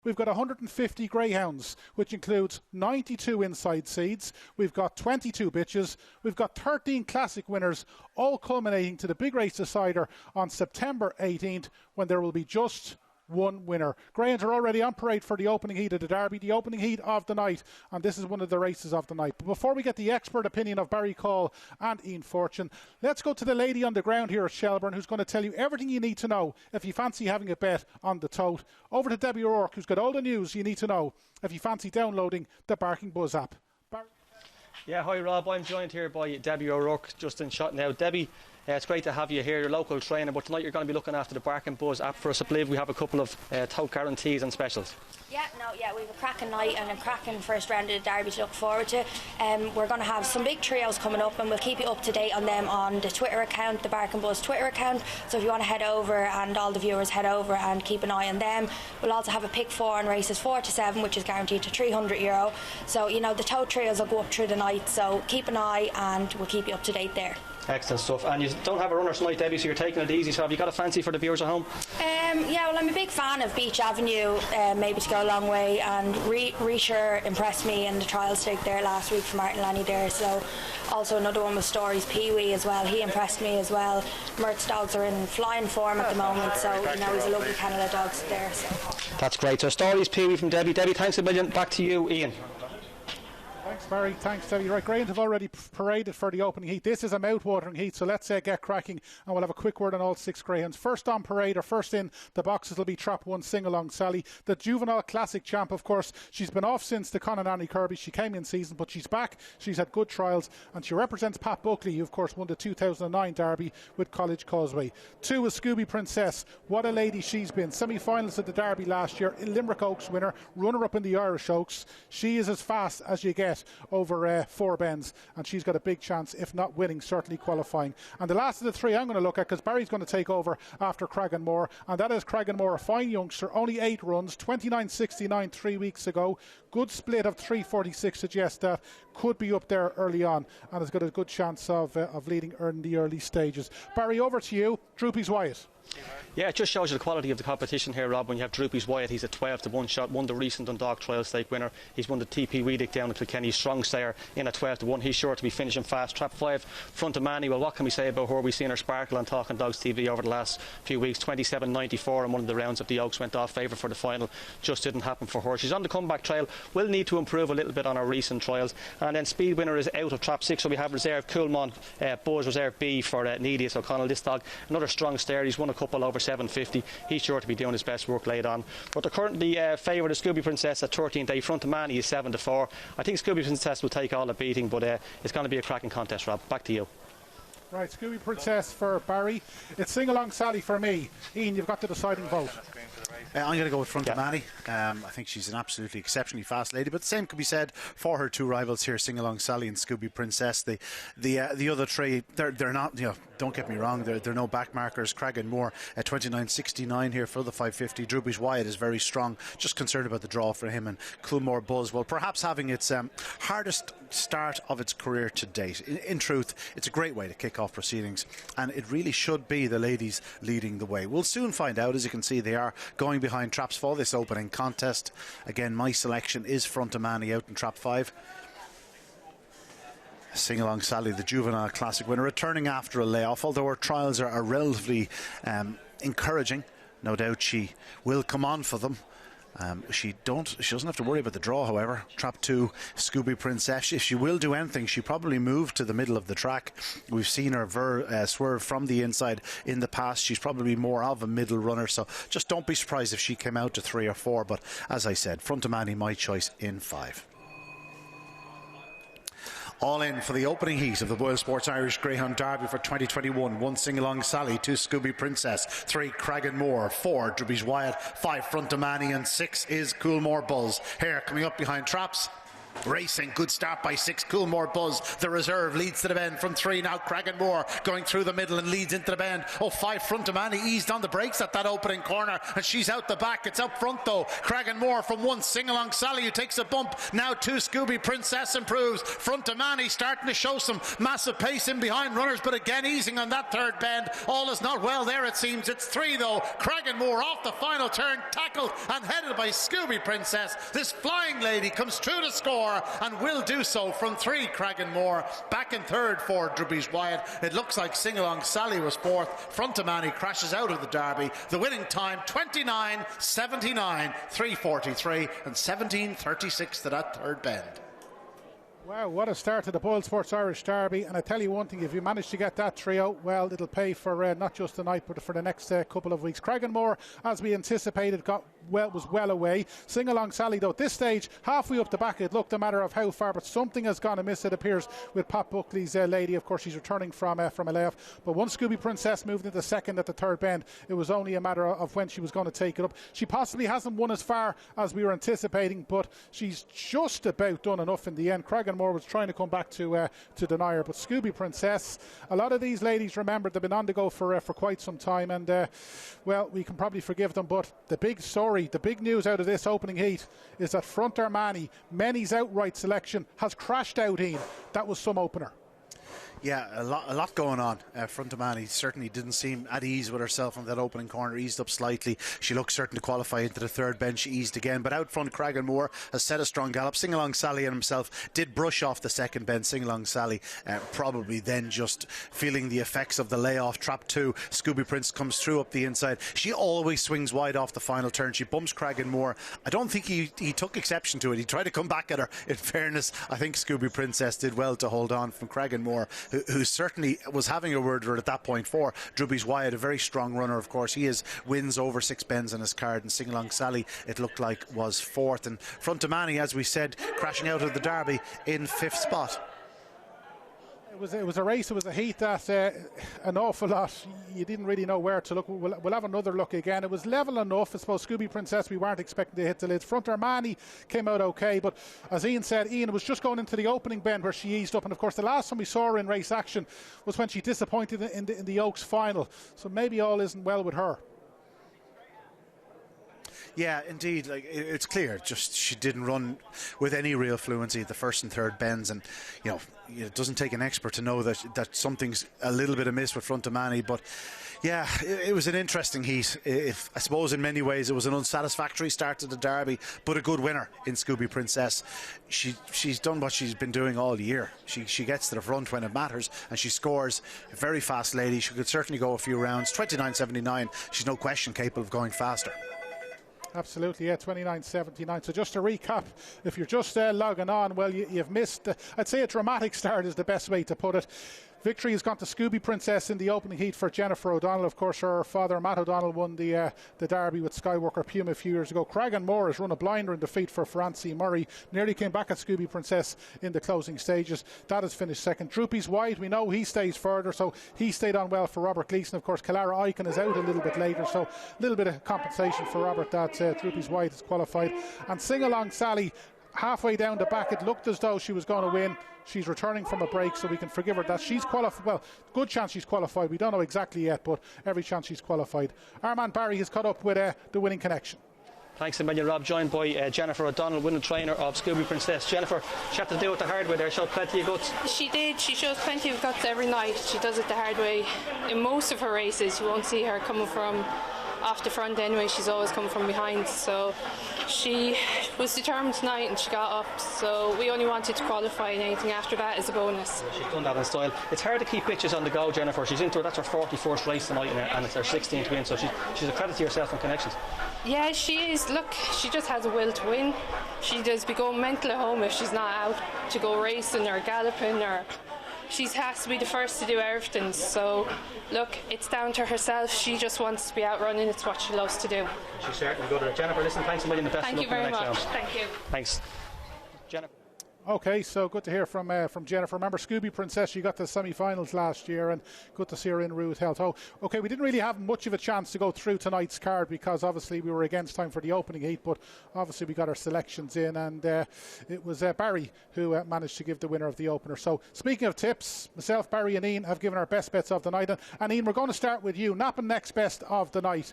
We've got 150 greyhounds, which includes 92 inside seeds. We've got 22 bitches. We've got 13 classic winners, all culminating to the big race decider on September 18th, when there will be just one winner. Greyhounds are already on parade for the opening heat of the Derby, the opening heat of the night, and this is one of the races of the night. But before we get the expert opinion of Barry Call and Ian Fortune, let's go to the lady on the ground here at Shelbourne, who's going to tell you everything you need to know if you fancy having a bet on the tote. Over to Debbie O'Rourke, who's got all the news you need to know if you fancy downloading the Barking Buzz app. Yeah, hi Rob, I'm joined here by Debbie O'Rourke, just in shot now. Debbie, it's great to have you here, your local trainer, but tonight you're going to be looking after the Barking Buzz app for us. I believe we have a couple of tote guarantees and specials. We have a cracking night and a cracking first round of the Derby to look forward to. We're going to have some big trios coming up, and we'll keep you up to date on them on the Twitter account, the Barking Buzz Twitter account. So if you want to head over, and all the viewers head over and keep an eye on them. We'll also have a pick 4 on races 4 to 7, which is guaranteed to €300. So the tote trios will go up through the night, so keep an eye and we'll keep you up to date there. Excellent stuff. And you don't have a runner tonight, Debbie, so you're taking it easy. So have you got a fancy for the viewers at home? I'm a big fan of Beach Avenue, maybe to go a long way, and Reacher impressed me in the trial stake there last week for Martin Lanny there. So also another one with Stories, Peaky as well, he impressed me as well. Mert's dogs are in flying form at the moment, so he's a lovely Canada dog there. So. That's great. So Stories, Peaky from Debbie. Debbie, thanks a million. Back to you, Ian. Thanks, Barry. Thanks, Debbie. Right, Greyhounds have already paraded for the opening heat. This is a mouth-watering heat, so let's get cracking, and we'll have a quick word on all 6 greyhounds. First on parade, or first in the boxes, will be Trap 1 Sing-Along Sally, the juvenile classic champ, of course. She's been off since the Conn and Annie Kirby. She came in season, but she's back. She's had good trials, and she represents Pat Buckley, who, of course, won the 2009 Derby with College Causeway. 2 is Scooby Princess. What a lady she's been. Semi-finalist at the Derby last year, Limerick Oaks winner, runner-up in the Irish Oaks. She is as fast as you get over 4 bends, and she's got a big chance, if not winning, certainly qualifying. And the last of the 3 I'm going to look at, because Barry's going to take over after Cragganmore, and that is Cragganmore, a fine youngster, only 8 runs, 29.69 3 weeks ago. Good split of 3.46 suggests that could be up there early on, and has got a good chance of leading in the early stages. Barry, over to you. Droopy's Wyatt. Yeah, it just shows you the quality of the competition here, Rob. When you have Droopy's Wyatt, he's a 12-to-1 shot, won the recent Dundalk Trial Stake winner. He's won the TP Weedick down at Kilkenny, strong stayer in a 12-to-1. He's sure to be finishing fast. Trap 5, Front of Manny. Well, what can we say about her? We've seen her sparkle on Talking Dogs TV over the last few weeks. 27.94 in one of the rounds of the Oaks, went off favourite for the final. Just didn't happen for her. She's on the comeback trail. Will need to improve a little bit on her recent trials. And then Speed Winner is out of Trap 6, so we have reserve Coolmon, Buzz, reserve B for Needius O'Connell. This dog, another strong stayer. He's won a couple over 750. He's sure to be doing his best work laid on. But the currently favourite is Scooby Princess at 13th day. Front of Manny is 7-4. I think Scooby Princess will take all the beating, but it's going to be a cracking contest, Rob. Back to you. Right, Scooby Princess for Barry. It's Sing-Along Sally for me. Ian, you've got the deciding vote. I'm going to go with Front of Manny. I think she's an absolutely exceptionally fast lady, but the same could be said for her 2 rivals here, Sing-Along Sally and Scooby Princess. The other 3, they're not, don't get me wrong, they're no backmarkers. Cragganmore at 29.69 here for the 550. Droopy's Wyatt is very strong. Just concerned about the draw for him. And Coolmore Buzz, well, perhaps having its hardest start of its career to date. In truth, it's a great way to kick off proceedings, and it really should be the ladies leading the way. We'll soon find out. As you can see, they are going behind traps for this opening contest. Again, my selection is Front of Manny out in Trap 5. Sing-Along Sally, the juvenile classic winner, returning after a layoff, although her trials are relatively encouraging. No doubt she will come on for them. She doesn't have to worry about the draw, however. Trap 2, Scooby Princess. If she will do anything, she probably move to the middle of the track. We've seen her swerve from the inside in the past. She's probably more of a middle runner, so just don't be surprised if she came out to 3 or 4. But as I said, Front of Manny, my choice in 5. All in for the opening heat of the BoyleSports Irish Greyhound Derby for 2021. 1 Sing-Along Sally, 2 Scooby Princess, 3 Cragganmore, 4 Droopy's Wyatt, 5 Front of Manny, and 6 is Coolmore Buzz. Here, coming up behind traps. Racing, good start by 6, Coolmore Buzz. The reserve leads to the bend from 3 now. Cragganmore going through the middle and leads into the bend. 5 front to Manny, eased on the brakes at that opening corner, and she's out the back. It's up front though. Cragganmore from 1, Sing Along Sally, who takes a bump. Now 2, Scooby Princess improves. Front to Manny, starting to show some massive pace in behind runners, but again easing on that third bend. All is not well there, it seems. It's 3 though. Cragganmore off the final turn, tackled and headed by Scooby Princess. This flying lady comes through to score and will do so from 3. Cragganmore back in third for Drubys Wyatt. It looks like Sing Along Sally was fourth. Front to Manny crashes out of the Derby. The winning time 29.79, 3:43 and 17:36 to that third bend. Wow, what a start to the BoyleSports Irish Derby. And I tell you one thing, if you manage to get that trio, well, it'll pay for not just tonight but for the next couple of weeks. Cragganmore, as we anticipated, was well away. Sing Along Sally though, at this stage, halfway up the back, it looked a matter of how far, but something has gone amiss, it appears, with Pat Buckley's lady. Of course, she's returning from a layoff, but once Scooby Princess moved into second at the third bend, it was only a matter of when she was going to take it up. She possibly hasn't won as far as we were anticipating, but she's just about done enough in the end. Cragganmore was trying to come back to deny her, but Scooby Princess, a lot of these ladies, remember, they've been on the go for quite some time, and well, we can probably forgive them, but the big story, the big news out of this opening heat is that front Armani, Many's outright selection, has crashed out, Ian. That was some opener. Yeah, a lot going on. Frontamani certainly didn't seem at ease with herself on that opening corner, eased up slightly. She looked certain to qualify into the third bend. She eased again, but out front Cragganmore has set a strong gallop. Sing Along Sally and himself did brush off the second bend. Sing Along Sally probably then just feeling the effects of the layoff. Trap 2, Scooby Prince comes through up the inside. She always swings wide off the final turn. She bumps Cragganmore. I don't think he took exception to it. He tried to come back at her. In fairness, I think Scooby Princess did well to hold on from Cragganmore, who certainly was having a word with her at that point for Drubys Wyatt, a very strong runner, of course. He has wins over 6 bends on his card, and Sing Along Sally, it looked like, was fourth. And Frontamani, as we said, crashing out of the Derby in 5th spot. It was a race, it was a heat that an awful lot, you didn't really know where to look. We'll have another look again. It was level enough. I suppose Scooby Princess, we weren't expecting to hit the lids. Front Armani came out okay, but as Ian said, it was just going into the opening bend where she eased up, and of course the last time we saw her in race action was when she disappointed in the Oaks final, so maybe all isn't well with her. Yeah, indeed. Like, it's clear, just she didn't run with any real fluency at the first and third bends, and it doesn't take an expert to know that something's a little bit amiss with Frontamani. But yeah, it was an interesting heat. I suppose in many ways it was an unsatisfactory start to the Derby, but a good winner in Scooby Princess. She's done what she's been doing all year. She gets to the front when it matters, and she scores. A very fast lady. She could certainly go a few rounds. 29.79. She's no question capable of going faster. Absolutely, yeah, 29.79. So just to recap, if you're just logging on, well, you've missed, I'd say a dramatic start is the best way to put it. Victory has gone to Scooby Princess in the opening heat for Jennifer O'Donnell. Of course, her father, Matt O'Donnell, won the Derby with Skywalker Puma a few years ago. Cragganmore has run a blinder in defeat for Francie Murray. Nearly came back at Scooby Princess in the closing stages. That has finished second. Drubys Wyatt, we know he stays further, so he stayed on well for Robert Gleeson. Of course, Kalara Aiken is out a little bit later, so a little bit of compensation for Robert that Drubys Wyatt is qualified. And Sing Along Sally, halfway down the back, it looked as though she was going to win. She's returning from a break, so we can forgive her that. She's qualified. Well, good chance she's qualified. We don't know exactly yet, but every chance she's qualified. Armand Barry has caught up with the winning connection. Thanks a million, Rob. Joined by Jennifer O'Donnell, winning trainer of Scooby Princess. Jennifer, she had to do it the hard way there. Showed plenty of guts. She did. She shows plenty of guts every night. She does it the hard way. In most of her races, you won't see her coming from off the front anyway. She's always coming from behind. So she was determined tonight and she got up. So we only wanted to qualify, and anything after that is a bonus. She's done that in style. It's hard to keep bitches on the go, Jennifer. She's into her. That's her 41st race tonight, and it's her 16th win. So she's a credit to yourself and connections. Yeah, she is. Look, she just has a will to win. She does be going mental at home if she's not out to go racing or galloping, or she has to be the first to do everything. So look, it's down to herself. She just wants to be out running. It's what she loves to do. She's certainly good at it. Jennifer, listen, thanks a million. The best Thank you very much. Thank you. Thanks, Jennifer. Okay, so good to hear from Jennifer. Remember, Scooby Princess, you got the semi-finals last year, and good to see her in rude health. Oh, okay, we didn't really have much of a chance to go through tonight's card because obviously we were against time for the opening heat, but obviously we got our selections in, and it was Barry who managed to give the winner of the opener. So speaking of tips, myself, Barry and Ian have given our best bets of the night, and Ian, we're going to start with you. Napping next best of the night.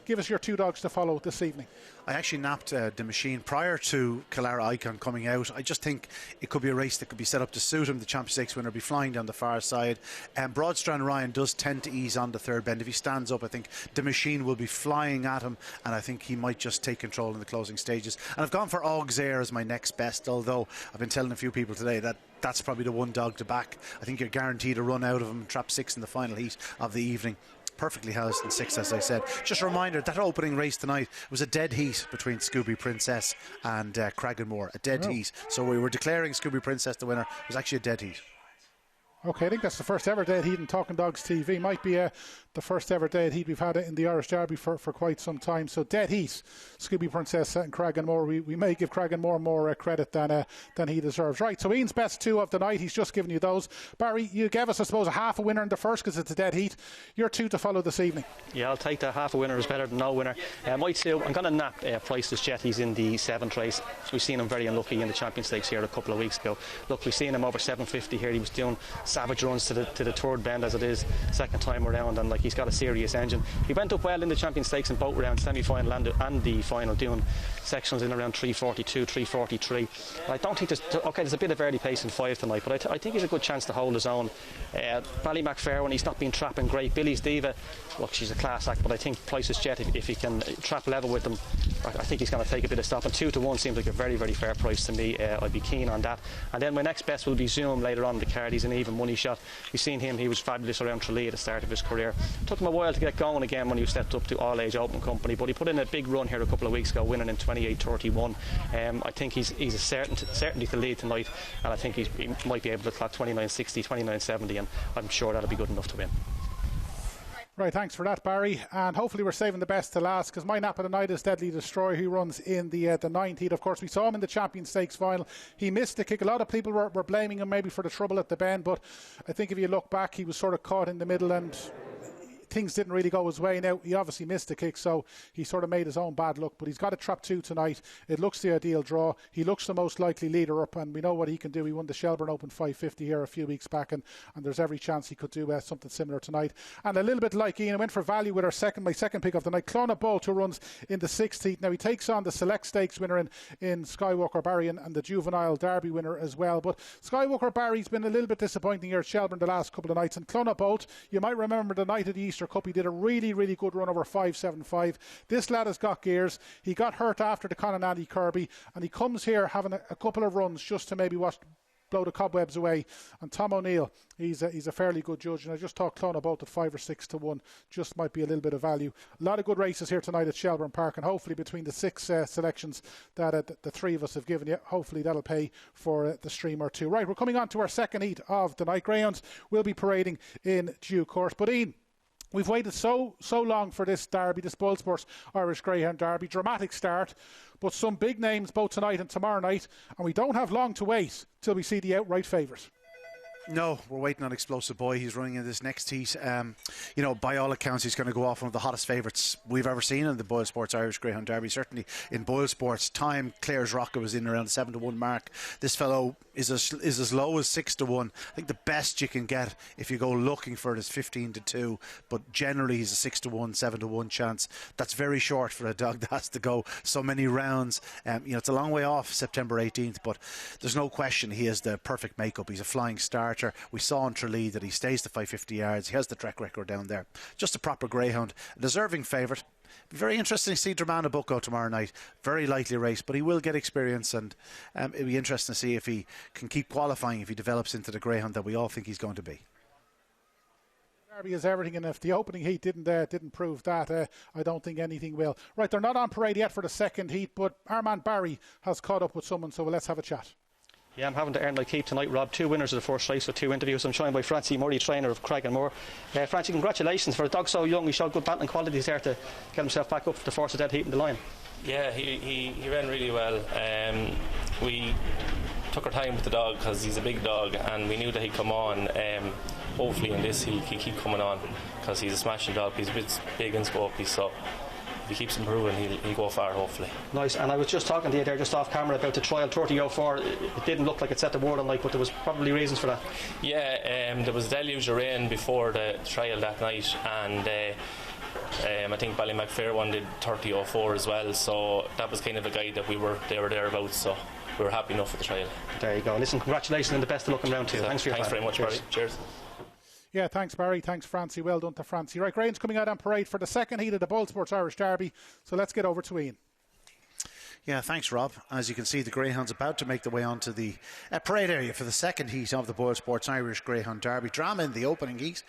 Give us your 2 dogs to follow this evening. I actually napped the machine prior to Calara Icon coming out. I just think it could be a race that could be set up to suit him. The Champions Stakes winner will be flying down the far side. Broadstrand Ryan does tend to ease on the third bend. If he stands up, I think the machine will be flying at him, and I think he might just take control in the closing stages. And I've gone for Og's Air as my next best, although I've been telling a few people today that that's probably the one dog to back. I think you're guaranteed a run out of him, trap 6 in the final heat of the evening. Perfectly housed in 6th, as I said. Just a reminder, that opening race tonight was a dead heat between Scooby Princess and Cragganmore. A dead heat. So we were declaring Scooby Princess the winner. It was actually a dead heat. Okay, I think that's the first ever dead heat in Talking Dogs TV. Might be the first ever dead heat we've had in the Irish Derby for quite some time. So dead heat, Scooby Princess and Cragganmore. We may give Cragganmore more credit than he deserves. Right, so Ian's best 2 of the night. He's just given you those. Barry, you gave us, I suppose, a half a winner in the first because it's a dead heat. Your 2 to follow this evening. Yeah, I'll take that. Half a winner is better than no winner. My 2, I'm going to nap Priceless Jet. He's in the 7th race. We've seen him very unlucky in the Champions Stakes here a couple of weeks ago. Look, we've seen him over 750 here. He was doing savage runs to the third bend as it is, second time around, and like he's got a serious engine. He went up well in the Champions Stakes in both rounds, semi-final and the final, doing sections in around 342, 343. I don't think there's a bit of early pace in 5 tonight, but I think he's a good chance to hold his own. Ballymacfair, he's not been trapping great. Billy's Diva, look, she's a class act, but I think Priceless Jet, if he can trap level with them, I think he's going to take a bit of stop, and 2 to 1 seems like a very, very fair price to me. I'd be keen on that. And then my next best will be Zoom later on in the card. He's an even money shot. We've seen him, he was fabulous around Tralee at the start of his career. Took him a while to get going again when he stepped up to All Age Open Company, but he put in a big run here a couple of weeks ago, winning in 28.31. I think he's a certainty to lead tonight, and I think he might be able to clock 29.60, 29.70, and I'm sure that'll be good enough to win. Right, thanks for that, Barry. And hopefully we're saving the best to last, because my nap of the night is Deadly Destroyer, who runs in the 9th heat. Of course, we saw him in the Champions Stakes final. He missed the kick. A lot of people were blaming him maybe for the trouble at the bend, but I think if you look back, he was sort of caught in the middle and things didn't really go his way. Now, he obviously missed the kick, so he sort of made his own bad luck, but he's got a trap 2 tonight. It looks the ideal draw. He looks the most likely leader up, and we know what he can do. He won the Shelbourne Open 550 here a few weeks back, and there's every chance he could do something similar tonight. And a little bit like Ian, I went for value with my second pick of the night, Clona Bolt, who runs in the 6th heat. Now, he takes on the Select Stakes winner in Skywalker Barry and the Juvenile Derby winner as well. But Skywalker Barry's been a little bit disappointing here at Shelbourne the last couple of nights, and Clona Bolt, you might remember the night of the Easter Cup, he did a really good run over 5.75. This lad has got gears. He got hurt after the Conanandy Kirby, and he comes here having a couple of runs just to maybe blow the cobwebs away. And Tom O'Neill, he's a fairly good judge, and I just thought Clona Bolt at 5 or 6 to 1 just might be a little bit of value. A lot of good races here tonight at Shelbourne Park, and hopefully between the 6 selections that the 3 of us have given you, hopefully that'll pay for the stream or 2. Right, we're coming on to our second heat of the night. Greyhounds will be parading in due course. But Ian, we've waited so long for this derby, this BoyleSports Irish Greyhound Derby. Dramatic start, but some big names both tonight and tomorrow night, and we don't have long to wait till we see the outright favourite. No, we're waiting on Explosive Boy. He's running in this next heat. By all accounts, he's going to go off one of the hottest favourites we've ever seen in the BoyleSports Irish Greyhound Derby. Certainly in BoyleSports time, Clare's Rocket was in around the 7 to 1 mark. This fellow is as low as 6 to 1. I think the best you can get if you go looking for it is 15 to 2, but generally he's a 6 to 1, 7 to 1 chance. That's very short for a dog that has to go so many rounds. It's a long way off September 18th, but there's no question he has the perfect makeup. He's a flying starter. We saw in Tralee that he stays to 550 yards. He has the track record down there. Just a proper greyhound. A deserving favourite. Very interesting to see Dramana Bucco tomorrow night. Very lightly race, but he will get experience, and it'll be interesting to see if he can keep qualifying, if he develops into the greyhound that we all think he's going to be. Derby is everything, and if the opening heat didn't prove that, I don't think anything will. Right, they're not on parade yet for the second heat, but our man Barry has caught up with someone, so let's have a chat. Yeah, I'm having to earn my keep tonight, Rob. 2 winners of the first race with 2 interviews. I'm joined by Francie Murray, trainer of Cragganmore. Francie, congratulations. For a dog so young, he showed good battling qualities there to get himself back up to the force of dead heat in the line. Yeah, he ran really well. We took our time with the dog because he's a big dog, and we knew that he'd come on. Hopefully in this he'll keep coming on because he's a smashing dog. He's a bit big and scopy, so if he keeps improving he'll go far, hopefully. Nice. And I was just talking to you there just off camera about the trial 30:04. It didn't look like it set the word on light, but there was probably reasons for that. Yeah, there was a deluge of rain before the trial that night, and I think Ballymacfair one did 30:04 as well, so that was kind of a guide that they were thereabouts, so we were happy enough with the trial. There you go. Listen, congratulations and the best of luck around to you. Thanks for your time. Thanks very much, Barry. Cheers. Yeah, thanks Barry, thanks Francie, well done to Francie. Right, Greyhounds coming out on parade for the second heat of the BoyleSports Irish Derby, so let's get over to Ian. Yeah, thanks Rob. As you can see, the Greyhounds about to make their way onto the parade area for the second heat of the BoyleSports Irish Greyhound Derby. Drama in the opening heat,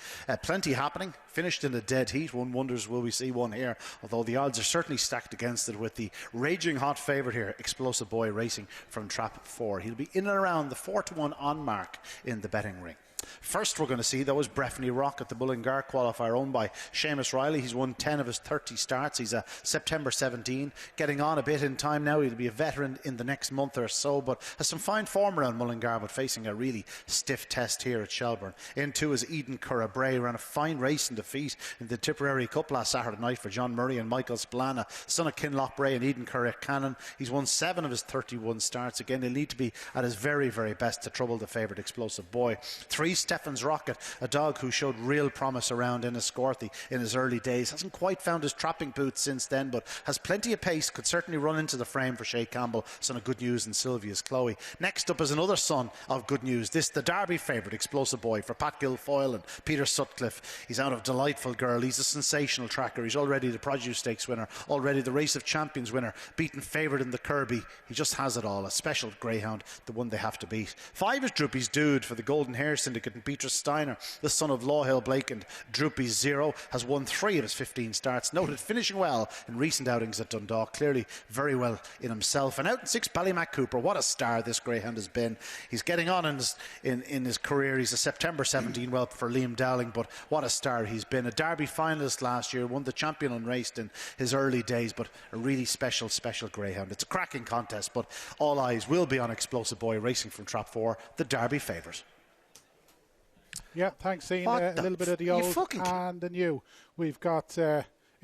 plenty happening. Finished in a dead heat. One wonders, will we see one here? Although the odds are certainly stacked against it with the raging hot favourite here, Explosive Boy, racing from trap 4. He'll be in and around the 4-1 on mark in the betting ring. First we're going to see, though, is Breffney Rock at the Mullingar qualifier, owned by Seamus Riley. He's won 10 of his 30 starts. He's a September 17, getting on a bit in time now. He'll be a veteran in the next month or so, but has some fine form around Mullingar, but facing a really stiff test here at Shelbourne. In 2 is Eden Currabray, ran a fine race and defeat in the Tipperary Cup last Saturday night for John Murray and Michael Splana, son of Kinloch Bray and Eden Curracannon. He's won 7 of his 31 starts. Again, he'll need to be at his very, very best to trouble the favourite Explosive Boy. 3, Stefan's Rocket, a dog who showed real promise around Enniscorthy in his early days. Hasn't quite found his trapping boots since then, but has plenty of pace, could certainly run into the frame for Shay Campbell, son of Good News and Sylvia's Chloe. Next up is another son of Good News, this the Derby favourite, Explosive Boy, for Pat Guilfoyle and Peter Sutcliffe. He's out of Delightful Girl. He's a sensational tracker. He's already the Produce Stakes winner, already the Race of Champions winner, beaten favourite in the Kirby. He just has it all. A special greyhound, the one they have to beat. 5 is Droopy's Dude for the Golden Hair Syndicate, and Beatrice Steiner, the son of Lawhill Blake and Droopy's Zero, has won 3 of his 15 starts. Noted finishing well in recent outings at Dundalk. Clearly very well in himself. And out in 6, Ballymac Cooper. What a star this greyhound has been. He's getting on in his career. He's a September 17 whelp for Liam Dowling, but what a star he's been. A Derby finalist last year, won the champion unraced in his early days, but a really special greyhound. It's a cracking contest, but all eyes will be on Explosive Boy, racing from trap 4, the Derby favourite. Yeah, thanks Ian. A little bit of the old and the new. We've got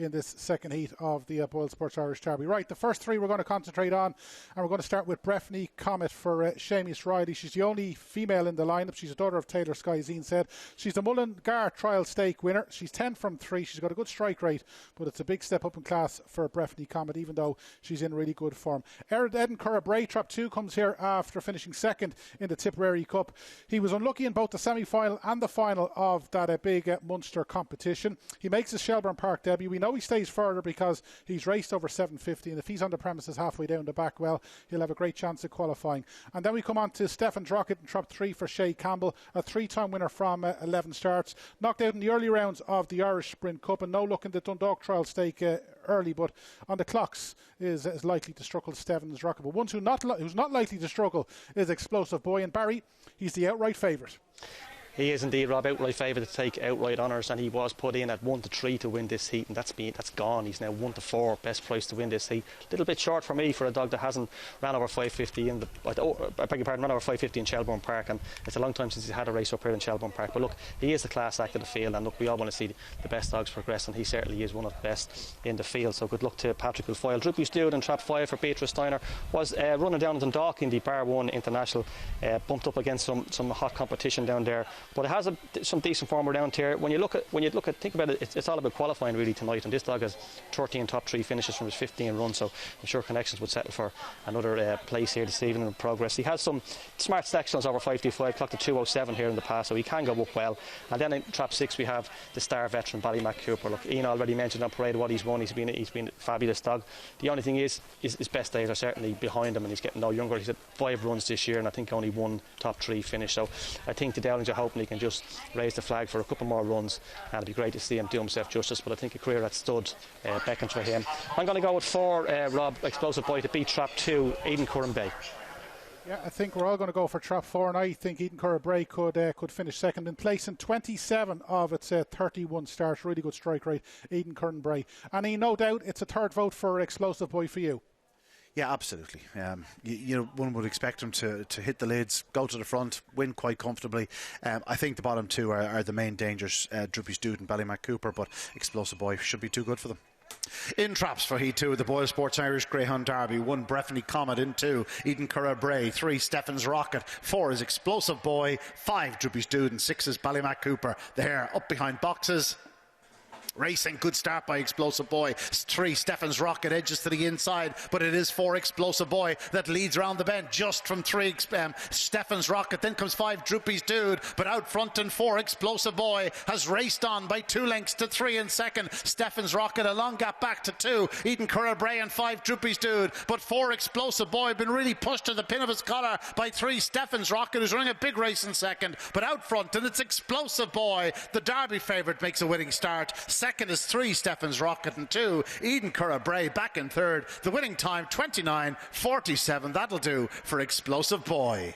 in this second heat of the BoyleSports Irish Derby. Right, the first 3 we're going to concentrate on, and we're going to start with Breffney Comet for Seamus Riley. She's the only female in the lineup. She's a daughter of Taylor Sky, as Ian said. She's the Mullingar Trial Stake winner. She's 10 from 3. She's got a good strike rate, but it's a big step up in class for Breffney Comet, even though she's in really good form. Eden Currabray, trap 2, comes here after finishing second in the Tipperary Cup. He was unlucky in both the semi-final and the final of that big Munster competition. He makes his Shelbourne Park debut. We know he stays further because he's raced over 750, and if he's on the premises halfway down the back, well, he'll have a great chance of qualifying. And then we come on to Stefan's Rocket in trap 3 for Shay Campbell, a 3-time winner from 11 starts, knocked out in the early rounds of the Irish Sprint Cup, and no luck in the Dundalk Trial Stake early, but on the clocks is likely to struggle Stefan's Rocket. But one who's not likely to struggle is Explosive Boy, and Barry, he's the outright favourite. He is indeed, Rob, outright favourite to take outright honours, and he was put in at 1-3 to win this heat, and that's gone. He's now 1-4, best price to win this heat. A little bit short for me for a dog that hasn't ran over 550 in ran over 550 in Shelbourne Park, and it's a long time since he's had a race up here in Shelbourne Park. But look, he is the class act of the field, and look, we all want to see the best dogs progress, and he certainly is one of the best in the field. So good luck to Patrick Guilfoyle. Droopy's Dude in trap 5 for Beatrice Steiner was running down in Dundalk in the Bar 1 International, bumped up against some hot competition down there, but it has some decent form around here. When you look at think about it, it's all about qualifying really tonight, and this dog has 13 top 3 finishes from his 15 runs, so I'm sure Connections would settle for another place here this evening in progress. He has some smart sectionals over 525, clocked at 207 here in the past, so he can go up well. And then in trap 6 we have the star veteran Ballymac Cooper. Look, Ian already mentioned on parade what he's won. He's been a fabulous dog. The only thing is his best days are certainly behind him, and he's getting no younger. He's had 5 runs this year, and I think only 1 top 3 finish, so I think the Dowlings are hoping he can just raise the flag for a couple more runs, and it'd be great to see him do himself justice. But I think a career at stud beckons for him. I'm going to go with 4, Rob, Explosive Boy to beat trap 2, Eden Currabray. Yeah, I think we're all going to go for trap 4, and I think Eden Currabray could finish second in place in 27 of its 31 starts. Really good strike rate, Eden Currabray. And no doubt it's a third vote for Explosive Boy for you. Yeah, absolutely. One would expect him to hit the lids, go to the front, win quite comfortably. I think the bottom two are the main dangers, Droopy Stud and Ballymac Cooper, but Explosive Boy should be too good for them. In traps for Heat 2 of the BoyleSports Irish Greyhound Derby. 1 Breffney Comet. In 2 Eden Curra Bray. 3 Stefan's Rocket. 4 is Explosive Boy. 5 Droopy Stud and 6 is Ballymac Cooper. The hare up behind boxes. Racing, good start by Explosive Boy. 3 Stefan's Rocket edges to the inside, but it is 4 Explosive Boy that leads around the bend just from 3 Stefan's Rocket. Then comes 5 Droopy's Dude, but out front and 4 Explosive Boy has raced on by 2 lengths to 3 in second. Stefan's Rocket a long gap back to 2. Eden Curra Bray and 5 Droopy's Dude, but 4 Explosive Boy been really pushed to the pin of his collar by 3 Stefan's Rocket, who's running a big race in second, but out front, and it's Explosive Boy, the Derby favourite, makes a winning start. Second is 3 Stefan's Rocket and 2 Eden Curra Bray back in third. The winning time 29:47. That'll do for Explosive Boy.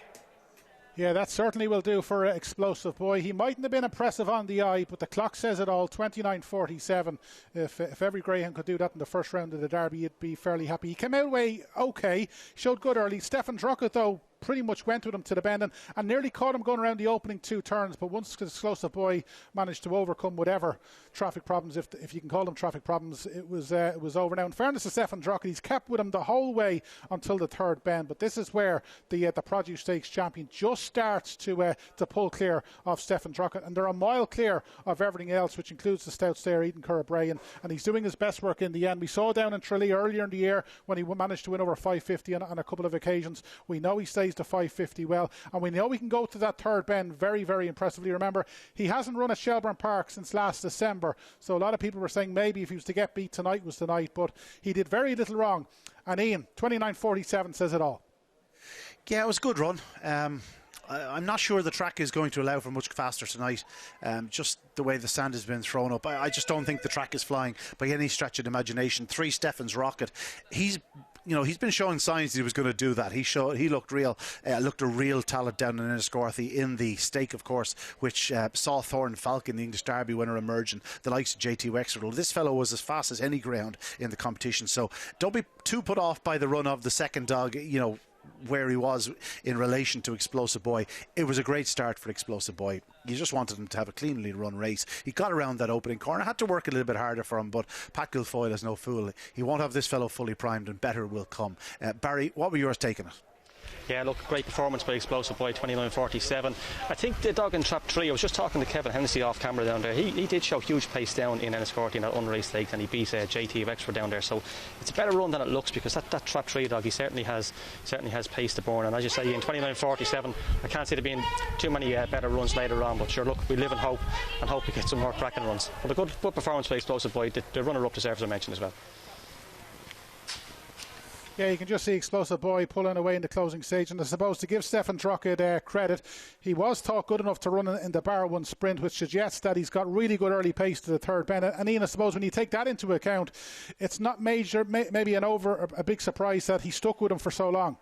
Yeah, that certainly will do for Explosive Boy. He mightn't have been impressive on the eye, but the clock says it all. 29:47. If every greyhound could do that in the first round of the Derby, you'd be fairly happy. He came out way okay, showed good early. Stefan's Rocket, though, pretty much went with him to the bend and nearly caught him going around the opening 2 turns, but once Explosive Boy managed to overcome whatever traffic problems, if you can call them traffic problems, it was over. Now, in fairness to Stefan's Rocket, he's kept with him the whole way until the 3rd bend, but this is where the Produce Stakes champion just starts to pull clear of Stefan's Rocket, and they're a mile clear of everything else, which includes the stout stayer Eden Curra Bray, and he's doing his best work in the end. We saw down in Tralee earlier in the year when he managed to win over 550 on a couple of occasions. We know he stays to 550 well, and we know he can go to that 3rd bend very, very impressively. Remember, he hasn't run at Shelbourne Park since last December, so a lot of people were saying maybe if he was to get beat tonight was the night, but he did very little wrong. And Ian, 29:47 says it all. Yeah, it was a good run. I'm not sure the track is going to allow for much faster tonight. Just the way the sand has been thrown up, I just don't think the track is flying by any stretch of the imagination. 3 Stefan's Rocket. He's been showing signs that he was going to do that. He looked real, looked a real talent down in Enniscorthy in the stake, of course, which saw Thorn Falcon, the English Derby winner, emerge, and the likes of JT Wexford. Well, this fellow was as fast as any greyhound in the competition, so don't be too put off by the run of the second dog, where he was in relation to Explosive Boy. It was a great start for Explosive Boy. You just wanted him to have a cleanly run race. He got around that opening corner, had to work a little bit harder for him, but Pat Guilfoyle is no fool. He won't have this fellow fully primed, and better will come. Barry, what were yours taking it? Yeah, look, great performance by Explosive Boy, 29:47. I think the dog in trap 3, I was just talking to Kevin Hennessy off camera down there, he did show huge pace down in Enniscorthy in that unraced stake, and he beat JT Wexford down there, so it's a better run than it looks, because that trap 3 dog, he certainly has pace to burn, and as you say, in 29:47, I can't see there being too many better runs later on, but sure, look, we live and hope we get some more cracking runs. But a good performance by Explosive Boy. The runner-up deserves a mention as well. Yeah, you can just see Explosive Boy pulling away in the closing stage, and I suppose to give Stefan's Rocket credit, he was thought good enough to run in the Bar 1 sprint, which suggests that he's got really good early pace to the 3rd bend. And Ian, I suppose when you take that into account, it's not major, maybe a big surprise that he stuck with him for so long.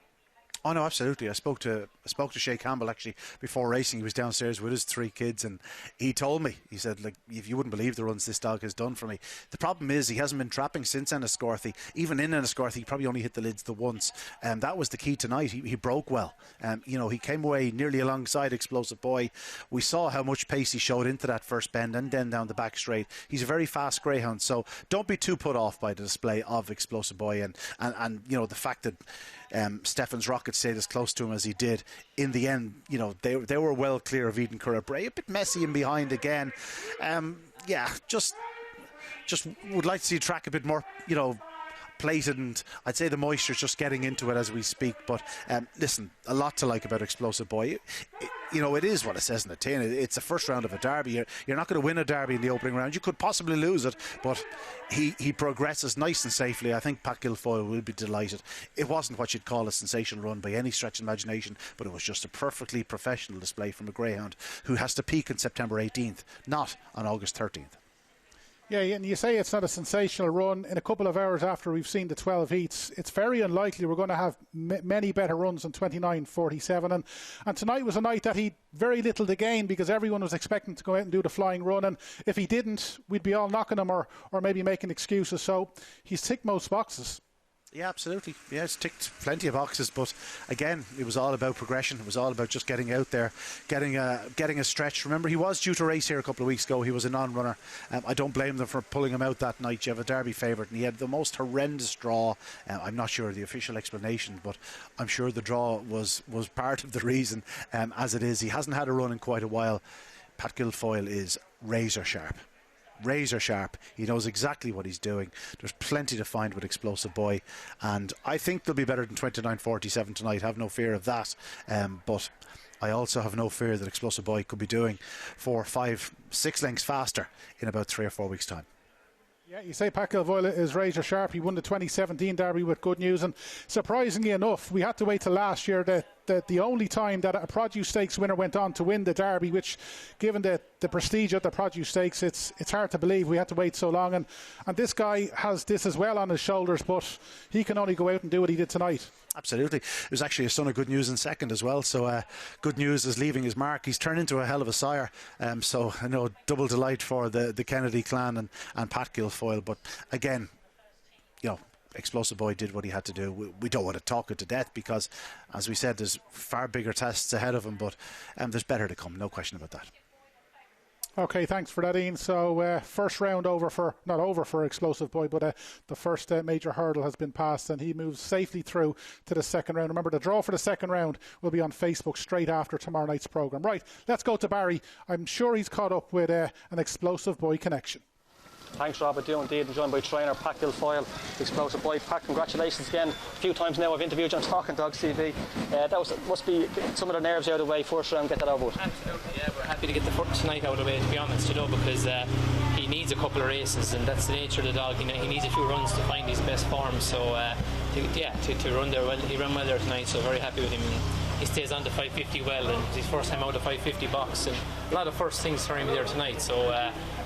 Oh no, absolutely. I spoke to Shay Campbell actually before racing. He was downstairs with his 3 kids, and he told me, he said, like, if you wouldn't believe the runs this dog has done for me. The problem is he hasn't been trapping since Enniscorthy. Even in Enniscorthy, he probably only hit the lids the once, and that was the key tonight. He broke well. He came away nearly alongside Explosive Boy. We saw how much pace he showed into that first bend and then down the back straight. He's a very fast greyhound, so don't be too put off by the display of Explosive Boy and the fact that Stefan's Rocket stayed as close to him as he did. In the end, they were well clear of Eden Curra Bray. A bit messy in behind again. Just would like to see the track a bit more, plated, and I'd say the moisture's just getting into it as we speak. But listen, a lot to like about Explosive Boy. It is what it says in the tin. It's the first round of a derby. You're not going to win a derby in the opening round. You could possibly lose it, but he progresses nice and safely. I think Pat Guilfoyle will be delighted. It wasn't what you'd call a sensational run by any stretch of imagination, but it was just a perfectly professional display from a greyhound who has to peak on September 18th, not on August 13th. Yeah, and you say it's not a sensational run. In a couple of hours after we've seen the 12 heats, it's very unlikely we're going to have many better runs than 29:47. And tonight was a night that he very little to gain, because everyone was expecting to go out and do the flying run, and if he didn't, we'd be all knocking him or maybe making excuses. So he's ticked most boxes. Yeah, absolutely. Yeah, it's ticked plenty of boxes, but again, it was all about progression. It was all about just getting out there, getting a stretch. Remember, he was due to race here a couple of weeks ago. He was a non-runner. I don't blame them for pulling him out that night. You have a Derby favourite, and he had the most horrendous draw. I'm not sure of the official explanation, but I'm sure the draw was part of the reason. As it is, he hasn't had a run in quite a while. Pat Guilfoyle is razor sharp. He knows exactly what he's doing. There's plenty to find with Explosive Boy, and I think they'll be better than 29.47 tonight. Have no fear of that. But I also have no fear that Explosive Boy could be doing 4, 5, 6 lengths faster in about 3 or 4 weeks' time. Yeah, you say Pat Guilfoyle is razor sharp. He won the 2017 Derby with good news, and surprisingly enough, we had to wait till last year that the only time that a Produce Stakes winner went on to win the Derby, which, given the prestige of the Produce Stakes, it's hard to believe we had to wait so long. And this guy has this as well on his shoulders, but he can only go out and do what he did tonight. Absolutely. It was actually a son of Good News in second as well. So Good News is leaving his mark. He's turned into a hell of a sire. So I know double delight for the Kennedy clan and Pat Guilfoyle. But again, Explosive Boy did what he had to do. We don't want to talk it to death because, as we said, there's far bigger tests ahead of him. But there's better to come. No question about that. Okay, thanks for that, Ian. So first round not over for Explosive Boy, but the first major hurdle has been passed and he moves safely through to the second round. Remember, the draw for the second round will be on Facebook straight after tomorrow night's programme. Right, let's go to Barry. I'm sure he's caught up with an Explosive Boy connection. Thanks, Rob. I do indeed. I'm joined by trainer Pat Guilfoyle, Explosive Boy. Pat, congratulations again. A few times now I've interviewed you on Talking Dogs TV. Must be some of the nerves out of the way. First round, get that over with. Absolutely, yeah. We're happy to get the first tonight out of the way, to be honest, because he needs a couple of races, and that's the nature of the dog. He needs a few runs to find his best form. So, to run there well, he ran well there tonight. So very happy with him. He stays on the 550 well, and it's his first time out of 550 box, and a lot of first things for him there tonight. So,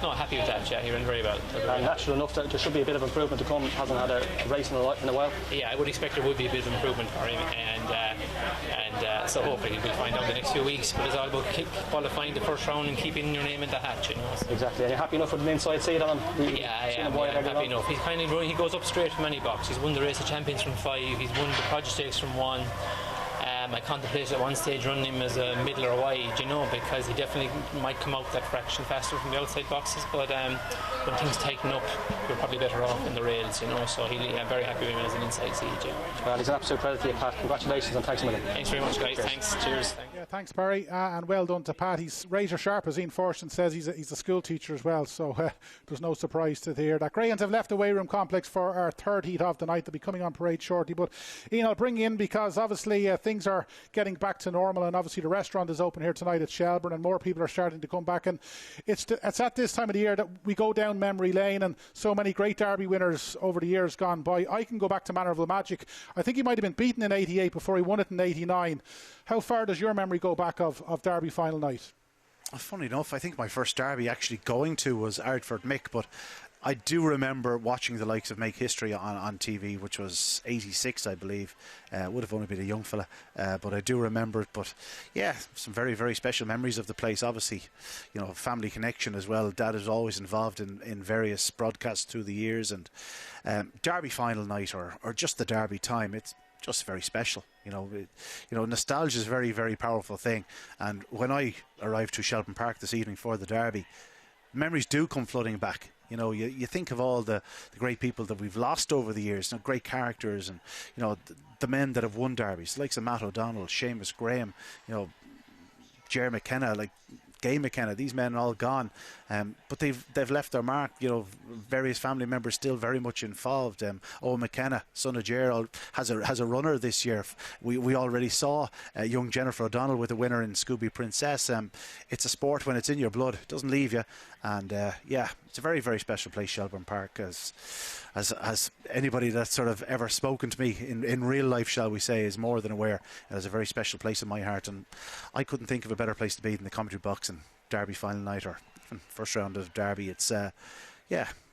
happy with that. Yeah, he ran very well. Natural enough, there should be a bit of improvement to come. Hasn't had a race in a while. Yeah, I would expect there would be a bit of improvement for him, and so hopefully we'll find out the next few weeks. But it's all about qualifying the first round and keeping your name in the hat, Exactly. Are you happy enough with an inside seat on him? Yeah, I'm happy enough. He's he goes up straight from any box. He's won the Race of Champions from 5. He's won the Produce Stakes from 1. I contemplated at one stage running him as a middle or wide, because he definitely might come out that fraction faster from the outside boxes. But when things tighten up, we're probably better off in the rails, So I'm very happy with him as an inside seat. Well, he's an absolute credit to you, Pat. Congratulations and thanks a million. Thanks very much, guys. Thanks. Cheers. Yeah, thanks, Barry, and well done to Pat. He's razor sharp, as Ian Forston says. He's a school teacher as well, so there's no surprise to hear that. Greyhounds have left the Weighroom complex for our third heat of the night. They'll be coming on parade shortly, but Ian, I'll bring you in because obviously things are getting back to normal, and obviously the restaurant is open here tonight at Shelbourne, and more people are starting to come back, and it's at this time of the year that we go down memory lane, and so many great Derby winners over the years gone by. I can go back to Manorville Magic. I think he might have been beaten in 88 before he won it in 89. How far does your memory go back of Derby final night? Funny enough, I think my first Derby actually going to was Ardford Mick, but I do remember watching the likes of Make History on TV, which was 86, I believe. Would have only been a young fella, but I do remember it. But yeah, some very, very special memories of the place. Obviously, family connection as well. Dad is always involved in various broadcasts through the years, and Derby final night or just the Derby time, it's just very special. Nostalgia is a very, very powerful thing. And when I arrived to Shelbourne Park this evening for the Derby, memories do come flooding back. You think of all the great people that we've lost over the years, great characters, and the men that have won derbies, like Matt O'Donnell, Seamus Graham, Jerry McKenna, like Gay McKenna. These men are all gone, but they've left their mark. Various family members still very much involved. Owen McKenna, son of Gerald, has a runner this year. We already saw young Jennifer O'Donnell with a winner in Scooby Princess. It's a sport when it's in your blood; it doesn't leave you. And it's a very, very special place, Shelbourne Park, as anybody that's sort of ever spoken to me in real life, shall we say, is more than aware. It's a very special place in my heart, and I couldn't think of a better place to be than the commentary box and Derby final night, or even first round of Derby. It's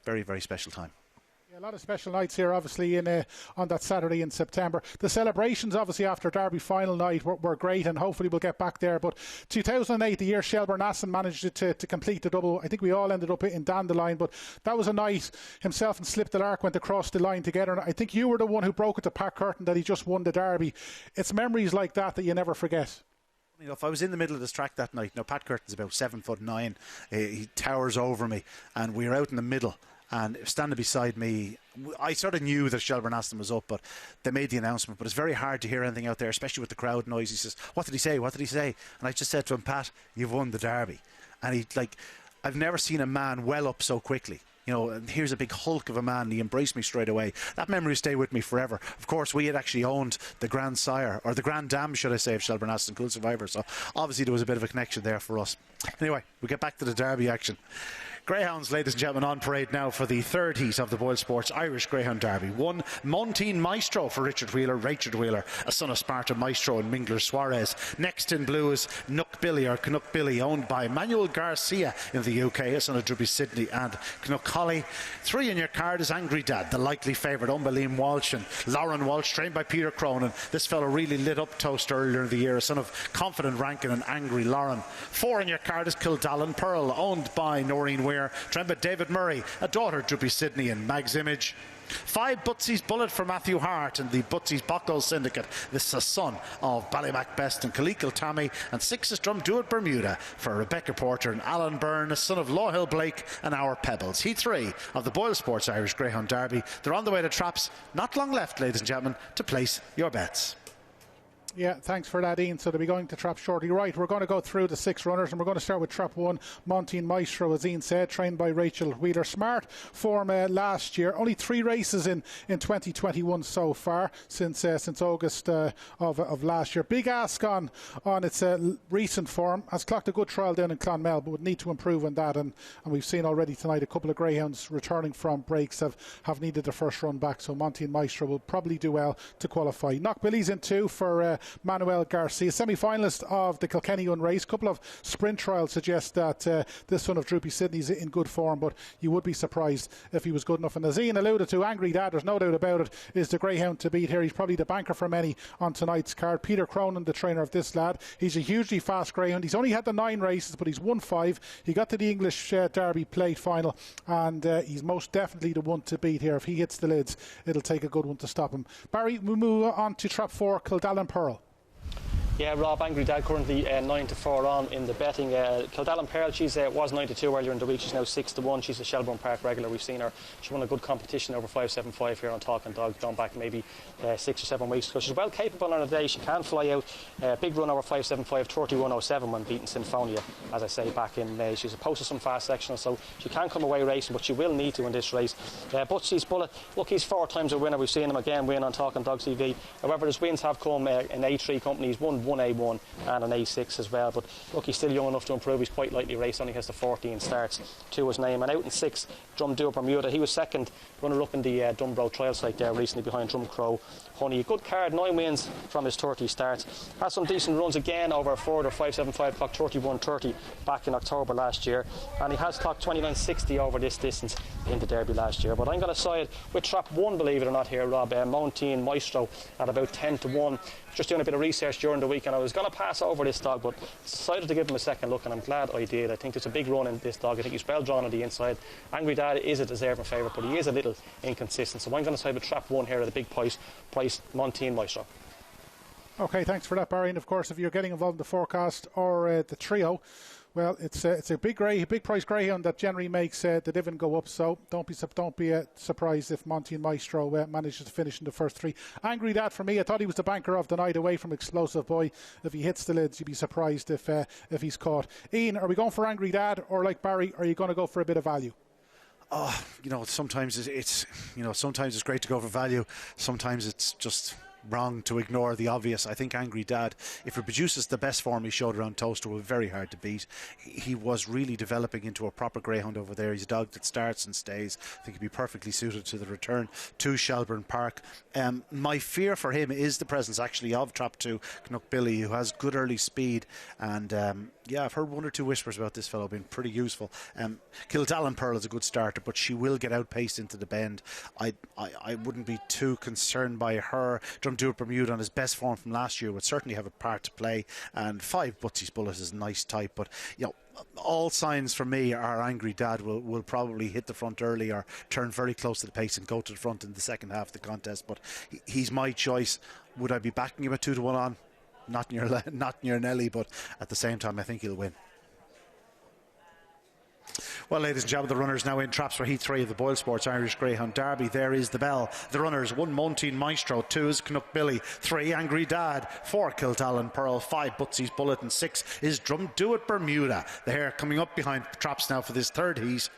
very, very special time. Yeah, A lot of special nights here, obviously, on that Saturday in September. The celebrations, obviously, after Derby final night were great, and hopefully we'll get back there. But 2008, the year Shelbourne managed to complete the double, I think we all ended up in Dandelion, but that was a night himself and Slip the Lark went across the line together, and I think you were the one who broke it to Pat Curtin that he just won the Derby. It's memories like that you never forget. If I was in the middle of this track that night, Pat Curtin's about 7'9", he towers over me, and we were out in the middle. And standing beside me, I sort of knew that Shelbourne was up, but they made the announcement. But it's very hard to hear anything out there, especially with the crowd noise. He says, "What did he say? What did he say?" And I just said to him, "Pat, you've won the Derby." And I've never seen a man well up so quickly. And here's a big hulk of a man, and he embraced me straight away. That memory will stay with me forever. Of course, we had actually owned the Grand Sire, or the Grand Dam, should I say, of Shelbourne and Cool Survivor. So obviously there was a bit of a connection there for us. Anyway, we get back to the Derby action. Greyhounds, ladies and gentlemen, on parade now for the third heat of the BoyleSports Irish Greyhound Derby. One Montine Maestro for Richard Wheeler, a son of Sparta Maestro and Mingler Suarez. Next in blue is Canuck Billy, owned by Manuel Garcia in the UK, a son of Druby Sidney and Canuck Holly. 3 in your card is Angry Dad, the likely favourite, Umbelim Walsh and Lauren Walsh, trained by Peter Cronin. This fellow really lit up Toast earlier in the year, a son of Confident Rankin and Angry Lauren. 4 in your card is Kildallan Pearl, owned by Noreen Weir, trained by David Murray, a daughter of Druby Sidney and Mag's Image. 5 Butsy's Bullet for Matthew Hart and the Butsy's Bocco Syndicate. This is a son of Ballymac Best and Kaleekil Tammy. And 6 is Drumduat Bermuda for Rebecca Porter and Alan Byrne, a son of Lawhill Blake and Our Pebbles. Heat 3 of the BoyleSports Irish Greyhound Derby. They're on the way to traps. Not long left, ladies and gentlemen, to place your bets. Yeah, thanks for that, Ian. So they'll be going to trap shortly. Right, we're going to go through the 6 runners, and we're going to start with trap 1, Montine Maestro, as Ian said, trained by Rachel Wheeler. Smart form last year. Only 3 races in 2021 so far, since August of last year. Big ask on its recent form. Has clocked a good trial down in Clonmel, but would need to improve on that. And we've seen already tonight a couple of greyhounds returning from breaks have needed their first run back. So Montine Maestro will probably do well to qualify. Knock Billy's in 2 for Manuel Garcia, semi-finalist of the Kilkenny race. A couple of sprint trials suggest that this son of Droopy Sydney's in good form, but you would be surprised if he was good enough. And as Ian alluded to, Angry Dad, there's no doubt about it, is the greyhound to beat here. He's probably the banker for many on tonight's card. Peter Cronin, the trainer of this lad, he's a hugely fast greyhound. He's only had the 9 races, but he's won 5. He got to the English Derby plate final, and he's most definitely the one to beat here. If he hits the lids, it'll take a good one to stop him. Barry, we move on to trap 4, Kildallan Pearl. Yeah, Rob, Angry Dad currently 9-4 on in the betting. Kildallan Pearl, she's was 9-2 earlier in the week. She's now 6-1. She's a Shelbourne Park regular. We've seen her. She won a good competition over 5-7-5 here on Talking Dog, going back maybe 6 or 7 weeks ago. She's well capable on a day. She can fly out. Big run over 5-7-5, 31-07 when beating Sinfonia, as I say, back in May. She's opposed to some fast sectional, so she can come away racing, but she will need to in this race. Butsy's Bullet, look, he's 4 times a winner. We've seen him again win on Talking Dog TV. However, his wins have come in A3 companies. Won 1A1 and an A6 as well, but look, he's still young enough to improve. He's quite lightly raced, only has the 14 starts to his name. And out in 6, Drumduat Bermuda, he was second runner up in the Dumbro trial site there recently behind Drumcrow Honey. A good card, 9 wins from his 30 starts. Had some decent runs again over a Ford or 5-7-5, clocked 31-30 back in October last year, and he has clocked 29-60 over this distance in the Derby last year. But I'm going to side with trap 1, believe it or not here, Rob, Montine Maestro at about 10-1. Just doing a bit of research during the week, and I was going to pass over this dog, but decided to give him a second look, and I'm glad I did. I think there's a big run in this dog. I think he's well drawn on the inside. Angry Dad is a deserving favourite, but he is a little inconsistent. So I'm going to side with trap 1 here at a big price Montine Maestro. Okay, thanks for that, Barry. And of course, if you're getting involved in the forecast or the trio, well, it's a big price greyhound that generally makes the dividend go up. So don't be surprised if Montine Maestro manages to finish in the first 3. Angry Dad for me. I thought he was the banker of the night away from Explosive Boy. If he hits the lids, you'd be surprised if he's caught. Ian, are we going for Angry Dad, or like Barry, are you going to go for a bit of value? Oh, sometimes it's sometimes it's great to go for value. Sometimes it's just wrong to ignore the obvious. I think Angry Dad, if he produces the best form he showed around Toaster, will be very hard to beat. He was really developing into a proper greyhound over there. He's a dog that starts and stays. I think he'd be perfectly suited to the return to Shelbourne Park. My fear for him is the presence actually of Trap 2 Canuck Billy, who has good early speed, and I've heard one or two whispers about this fellow being pretty useful. Kildallan Pearl is a good starter, but she will get outpaced into the bend. I wouldn't be too concerned by her. Drumduat Bermuda on his best form from last year would certainly have a part to play, and 5 Butsy's Bullet is a nice type, but all signs for me are Angry Dad will probably hit the front early or turn very close to the pace and go to the front in the second half of the contest, but he's my choice. Would I be backing him at 2-1 on? Not near Nelly, but at the same time I think he'll win. Well, ladies and gentlemen, the runners now in traps for Heat 3 of the BoyleSports Irish Greyhound Derby. There is the bell. The runners: 1 Montine Maestro, 2 is Canuck Billy, 3 Angry Dad, 4 Kildallan Pearl, 5 Butsy's Bullet, and 6 is Drumduat Bermuda. The hare coming up behind traps now for this third heat.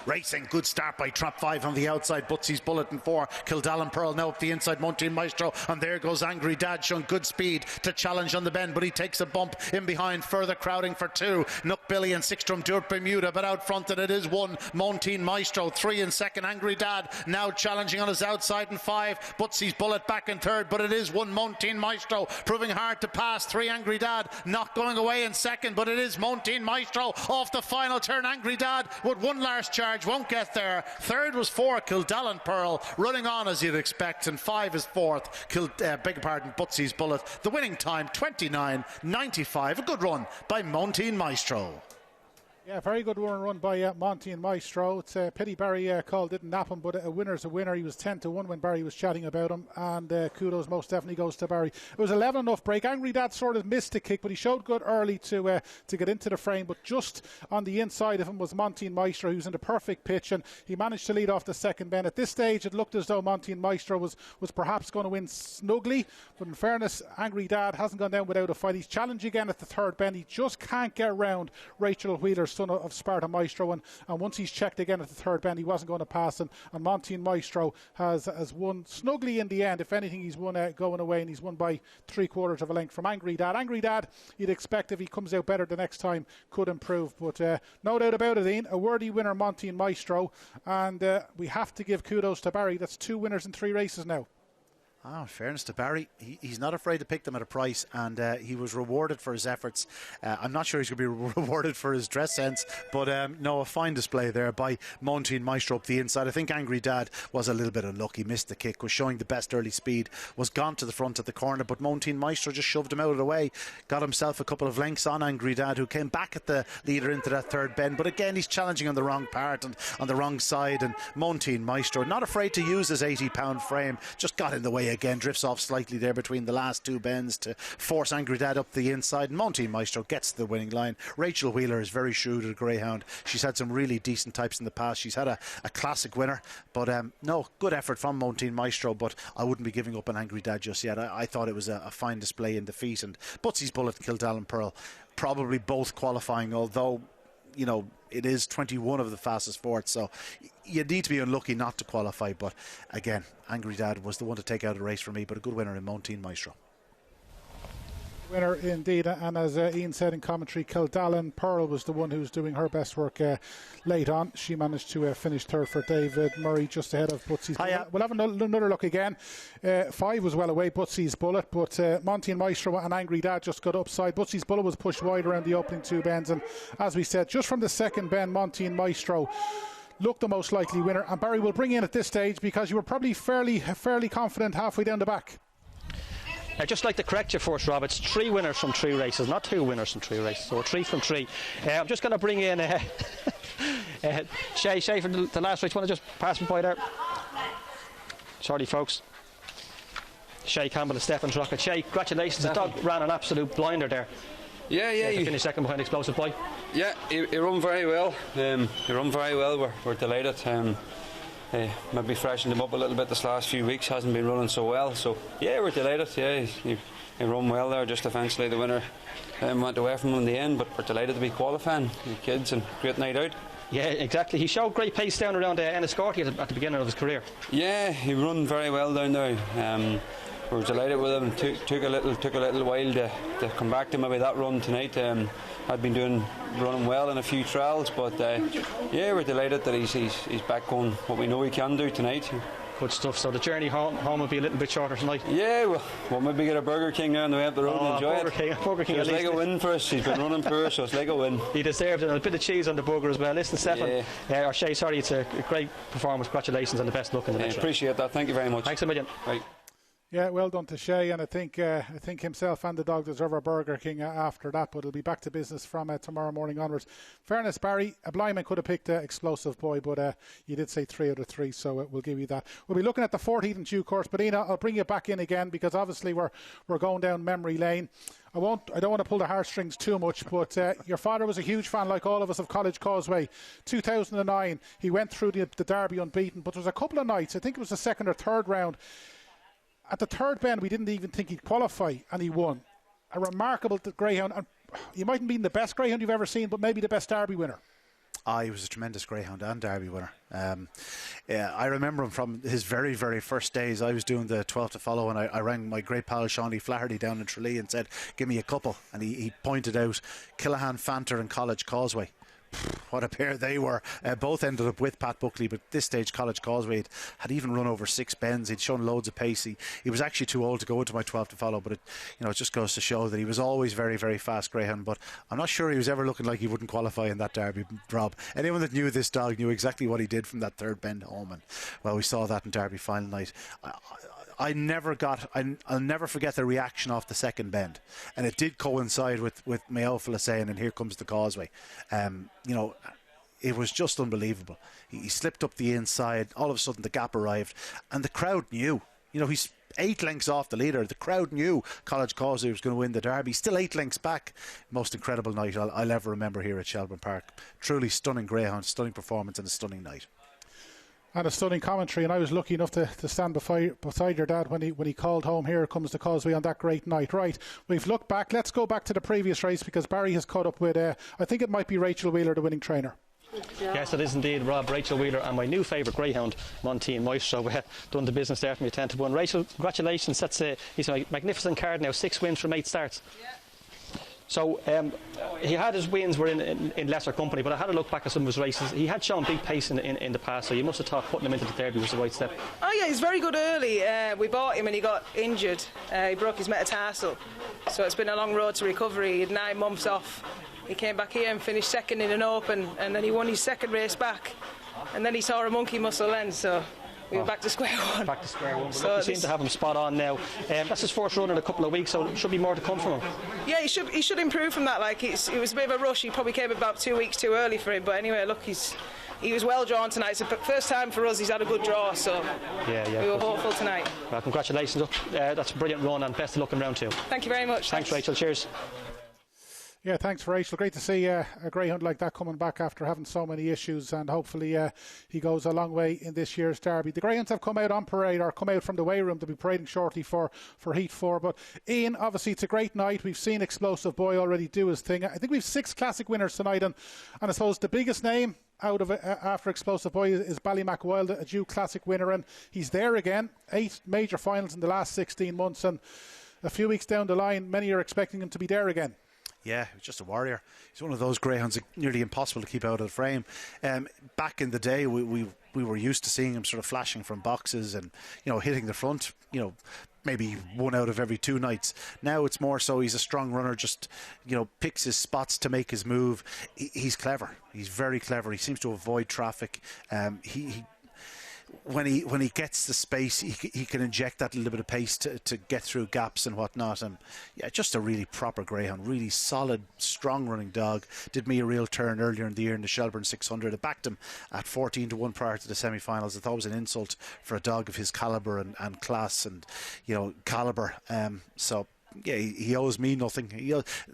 Racing, good start by Trap 5 on the outside, Butsy's Bullet, and 4 Kildallan Pearl now up the inside, Montine Maestro, and there goes Angry Dad, showing good speed to challenge on the bend, but he takes a bump in behind, further crowding for 2 Canuck Billy and 6 Drumduat Bermuda, but out front it is 1 Montine Maestro, 3 in second Angry Dad, now challenging on his outside, and 5 Butsy's Bullet back in third, but it is 1 Montine Maestro, proving hard to pass. 3 Angry Dad not going away in second, but it is Montine Maestro off the final turn. Angry Dad with one last charge, won't get there. Third was 4 Kildallan Pearl, running on as you'd expect, and 5 is fourth Butsy's Bullet. The winning time 29.95. A good run by Montine Maestro. Yeah, very good run by Montine Maestro. It's a pity Barry call didn't nap him, but a winner's a winner. He was 10-1 when Barry was chatting about him, and kudos most definitely goes to Barry. It was 11 enough break. Angry Dad sort of missed the kick, but he showed good early to get into the frame, but just on the inside of him was Montine Maestro, who's in the perfect pitch, and he managed to lead off the second bend. At this stage it looked as though Montine Maestro was perhaps going to win snugly, but in fairness, Angry Dad hasn't gone down without a fight. He's challenged again at the third bend. He just can't get around Rachel Wheeler's son of Sparta Maestro, and once he's checked again at the third bend, he wasn't going to pass, and Montine Maestro has won snugly in the end. If anything, he's won going away, and he's won by 3/4 of a length from Angry Dad. Angry Dad, you'd expect if he comes out better the next time, could improve, but no doubt about it, Ian, a worthy winner, Montine Maestro, and we have to give kudos to Barry. That's 2 winners in 3 races now. In fairness to Barry, he's not afraid to pick them at a price, and he was rewarded for his efforts. I'm not sure he's going to be rewarded for his dress sense, but no, a fine display there by Montine Maestro up the inside. I think Angry Dad was a little bit unlucky, missed the kick, was showing the best early speed, was gone to the front at the corner, but Montine Maestro just shoved him out of the way, got himself a couple of lengths on Angry Dad, who came back at the leader into that third bend, but again he's challenging on the wrong part and on the wrong side, and Montine Maestro, not afraid to use his 80-pound frame, just got in the way again, drifts off slightly there between the last 2 bends to force Angry Dad up the inside, and Montine Maestro gets to the winning line. Rachel Wheeler is very shrewd at a greyhound. She's had some really decent types in the past. She's had a classic winner, but no, good effort from Montine Maestro, but I wouldn't be giving up on Angry Dad just yet. I thought it was a fine display in defeat, and Butsy's Bullet and Kildallan Pearl probably both qualifying, although it is 21 of the fastest forts, so you need to be unlucky not to qualify, but again, Angry Dad was the one to take out the race for me, but a good winner in Montine Maestro. Winner indeed, and as Ian said in commentary, Kildallan Pearl was the one who was doing her best work late on. She managed to finish third for David Murray, just ahead of Butsy's Bullet. We'll have another look again. 5 was well away, Butsy's Bullet, but Montine Maestro and Angry Dad just got upside. Butsy's Bullet was pushed wide around the opening 2 bends, and as we said, just from the second bend, Montine Maestro looked the most likely winner, and Barry will bring in at this stage because you were probably fairly confident halfway down the back. I'd just like to correct you first, Rob. It's 3 winners from 3 races, not 2 winners from 3 races. So 3 from 3. I'm just going to bring in Shay for the last race. Want to just pass me by there? Sorry, folks. Shay Campbell and Stephen Rocket. Shay, congratulations. The dog ran an absolute blinder there. Yeah. He finished second behind Explosive Boy. Yeah, he run very well. We're delighted. Maybe freshened him up a little bit this last few weeks. Hasn't been running so well. So yeah, we're delighted. Yeah, he run well there. Just eventually the winner went away from him in the end. But we're delighted to be qualifying. The kids, and great night out. Yeah, exactly. He showed great pace down around Enniscorthy at the beginning of his career. Yeah, he run very well down there. We were delighted with him. Took a little while to come back to maybe that run tonight. I'd been running well in a few trials, but yeah, we're delighted that he's back on what we know he can do tonight. Good stuff. So the journey home will be a little bit shorter tonight. Yeah, we'll maybe get a Burger King now on the way up the road and enjoy Burger King. It's like a win for us. He's been running poor, so it's like a win. He deserved it, and a bit of cheese on the burger as well. Listen, Stefan, or Shay, sorry, it's a great performance. Congratulations and the best luck in the next round. Appreciate that. Thank you very much. Thanks a million. Right. Yeah, well done to Shay, and I think himself and the dog deserve a Burger King after that, but it'll be back to business from tomorrow morning onwards. Fairness, Barry, a blind man could have picked Explosive Boy, but you did say 3 out of 3, so we'll give you that. We'll be looking at the 14th in due course, but Ina, I'll bring you back in again, because obviously we're going down memory lane. I don't want to pull the heartstrings too much, but your father was a huge fan, like all of us, of College Causeway. 2009, he went through the Derby unbeaten, but there was a couple of nights, I think it was the second or third round, at the third bend, we didn't even think he'd qualify, and he won. A remarkable greyhound. And he mightn't be the best greyhound you've ever seen, but maybe the best Derby winner. He was a tremendous greyhound and Derby winner. Yeah, I remember him from his very, very first days. I was doing the 12 to follow, and I rang my great pal Shawnee Flaherty down in Tralee and said, give me a couple. And he pointed out Killahan, Fanter and College Causeway. What a pair they were. Both ended up with Pat Buckley, but at this stage College Causeway had even run over 6 bends. He'd shown loads of pace. He was actually too old to go into my 12 to follow, but it just goes to show that he was always very, very fast greyhound. But I'm not sure he was ever looking like he wouldn't qualify in that Derby, Rob. Anyone that knew this dog knew exactly what he did from that third bend home, and well, we saw that in Derby final night. I'll never forget the reaction off the second bend, and it did coincide with Mayophila saying, and here comes the Causeway. It was just unbelievable. He slipped up the inside, all of a sudden the gap arrived, and the crowd knew. He's 8 lengths off the leader. The crowd knew College Causeway was going to win the Derby. Still 8 lengths back. Most incredible night I'll ever remember here at Shelbourne Park. Truly stunning greyhound, stunning performance, and a stunning night. And a stunning commentary, and I was lucky enough to stand beside your dad when he called home, here comes the Causeway on that great night. Right, we've looked back. Let's go back to the previous race, because Barry has caught up with, I think it might be Rachel Wheeler, the winning trainer. Yes, it is indeed, Rob. Rachel Wheeler and my new favourite greyhound, Monty Maestro. We done the business there from your 10 to 1. Rachel, congratulations. He's a magnificent card now. 6 wins from 8 starts. Yeah. So he had his wins were in lesser company, but I had a look back at some of his races. He had shown big pace in the past, so you must have thought putting him into the Derby was the right step. Oh yeah, he's very good early. We bought him and he got injured. He broke his metatarsal, so it's been a long road to recovery. He had 9 months off. He came back here and finished second in an open, and then he won his second race back, and then he saw a monkey muscle then, so we were back to square one. Back to square one. So we seem to have him spot on now. That's his first run in a couple of weeks, so there should be more to come from him. Yeah, he should improve from that. Like it was a bit of a rush. He probably came about 2 weeks too early for him. But anyway, look, he was well drawn tonight. It's the first time for us he's had a good draw, so we were hopeful tonight. Well, congratulations. That's a brilliant run, and best of luck in round 2. Thank you very much. Thanks, Rachel. Cheers. Yeah, thanks, Rachel. Great to see a greyhound like that coming back after having so many issues, and hopefully he goes a long way in this year's Derby. The greyhounds have come out on parade, or come out from the weigh room. They'll be parading shortly for Heat 4. But Ian, obviously it's a great night. We've seen Explosive Boy already do his thing. I think we've 6 classic winners tonight, and I suppose the biggest name out of it after Explosive Boy is Ballymacwild, a Duke Classic winner, and he's there again. 8 major finals in the last 16 months, and a few weeks down the line, many are expecting him to be there again. Yeah, he's just a warrior. He's one of those greyhounds nearly impossible to keep out of the frame. Back in the day, we were used to seeing him sort of flashing from boxes and hitting the front. Maybe 1 out of every 2 nights. Now it's more so he's a strong runner. Just picks his spots to make his move. He's clever. He's very clever. He seems to avoid traffic. When he gets the space, he can inject that little bit of pace to get through gaps and whatnot. And yeah, just a really proper greyhound, really solid, strong running dog. Did me a real turn earlier in the year in the Shelbourne 600. I backed him at 14 to 1 prior to the semi-finals. I thought it was an insult for a dog of his calibre and class and calibre. So yeah, he owes me nothing.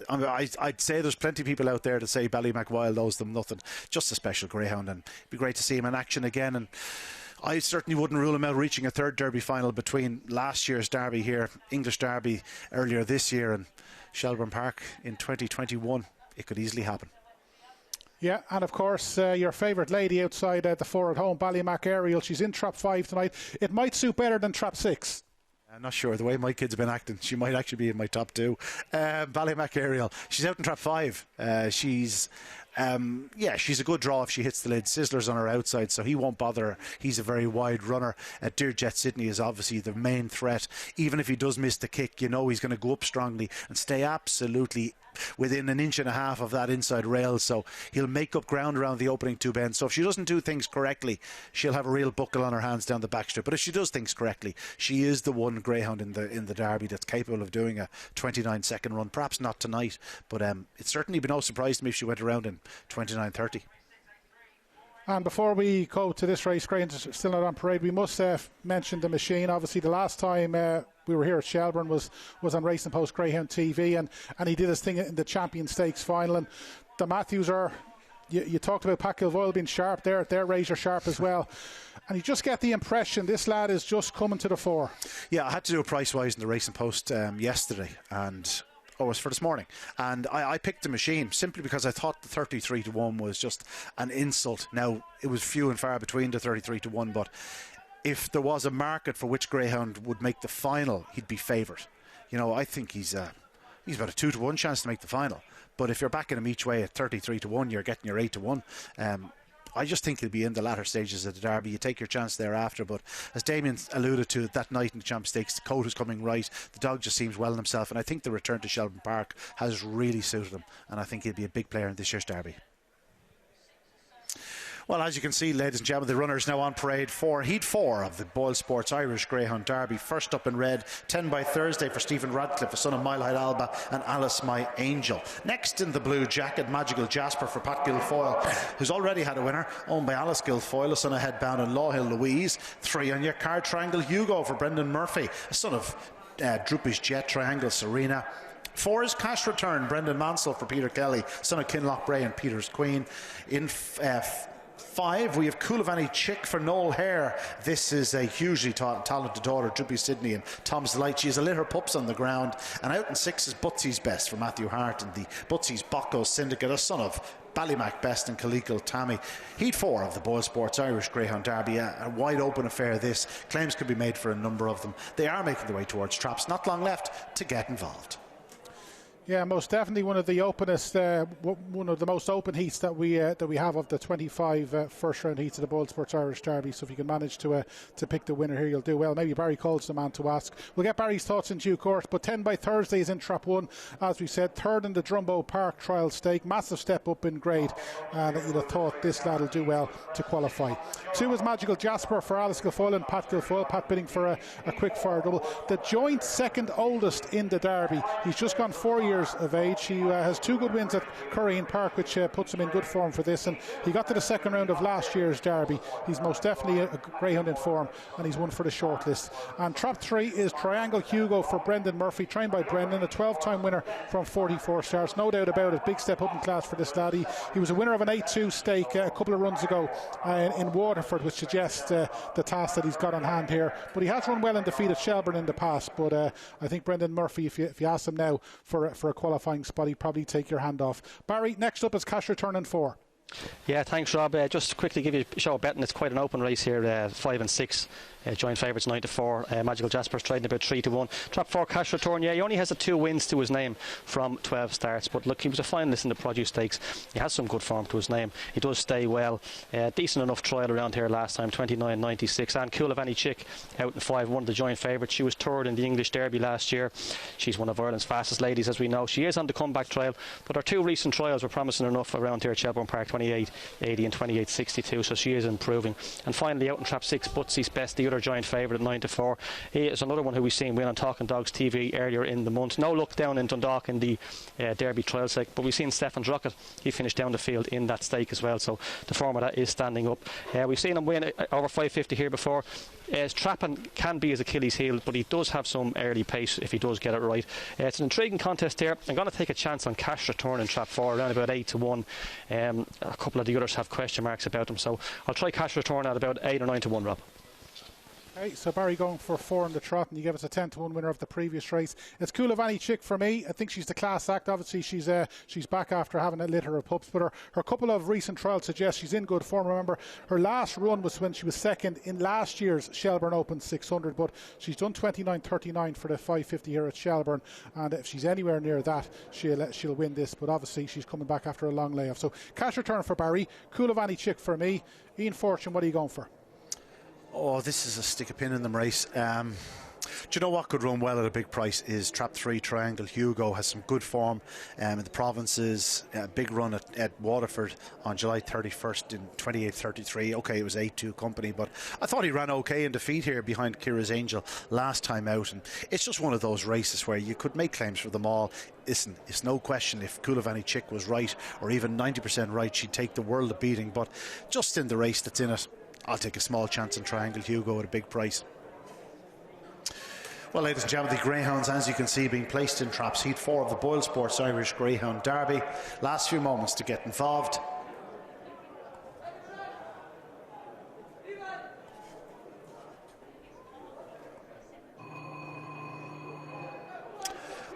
I'd say there's plenty of people out there that say Ballymacwild owes them nothing. Just a special greyhound, and it'd be great to see him in action again. And I certainly wouldn't rule him out reaching a 3rd Derby final between last year's Derby here, English Derby earlier this year, and Shelbourne Park in 2021. It could easily happen. Yeah, and of course, your favourite lady outside the 4 at home, Ballymac Ariel. She's in trap 5 tonight. It might suit better than trap 6. I'm not sure. The way my kids have been acting, she might actually be in my top 2. Ballymac Ariel. She's out in trap 5. She's a good draw if she hits the lid. Sizzler's on her outside, so he won't bother her. He's a very wide runner. Dear Jet Sydney is obviously the main threat. Even if he does miss the kick, you know he's going to go up strongly and stay absolutely within an inch and a half of that inside rail, so he'll make up ground around the opening 2 bends. So if she doesn't do things correctly, she'll have a real buckle on her hands down the backstrip. But if she does things correctly, she is the one greyhound in the Derby that's capable of doing a 29-second run. Perhaps not tonight, but it's certainly be no surprise to me if she went around in 29:30. And before we go to this race, Greyhounds still not on parade, we must mention the machine. Obviously, the last time we were here at Shelbourne was on Racing Post Greyhound TV, and he did his thing in the Champion Stakes final. And the Matthews are, you talked about Pat Kilvoyle being sharp, they're razor sharp as well. And you just get the impression this lad is just coming to the fore. Yeah, I had to do a price-wise in the Racing Post yesterday, and it was for this morning, and I picked the machine simply because I thought the 33-1 was just an insult. Now, it was few and far between the 33-1, but if there was a market for which greyhound would make the final, he'd be favourite. You know, I think he's about a 2-1 chance to make the final, but if you're backing him each way at 33-1, you're getting your 8-1. I just think he'll be in the latter stages of the Derby. You take your chance thereafter, but as Damien alluded to that night in the Champ Stakes, the coat is coming right, the dog just seems well in himself, and I think the return to Shelbourne Park has really suited him, and I think he'll be a big player in this year's Derby. Well, as you can see, ladies and gentlemen, the runners now on parade for Heat 4 of the BoyleSports Irish Greyhound Derby. First up in red, 10 by Thursday for Stephen Radcliffe, a son of Mile High Alba and Alice My Angel. Next in the blue jacket, Magical Jasper for Pat Guilfoyle, who's already had a winner, owned by Alice Guilfoyle, a son of Headbound and Law Hill Louise. 3 on your card, Triangle Hugo for Brendan Murphy, a son of Droopy's Jet, Triangle Serena. 4 is Cash Return, Brendan Mansell for Peter Kelly, son of Kinloch Bray and Peter's Queen. In 5, we have Coolavani Chick for Noel Hare. This is a hugely talented daughter, Droopy Sydney and Tom's Delight. She has a litter pups on the ground. And out in 6 is Butsy's Best for Matthew Hart and the Butsy's Bocco Syndicate, a son of Ballymac Best and Kaleekal Tammy. Heat 4 of the BoyleSports Irish Greyhound Derby, a wide open affair this. Claims could be made for a number of them. They are making their way towards traps. Not long left to get involved. Yeah, most definitely one of the openest, one of the most open heats that we have of the 25 first round heats of the BoyleSports Irish Derby. So if you can manage to pick the winner here, you'll do well. Maybe Barry Cole's the man to ask. We'll get Barry's thoughts in due course. But 10 by Thursday is in trap 1, as we said, 3rd in the Drumbo Park Trial Stake. Massive step up in grade, and you'd have thought this lad will do well to qualify. 2 is Magical Jasper for Alice Guilfoyle and Pat Guilfoyle. Pat bidding for a quick fire double. The joint second oldest in the Derby. He's just gone 4 years of age. He has 2 good wins at Curreen Park, which puts him in good form for this, and he got to the second round of last year's Derby. He's most definitely a greyhound in form, and he's one for the shortlist. And trap 3 is Triangle Hugo for Brendan Murphy, trained by Brendan, a 12-time winner from 44 starts. No doubt about it, big step up in class for this lad. He was a winner of an 8-2 stake a couple of runs ago in Waterford, which suggests the task that he's got on hand here. But he has run well in defeat at Shelbourne in the past, but I think Brendan Murphy, if you ask him now for a qualifying spot, he'd probably take your hand off. Barry, next up is Cash Return in 4. Yeah, thanks Rob. Just to quickly give you a show of betting, it's quite an open race here. 5 and 6 joint favourites, 9-4. Magical Jasper's trading about 3-1. Trap 4 Cash Return, yeah, he only has 2 wins to his name from 12 starts, but look, he was a finalist in the Produce Stakes. He has some good form to his name. He does stay well. Decent enough trial around here last time, 29.96. And Coolavani Chick out in 5, one of the joint favourites. She was 3rd in the English Derby last year. She's one of Ireland's fastest ladies, as we know. She is on the comeback trial, but her 2 recent trials were promising enough around here at Shelbourne Park, 28.80 and 28.62, so she is improving. And finally, out in trap 6, Butsy's Best, the other joint favourite at 9-4. He is another one who we've seen win on Talking Dogs TV earlier in the month. No luck down in Dundalk in the Derby trial stake, but we've seen Stefan Druckett. He finished down the field in that stake as well, so the form of that is standing up. We've seen him win over 550 here before. His trapping can be his Achilles heel, but he does have some early pace if he does get it right. It's an intriguing contest here. I'm going to take a chance on Cash Return in trap 4, around about 8-1. A couple of the others have question marks about them, so I'll try Cash Return at about 8 or 9-1, Rob. Okay, so Barry going for 4 in the trot, and you gave us a 10-1 winner of the previous race. It's Coulivanny Chick for me. I think she's the class act. Obviously, she's back after having a litter of pups, but her couple of recent trials suggest she's in good form. Remember, her last run was when she was second in last year's Shelbourne Open 600, but she's done 29.39 for the 550 here at Shelbourne, and if she's anywhere near that, she'll win this. But obviously, she's coming back after a long layoff. So cash return for Barry, Coulivanny Chick for me. Ian Fortune, what are you going for? Oh, this is a stick a pin in them race. Do you know what could run well at a big price is Trap 3 Triangle Hugo. Has some good form in the provinces. Big run at Waterford on July 31st in 28.33. Okay, it was 8-2 company, but I thought he ran okay in defeat here behind Kira's Angel last time out. And it's just one of those races where you could make claims for them all. Listen, it's no question if Coulivanny Chick was right, or even 90% right, she'd take the world of beating. But just in the race that's in it, I'll take a small chance on Triangle Hugo at a big price. Well, ladies and gentlemen, the greyhounds, as you can see, being placed in traps. Heat 4 of the BoyleSports Irish Greyhound Derby. Last few moments to get involved.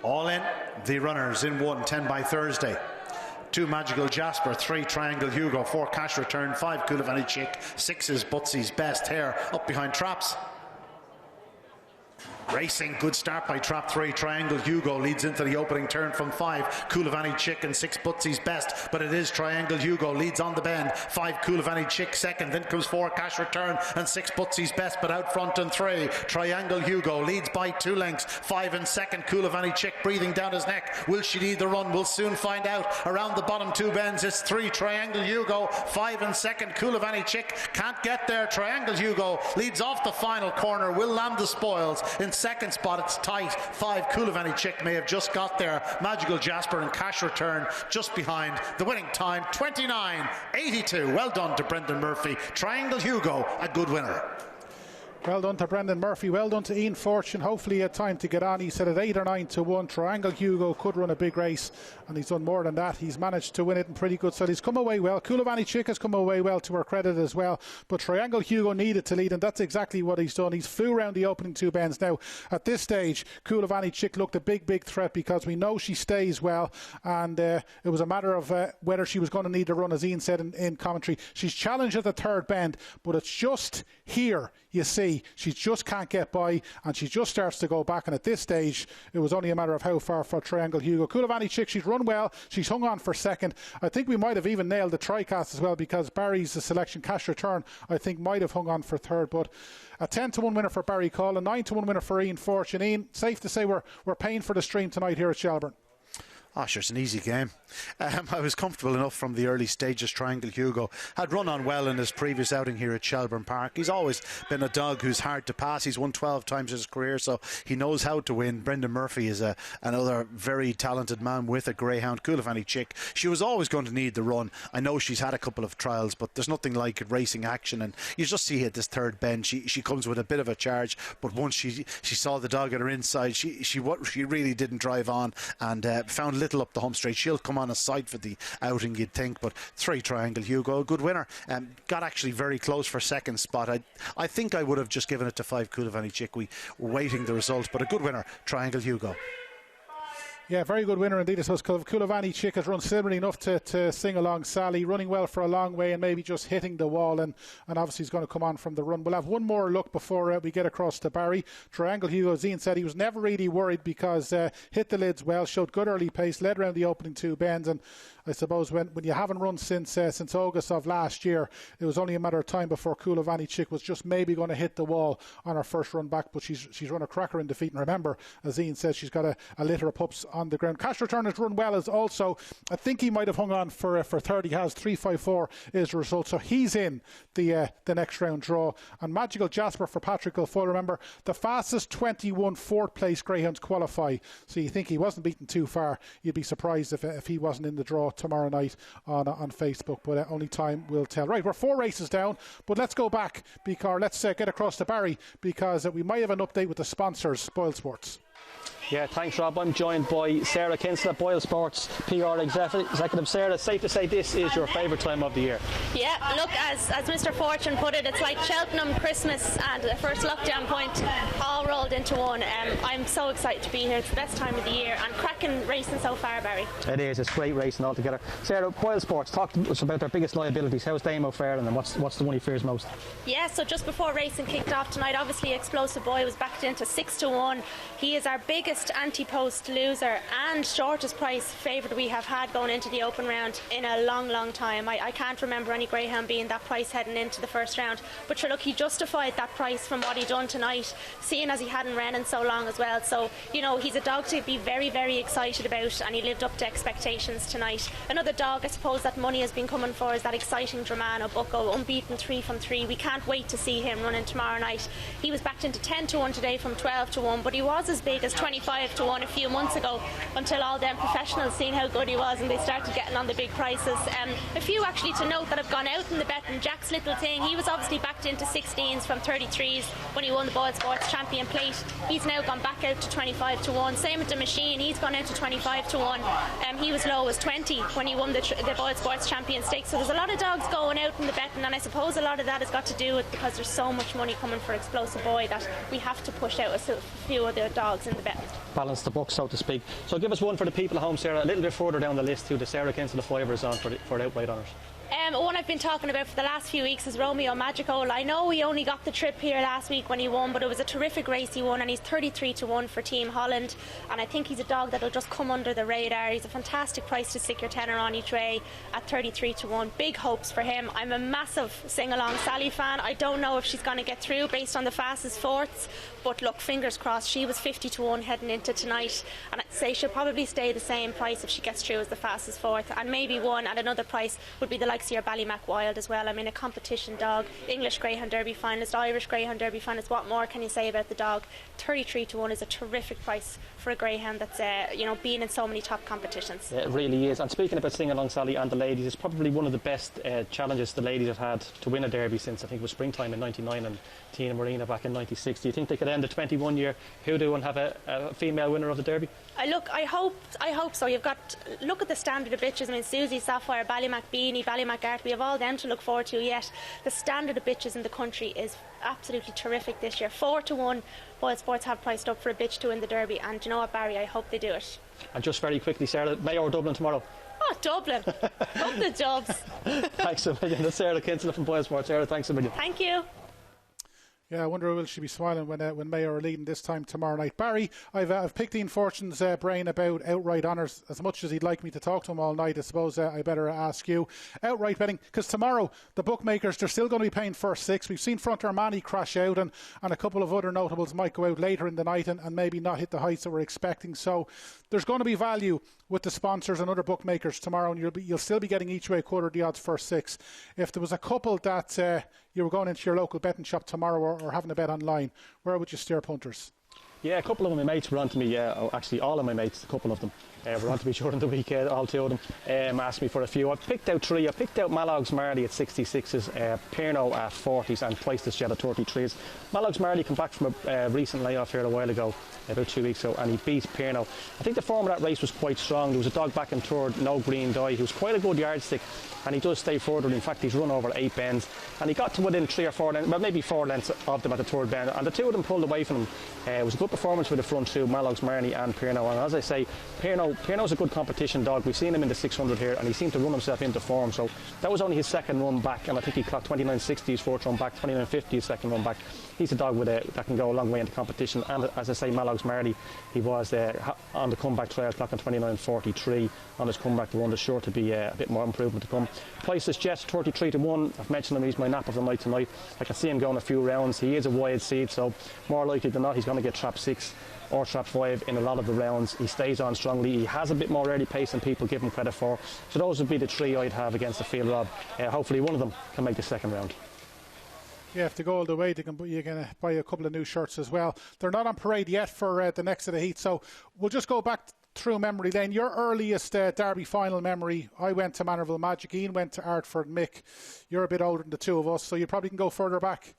All in. The runners in 1, 10 by Thursday. 2 Magical Jasper, 3 Triangle Hugo, 4 Cash Return, 5 Coulivanny Chick, 6 is Butsy's Best Hair up behind traps. Racing, good start by Trap 3. Triangle Hugo leads into the opening turn from 5 Coulivanny Chick and 6 Butsy's Best, but it is Triangle Hugo leads on the bend. 5 Coulivanny Chick second, then comes 4 Cash Return and 6 Butsy's Best, but out front in 3 Triangle Hugo leads by 2 lengths. 5 in second, Coulivanny Chick breathing down his neck. Will she lead the run? We'll soon find out. Around the bottom 2 bends, it's 3 Triangle Hugo, 5 in second, Coulivanny Chick can't get there. Triangle Hugo leads off the final corner, will land the spoils. In second spot it's tight. 5 Coulivanny Chick may have just got there. Magical Jasper and Cash Return just behind. The winning time 29.82. Well done to Brendan Murphy. Triangle Hugo, a good winner. Well done to Brendan Murphy. Well done to Ian Fortune. Hopefully he had time to get on. He said at 8 or 9 to 1 Triangle Hugo could run a big race, and he's done more than that. He's managed to win it in pretty good style. He's come away well. Coulivanny Chick has come away well, to her credit as well, but Triangle Hugo needed to lead, and that's exactly what he's done. He's flew around the opening 2 bends. Now at this stage Coulivanny Chick looked a big threat, because we know she stays well, and it was a matter of whether she was going to need to run, as Ian said in commentary. She's challenged at the 3rd bend, but it's just here you see she just can't get by, and she just starts to go back, and at this stage it was only a matter of how far for Triangle Hugo. Coulivanny Chick, she's run well, she's hung on for second. I think we might have even nailed the TriCast as well, because Barry's selection Cash Return I think might have hung on for third. But a 10-1 winner for Barry Call, a 9-1 winner for Ian Fortune. Ian, safe to say we're paying for the stream tonight here at Shelbourne. Oh, sure, it's an easy game. I was comfortable enough from the early stages. Triangle Hugo had run on well in his previous outing here at Shelbourne Park. He's always been a dog who's hard to pass. He's won 12 times in his career, so he knows how to win. Brendan Murphy is another very talented man with a greyhound. Coulivanny Chick, she was always going to need the run. I know she's had a couple of trials, but there's nothing like racing action, and you just see at this 3rd bend she comes with a bit of a charge, but once she saw the dog at her inside, she really didn't drive on, and found little up the home straight. She'll come on a side for the outing, you'd think, but 3 Triangle Hugo, a good winner. Got actually very close for second spot. I think I would have just given it to 5 Coulivanny Chick. We were waiting the results, but a good winner, Triangle Hugo. Yeah, very good winner indeed. I suppose Coulivanny Chick has run similarly enough to sing along Sally, running well for a long way and maybe just hitting the wall, and obviously he's going to come on from the run. We'll have one more look before we get across to Barry. Triangle Hugo, as Ian said, he was never really worried, because hit the lids well, showed good early pace, led around the opening 2 bends, and I suppose when you haven't run since August of last year, it was only a matter of time before Coulivanny Chick was just maybe going to hit the wall on her first run back, but she's run a cracker in defeat, and remember, as Ian says, she's got a litter of pups on the ground. Cash Return has run well as also. I think he might have hung on for third. He has 3.54 is the result, so he's in the next round draw. And Magical Jasper for Patrick Guilfoyle. Remember, the fastest 21 4th place greyhounds qualify, so you think he wasn't beaten too far. You'd be surprised if he wasn't in the draw tomorrow night on Facebook, but only time will tell. Right, we're 4 races down, but let's go back, because let's get across to Barry, because we might have an update with the sponsors, BoyleSports. Yeah, thanks Rob. I'm joined by Sarah Kinsella, BoyleSports PR Executive. Sarah, it's safe to say this is your favourite time of the year. Yeah, look, as Mr. Fortune put it, it's like Cheltenham, Christmas and the first lockdown point all rolled into one. I'm so excited to be here. It's the best time of the year and cracking racing so far, Barry. It is, it's great racing altogether. Sarah, BoyleSports, talk to us about their biggest liabilities. How's Damo faring and what's the one he fears most? Yeah, so just before racing kicked off tonight, obviously Explosive Boy was backed into 6-1. He is our biggest anti-post loser and shortest price favourite we have had going into the open round in a long time. I can't remember any greyhound being that price heading into the first round, but sure, look, he justified that price from what he done tonight, seeing as he hadn't ran in so long as well. So, you know, he's a dog to be very excited about, and he lived up to expectations tonight. Another dog I suppose that money has been coming for is that exciting Dramano Bucco, unbeaten 3 from 3. We can't wait to see him running tomorrow night. He was backed into 10-1 today from 12-1, but he was as big as 25-1 a few months ago until all them professionals seen how good he was and they started getting on the big prices. A few actually to note that have gone out in the betting. Jack's Little Thing, he was obviously backed into 16s from 33s when he won the BoyleSports Champion Plate. He's now gone back out to 25-1. Same with the Machine, he's gone out to 25-1. He was low as 20 when he won the BoyleSports Champion Stakes. So there's a lot of dogs going out in the betting, and I suppose a lot of that has got to do with because there's so much money coming for Explosive Boy that we have to push out a few of the dogs in the betting. Balance the book, so to speak. So give us one for the people at home, Sarah, a little bit further down the list too. The Sarah Kinsella fiver is on for outright honours. One I've been talking about for the last few weeks is Romeo Magical. I know he only got the trip here last week when he won, but it was a terrific race he won, and he's 33-1 for Team Holland, and I think he's a dog that'll just come under the radar. He's a fantastic price to stick your tenner on each way at 33-1. Big hopes for him. I'm a massive Sing-Along Sally fan. I don't know if she's going to get through based on the fastest fourths, but look, fingers crossed. She was 50-1 heading into tonight, and I'd say she'll probably stay the same price if she gets through as the fastest fourth, and maybe one at another price would be the likes of your Ballymac Wild as well. I mean, a competition dog, English Greyhound Derby finalist, Irish Greyhound Derby finalist. What more can you say about the dog? 33-1 is a terrific price for a greyhound that's been in so many top competitions. Yeah, it really is. And speaking about Sing-Along Sally and the ladies, it's probably one of the best challenges the ladies have had to win a derby since I think it was springtime in '99 and Tina Marina back in '96. Do you think they could end a 21-year hoodoo and have a female winner of the derby? I hope so. You've got look at the standard of bitches. I mean, Susie Sapphire, Ballymac Beanie, Ballymac Art. We have all them to look forward to yet. The standard of bitches in the country is absolutely terrific this year. 4-1. BoyleSports have priced up for a bitch to win the derby, and do you know what, Barry? I hope they do it. And just very quickly, Sarah, Mayo Dublin tomorrow. Oh, Dublin. Love the Dubs. Thanks a million. That's Sarah Kinsella from BoyleSports. Sarah, thanks a million. Thank you. Yeah, I wonder will she be smiling when Mayo are leading this time tomorrow night. Barry, I've picked Ian Fortune's brain about outright honours. As much as he'd like me to talk to him all night, I suppose I better ask you. Outright betting, because tomorrow the bookmakers, they're still going to be paying first six. We've seen Front Armani crash out, and a couple of other notables might go out later in the night and maybe not hit the heights that we're expecting. So there's going to be value with the sponsors and other bookmakers tomorrow, and you'll still be getting each way a quarter of the odds first six. If there was a couple that you were going into your local betting shop tomorrow or having a bet online, where would you steer punters? Yeah, a couple of my mates were on to me, actually all of my mates, a couple of them, were on to me during the week, all two of them, asked me for a few. I picked out three. I picked out Mallows Marley at 66s, Pierno at 40s and Priceless Jet at 33s. Mallows Marley came back from a recent layoff here a while ago, about 2 weeks ago, and he beat Pierno. I think the form of that race was quite strong. There was a dog back in third, No Green Dye. He was quite a good yardstick, and he does stay further. In fact, he's run over 8 bends, and he got to within 3 or 4 lengths, well, maybe 4 lengths of them at the third bend, and the two of them pulled away from him. It was a good performance with the front two, Mallows Marley and Pierno. And as I say, Pierno's a good competition dog. We've seen him in the 600 here, and he seemed to run himself into form. So that was only his second run back, and I think he clocked 29.60 his fourth run back, 29.50 his second run back. He's a dog that can go a long way into competition. And as I say, Mallows Marley, he was on the comeback trail, clocking 29.43 on his comeback run. There's sure to be a bit more improvement to come. Priceless Jet, 33-1. I've mentioned him, he's my nap of the night tonight. I can see him going a few rounds. He is a wide seed, so more likely than not he's going to get trap 6 or trap 5 in a lot of the rounds. He stays on strongly. He has a bit more early pace than people give him credit for. So those would be the three I'd have against the field, Rob. Hopefully one of them can make the second round. Yeah, if they go all the way, you can buy a couple of new shirts as well. They're not on parade yet for the next of the heat, so we'll just go back through memory lane. Your earliest Derby final memory, I went to Manorville Magic, Ian went to Ardford Mick. You're a bit older than the two of us, so you probably can go further back.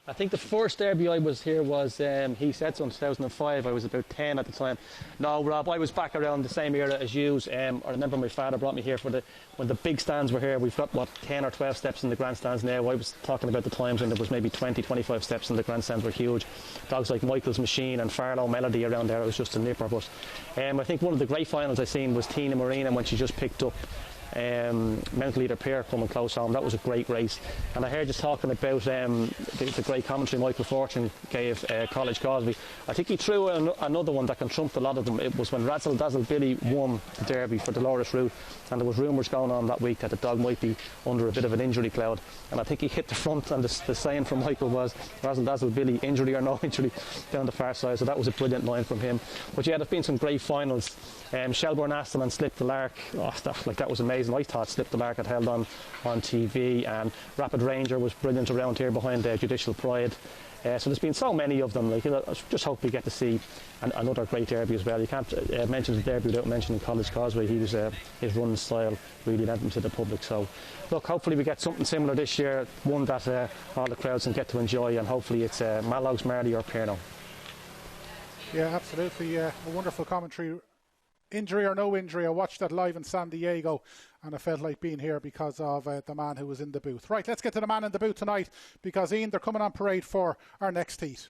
I think the first derby I was here was he said so in 2005. I was about 10 at the time. No, Rob, I was back around the same era as you. I remember my father brought me here when the big stands were here. We've got 10 or 12 steps in the grandstands now. I was talking about the times when there was maybe 20, 25 steps and the grandstands were huge. Dogs like Michael's Machine and Farlow Melody around there. It was just a nipper. But I think one of the great finals I seen was Tina Marina when she just picked up Mount Leader Pier coming close home. That was a great race. And I heard you talking about the great commentary Michael Fortune gave College Causeway. I think he threw another one that can trump a lot of them. It was when Razzle Dazzle Billy won the Derby for Dolores Route, and there was rumours going on that week that the dog might be under a bit of an injury cloud, and I think he hit the front, and the saying from Michael was Razzle Dazzle Billy, injury or no injury, down the far side. So that was a brilliant line from him. But yeah, there's been some great finals. Shelbourne Aston and Slip the Lark, that was amazing. I thought Slip the Lark had held on TV, and Rapid Ranger was brilliant around here behind Judicial Pride. So there's been so many of them. I just hope we get to see another great derby as well. You can't mention the derby without mentioning College Causeway. His running style really lent him to the public. So look, hopefully we get something similar this year, one that all the crowds can get to enjoy, and hopefully it's Mallows, Marley or Pierno. Yeah, absolutely. A wonderful commentary. Injury or no injury, I watched that live in San Diego and I felt like being here because of the man who was in the booth. Right, let's get to the man in the booth tonight, because Ian, they're coming on parade for our next heat.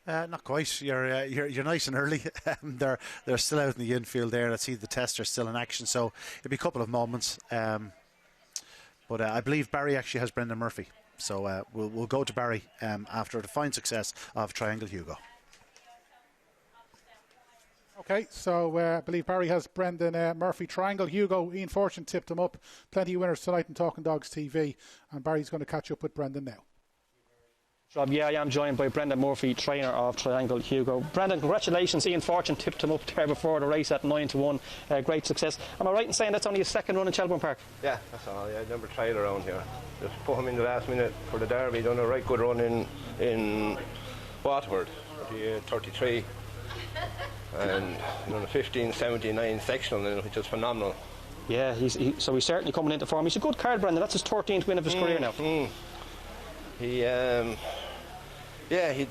Not quite. You're nice and early. They're still out in the infield there. I see the tester still in action, so it'll be a couple of moments. But I believe Barry actually has Brendan Murphy, so we'll go to Barry after the fine success of Triangle Hugo. Okay, so I believe Barry has Brendan Murphy. Triangle Hugo, Ian Fortune tipped him up. Plenty of winners tonight in Talking Dogs TV, and Barry's going to catch up with Brendan now. Rob, yeah, I am joined by Brendan Murphy, trainer of Triangle Hugo. Brendan, congratulations. Ian Fortune tipped him up there before the race at 9-1. Great success. Am I right in saying that's only his second run in Shelbourne Park? Yeah, that's all. Yeah, never tried around here. Just put him in the last minute for the Derby. Done a right good run in Waterford, 33. And the 15.79 sectional, which is phenomenal. Yeah, he's certainly coming into form. He's a good card, Brendan. That's his 13th win of his career now. The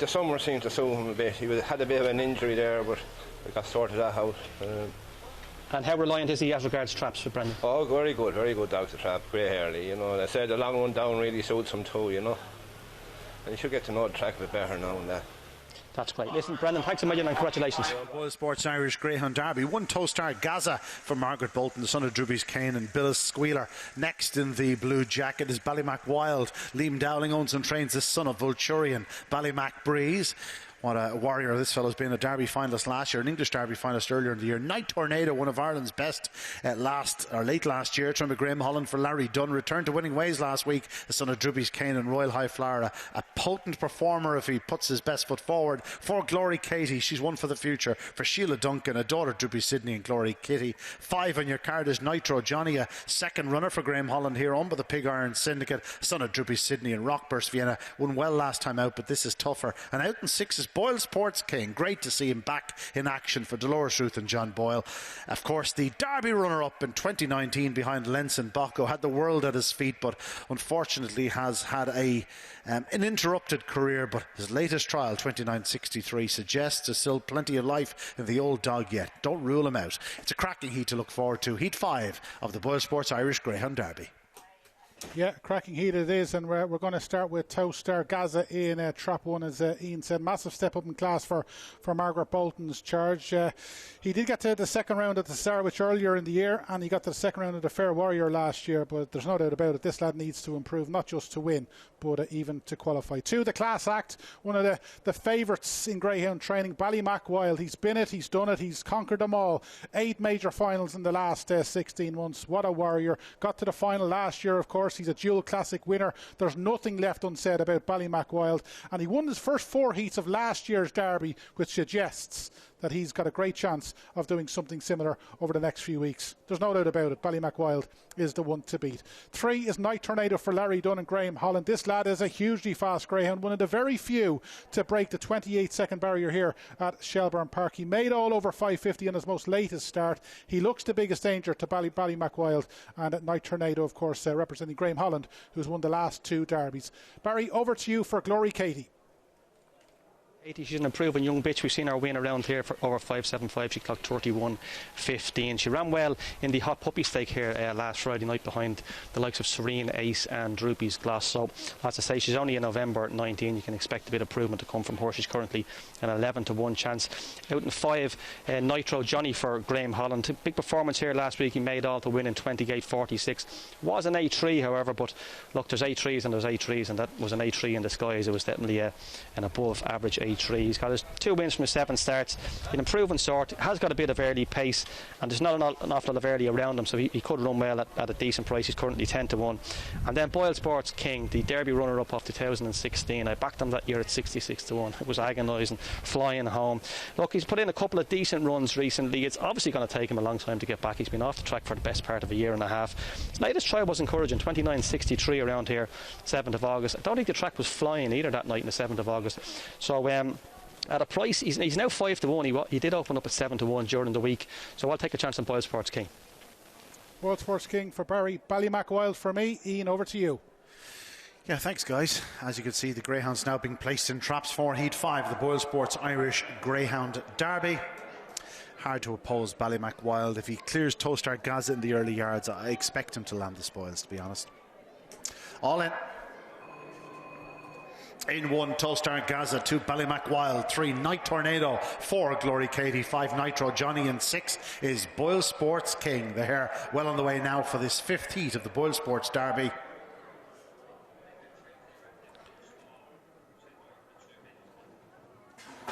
summer seemed to suit him a bit. He had a bit of an injury there, but we got sorted that out. And how reliant is he as regards traps for Brendan? Oh, very good dog to trap. Great early, I said the long one down really suits him too, And he should get to know the track a bit better now and that. That's great. Listen, Brendan, thanks a million and congratulations. BoyleSports Irish Greyhound Derby. One toe-star Gaza for Margaret Bolton, the son of Drubby's Kane and Billis Squealer. Next in the blue jacket is Ballymac Wild. Liam Dowling owns and trains the son of Vulturian, Ballymac Breeze. What a warrior this fellow's been. A Derby finalist last year, an English Derby finalist earlier in the year. Night Tornado, one of Ireland's best late last year. Trimmer Graham Holland for Larry Dunn. Returned to winning ways last week. The son of Drubby's Kane and Royal High Florida. A potent performer if he puts his best foot forward. For Glory Katie, she's one for the future. For Sheila Duncan, a daughter of Drubby Sydney and Glory Kitty. 5 on your card is Nitro Johnny, a second runner for Graham Holland here on by the Pig Iron Syndicate. Son of Drubby Sydney and Rockburst Vienna. Won well last time out, but this is tougher. And out in 6 is BoyleSports King. Great to see him back in action for Dolores Ruth and John Boyle. Of course, the Derby runner-up in 2019 behind Lenz and Bocco had the world at his feet, but unfortunately has had an interrupted career. But his latest trial, 29.63, suggests there's still plenty of life in the old dog yet. Don't rule him out. It's a cracking heat to look forward to. Heat 5 of the BoyleSports Irish Greyhound Derby. Yeah, cracking heat it is, and we're going to start with toe star Gaza in Trap 1, as Ian said. Massive step up in class for Margaret Bolton's charge. He did get to the second round at the Sarwich earlier in the year, and he got to the second round of the Fair Warrior last year, but there's no doubt about it, this lad needs to improve, not just to win, but even to qualify. 2, the class act, one of the favourites in greyhound training, Ballymac Wild. He's been it, he's done it, he's conquered them all. 8 major finals in the last 16 months. What a warrior. Got to the final last year, of course. He's a dual classic winner. There's nothing left unsaid about Ballymac Wild, and he won his first 4 heats of last year's Derby, which suggests that he's got a great chance of doing something similar over the next few weeks. There's no doubt about it. Ballymac Wild is the one to beat. 3 is Night Tornado for Larry Dunn and Graham Holland. This lad is a hugely fast greyhound, one of the very few to break the 28-second barrier here at Shelbourne Park. He made all over 550 in his most latest start. He looks the biggest danger to Ballymac Wild, and Night Tornado, of course, representing Graham Holland, who's won the last 2 derbies. Barry, over to you for Glory Katie. She's an improving young bitch. We've seen her win around here for over 5.75. She clocked 31.15. She ran well in the hot puppy stake here last Friday night behind the likes of Serene, Ace and Droopy's Gloss. So as I say, she's only in November 19. You can expect a bit of improvement to come from her. She's currently an 11-1 chance. Out in 5, Nitro Johnny for Graham Holland. Big performance here last week. He made all to win in 28.46. Was an A3 however, but look, there's A3s and there's A3s, and that was an A3 in disguise. It was definitely an above average A3. He's got his 2 wins from his 7 starts. An improving sort, has got a bit of early pace, and there's not an awful lot of early around him, so he could run well at a decent price. He's currently 10-1. And then BoyleSports King, the Derby runner-up of 2016. I backed him that year at 66-1. It was agonising, flying home. Look, he's put in a couple of decent runs recently. It's obviously going to take him a long time to get back. He's been off the track for the best part of a year and a half. His latest try was encouraging, 29.63 around here, 7th of August. I don't think the track was flying either that night on the 7th of August. So at a price, he's now 5-1. He did open up at 7-1 during the week, so I'll take a chance on BoyleSports King. BoyleSports King for Barry. Ballymac Wild for me. Ian, over to you. Yeah, thanks guys. As you can see, the greyhounds now being placed in traps for Heat 5, the BoyleSports Irish Greyhound Derby. Hard to oppose Ballymac Wild. If he clears Tostar Gaza in the early yards, I expect him to land the spoils, to be honest. All in. In 1, Tostar Gaza. 2, Ballymac Wild. 3, Night Tornado. 4, Glory Katie. 5, Nitro Johnny. And 6 is BoyleSports King. They're well on the way now for this 5th heat of the BoyleSports Derby.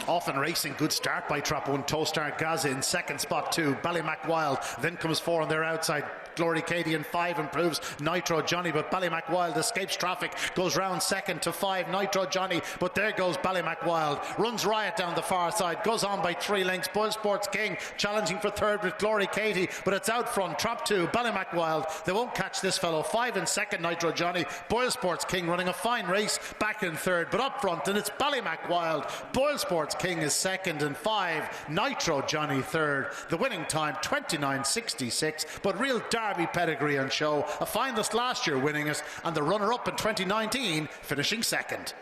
Often racing, good start by trap 1, Tostar Gaza in 2nd spot. 2, Ballymac Wild. Then comes 4 on their outside, Glory Katie, and 5 improves Nitro Johnny, but Ballymac Wild escapes traffic, goes round 2nd to 5, Nitro Johnny, but there goes Ballymac Wild, runs riot down the far side, goes on by 3 lengths. BoyleSports King challenging for 3rd with Glory Katie, but it's out front, trap 2, Ballymac Wild. They won't catch this fellow. 5 in 2nd, Nitro Johnny. BoyleSports King running a fine race back in 3rd, but up front, and it's Ballymac Wild. BoyleSports King is 2nd, and 5, Nitro Johnny 3rd. The winning time 29.66, but real Derby pedigree on show. A finalist last year winning it, and the runner-up in 2019 finishing 2nd.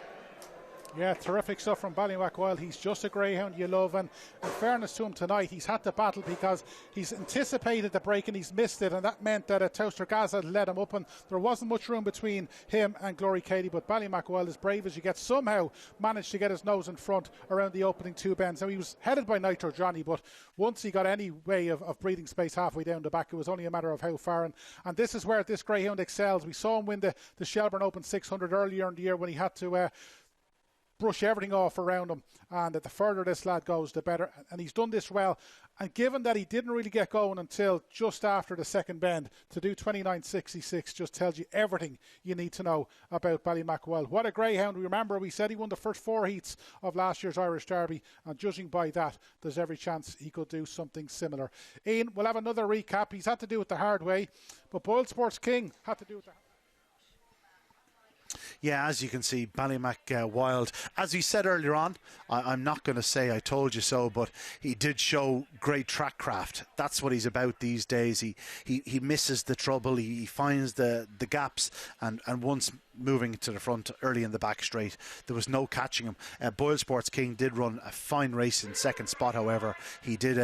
Yeah, terrific stuff from Ballymac Wild. He's just a greyhound you love, and in fairness to him tonight, he's had to battle because he's anticipated the break and he's missed it, and that meant that Tostar Gaza led him up, and there wasn't much room between him and Glory Katie. But Ballymac Wild, as brave as you get, somehow managed to get his nose in front around the opening 2 bends. Now, he was headed by Nitro Johnny, but once he got any way of breathing space halfway down the back, it was only a matter of how far, and this is where this greyhound excels. We saw him win the Shelbourne Open 600 earlier in the year when he had to brush everything off around him, and that the further this lad goes, the better, and he's done this well. And given that he didn't really get going until just after the 2nd bend, to do 29.66 just tells you everything you need to know about Ballymac Wild. What a greyhound. Remember, we said he won the first 4 heats of last year's Irish Derby, and judging by that, there's every chance he could do something similar. Ian, we'll have another recap. He's had to do it the hard way, but BoyleSports King had to do it the hard way. Yeah, as you can see, Ballymac Wild, as we said earlier on, I'm not going to say I told you so, but he did show great track craft. That's what he's about these days. He misses the trouble, he finds the gaps, and once moving to the front early in the back straight, there was no catching him. BoyleSports King did run a fine race in 2nd spot, however. He did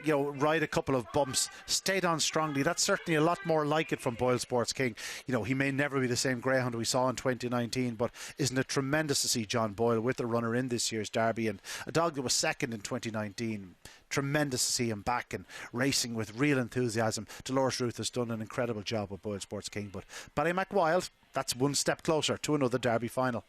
ride a couple of bumps, stayed on strongly. That's certainly a lot more like it from BoyleSports King. He may never be the same greyhound we saw in 2019, but isn't it tremendous to see John Boyle with the runner in this year's Derby, and a dog that was 2nd in 2019. Tremendous to see him back and racing with real enthusiasm. Dolores Ruth has done an incredible job with BoyleSports King, but Ballymac Wild, that's one step closer to another Derby final.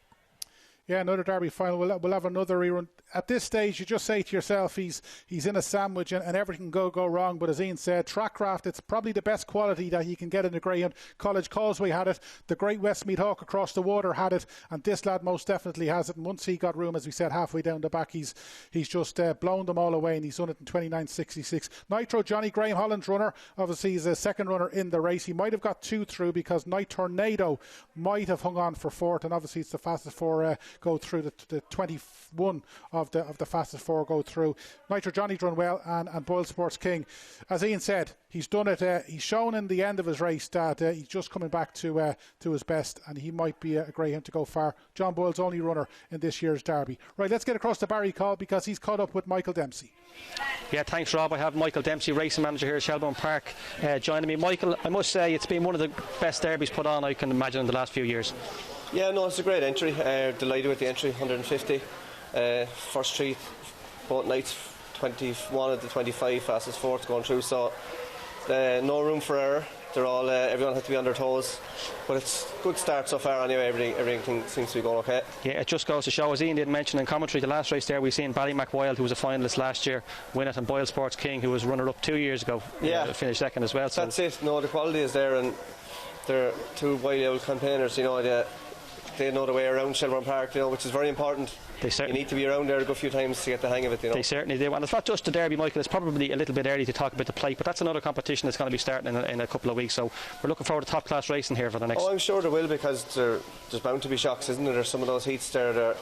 Yeah, another Derby final. We'll have another rerun. At this stage, you just say to yourself, he's in a sandwich and everything can go wrong. But as Ian said, track craft, it's probably the best quality that you can get in a greyhound. College Causeway had it. The Great Westmead Hawk across the water had it. And this lad most definitely has it. And once he got room, as we said, halfway down the back, he's just blown them all away. And he's done it in 29.66. Nitro Johnny, Graham Holland's runner. Obviously, he's a 2nd runner in the race. He might have got 2 through because Night Tornado might have hung on for 4th. And obviously, it's the fastest for go through. The 21 of the fastest 4 go through. Nitro Johnny's run well, and BoyleSports King, as Ian said, he's done it. He's shown in the end of his race that he's just coming back to his best, and he might be a greyhound to go far. John Boyle's only runner in this year's Derby. Right, let's get across to Barry Call, because he's caught up with Michael Dempsey. Yeah, thanks, Rob. I have Michael Dempsey, racing manager here at Shelbourne Park, joining me. Michael, I must say it's been one of the best derbies put on I can imagine in the last few years. Yeah, no, it's a great entry. Delighted with the entry, 150. First 3 both nights, 21 of the 25 fastest 4s going through, so no room for error. They're all everyone has to be on their toes, but it's a good start so far anyway. Everything seems to be going okay. Yeah, it just goes to show, as Ian did mention in commentary, the last race there we've seen Ballymacwild, who was a finalist last year, win it, and BoyleSports King, who was runner-up 2 years ago, finished second as well. So that's it. No, the quality is there, and they're 2 wily old campaigners. You know, they know the way around Shelbourne Park, you know, which is very important. You need to be around there a good few times to get the hang of it, you know. They certainly do. And it's not just the Derby, Michael. It's probably a little bit early to talk about the plate, but that's another competition that's going to be starting in a couple of weeks. So we're looking forward to top-class racing here for the next. Oh, I'm sure there will, because there's bound to be shocks, isn't there? There's some of those heats there,